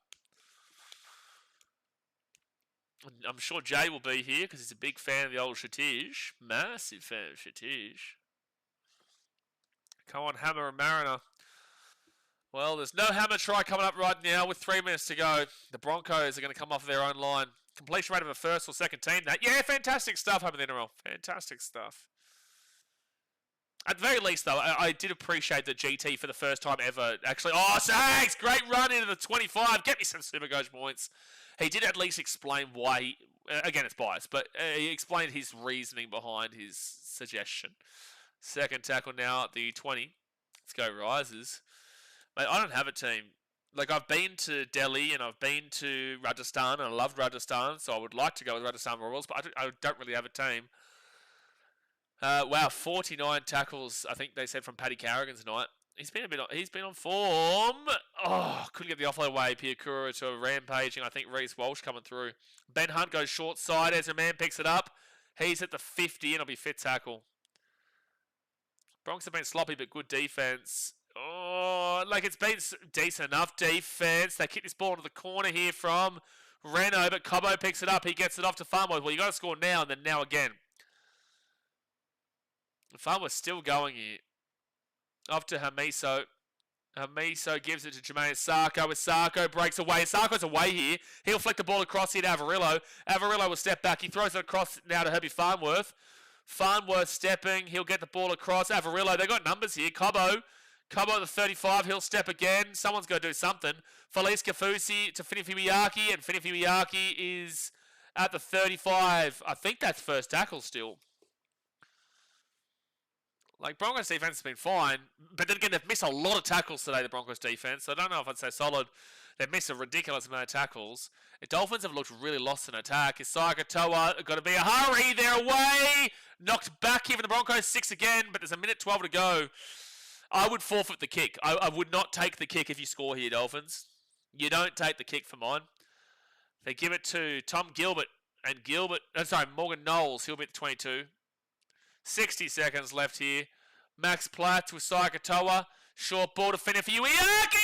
A: I'm sure Jay will be here because he's a big fan of the old Shatij. Massive fan of Shatij. Come on, Hammer and Mariner. Well, there's no Hammer try coming up right now with 3 minutes to go. The Broncos are going to come off their own line. Completion rate of a first or second team. Yeah, fantastic stuff over the NRL. Fantastic stuff. At the very least, though, I did appreciate that GT for the first time ever actually... Oh, Sags! Great run into the 25. Get me some Supercoach points. He did at least explain why he... Again, it's biased, but he explained his reasoning behind his suggestion. Second tackle now at the 20. Let's go Risers. Mate, I don't have a team. Like, I've been to Delhi and I've been to Rajasthan and I loved Rajasthan, so I would like to go with Rajasthan Royals, but I don't really have a team. Wow, 49 tackles, I think they said from Paddy Carrigan tonight. He's been on form. Oh, couldn't get the offload away. Piakura to a rampaging. I think Reece Walsh coming through. Ben Hunt goes short side. Ezra Mann picks it up. He's at the 50 and it'll be fit tackle. Bronx have been sloppy but good defense. Oh, like it's been decent enough defense. They kick this ball into the corner here from Reno, but Cobbo picks it up. He gets it off to Farmworth. Well, you got to score now and then now again. Farmworth's still going here. Off to Hamiso. Hamiso gives it to Jermaine Sarko. As Sarko breaks away. Sarko's away here. He'll flick the ball across here to Avarillo. Avarillo will step back. He throws it across now to Herbie Farnworth. Farnworth stepping. He'll get the ball across. Avarillo. They got numbers here. Cobbo at the 35. He'll step again. Someone's got to do something. Felice Kafusi to Finifiwiaki. And Finifiwiaki is at the 35. I think that's first tackle still. Like, Broncos defense has been fine, but then again, they've missed a lot of tackles today, the Broncos defense, so I don't know if I'd say solid. They've missed a ridiculous amount of tackles. The Dolphins have looked really lost in attack. Isaiah Katoa, got to be a hurry, they're away! Knocked back here for the Broncos, 6 again, but there's a minute 12 to go. I would forfeit the kick. I would not take the kick if you score here, Dolphins. You don't take the kick for mine. They give it to Tom Gilbert, and Morgan Knowles, he'll be at the 22. 60 seconds left here. Max Platt with Saikatoa. Short ball to finish for Uiaki!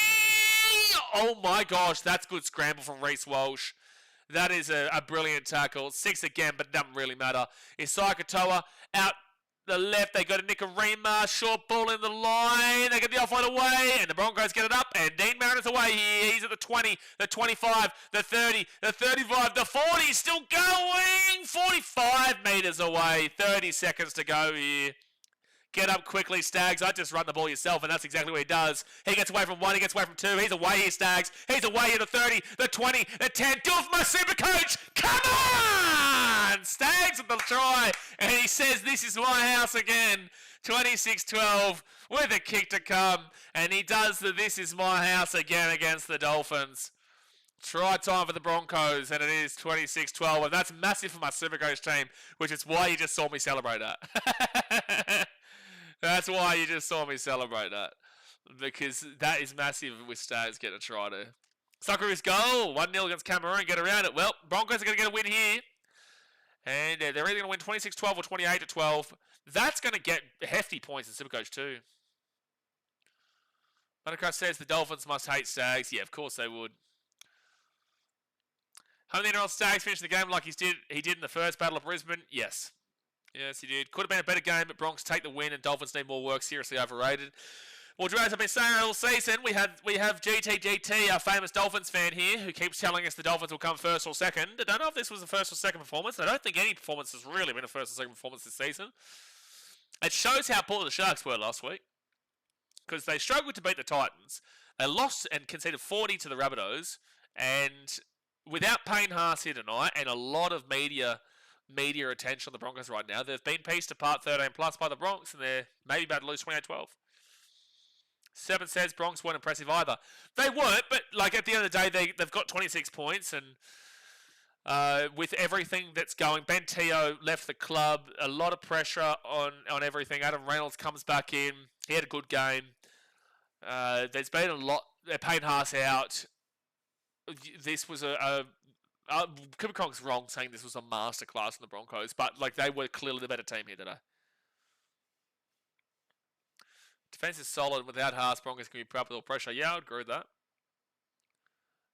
A: Oh my gosh, that's good scramble from Reece Walsh. That is a brilliant tackle. 6 again, but it doesn't really matter. Is Saikatoa out the left? They go to Nicarima. Short ball in the line. They get the offload away, and the Broncos get it up. And Dean Mariner's away here. He's at the 20, the 25, the 30, the 35, the 40. Still going. 45 metres away. 30 seconds to go here. Get up quickly, Stags. I just run the ball yourself, and that's exactly what he does. He gets away from 1, he gets away from 2. He's away here, Stags. He's away here, the 30, the 20, the 10. Do it for my super coach. Come on! Stags with the try, and he says, this is my house again. 26-12 with a kick to come, and he does the this is my house again against the Dolphins. Try time for the Broncos, and it is 26-12, and that's massive for my Supercoach team, which is why you just saw me celebrate that. That's why you just saw me celebrate that. Because that is massive with Stags getting a try to. Socceroos goal. 1-0 against Cameroon. Get around it. Well, Broncos are going to get a win here. And they're either going to win 26-12 or 28-12. That's going to get hefty points in Supercoach too. Monaco says the Dolphins must hate Stags. Yeah, of course they would. How many NRL Stags finished the game like he did in the first Battle of Brisbane? Yes. Yes, he did. Could have been a better game, but Broncos take the win and Dolphins need more work. Seriously overrated. Well, Draz, I've been saying all season, we have GT, our famous Dolphins fan here, who keeps telling us the Dolphins will come first or second. I don't know if this was the first or second performance. I don't think any performance has really been a first or second performance this season. It shows how poor the Sharks were last week. Because they struggled to beat the Titans. They lost and conceded 40 to the Rabbitohs. And without Payne Haas here tonight, and a lot of media attention on the Broncos right now, they've been pieced apart 13 plus by the Bronx, and they're maybe about to lose 28-12. Seven says Bronx weren't impressive either. They weren't, but like at the end of the day, they've got 26 points, and with everything that's going, Ben Teo left the club, a lot of pressure on everything. Adam Reynolds comes back in. He had a good game. There's been a lot. Payne Haas out. This was Cooper Cronk's wrong saying this was a masterclass in the Broncos, but like they were clearly the better team here today. Defense is solid. Without Haas, Broncos can be put up with all pressure. Yeah, I would agree with that.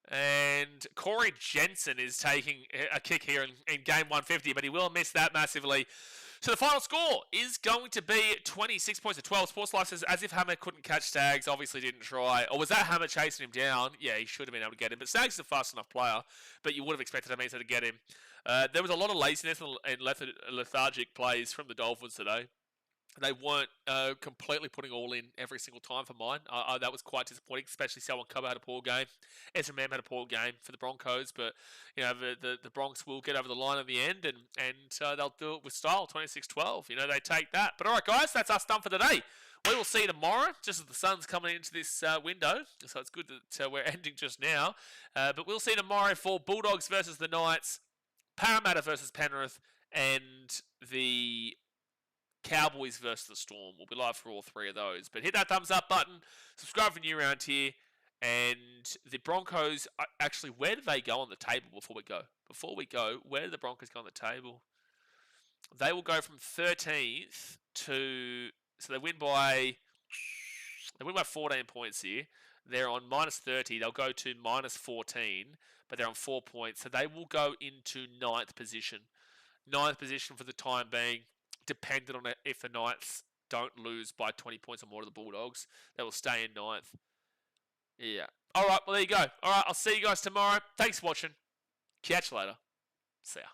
A: And Corey Jensen is taking a kick here in game 150, but he will miss that massively. So the final score is going to be 26 points to 12. Sports Life says, as if Hammer couldn't catch Stags, obviously didn't try. Or was that Hammer chasing him down? Yeah, he should have been able to get him. But Stags is a fast enough player, but you would have expected Hammer to get him. There was a lot of laziness and lethargic plays from the Dolphins today. They weren't completely putting all in every single time for mine. That was quite disappointing, especially Selwyn Cobbo had a poor game. Ezra Mam had a poor game for the Broncos, but you know the Bronx will get over the line in the end, and they'll do it with style, 26-12. You know, they take that. But all right, guys, that's us done for today. We will see you tomorrow, just as the sun's coming into this window, so it's good that we're ending just now. But we'll see you tomorrow for Bulldogs versus the Knights, Parramatta versus Penrith, and the Cowboys versus the Storm. We'll be live for all three of those. But hit that thumbs up button. Subscribe for new around here. And the Broncos, actually, where do they go on the table before we go? Before we go, where do the Broncos go on the table? They will go from 13th to... So they win by 14 points here. They're on minus 30. They'll go to minus 14, but they're on 4 points. So they will go into 9th position. 9th position for the time being. Dependent on it, if the Knights don't lose by 20 points or more to the Bulldogs, they will stay in 9th. Yeah. All right, well, there you go. All right, I'll see you guys tomorrow. Thanks for watching. Catch you later. See ya.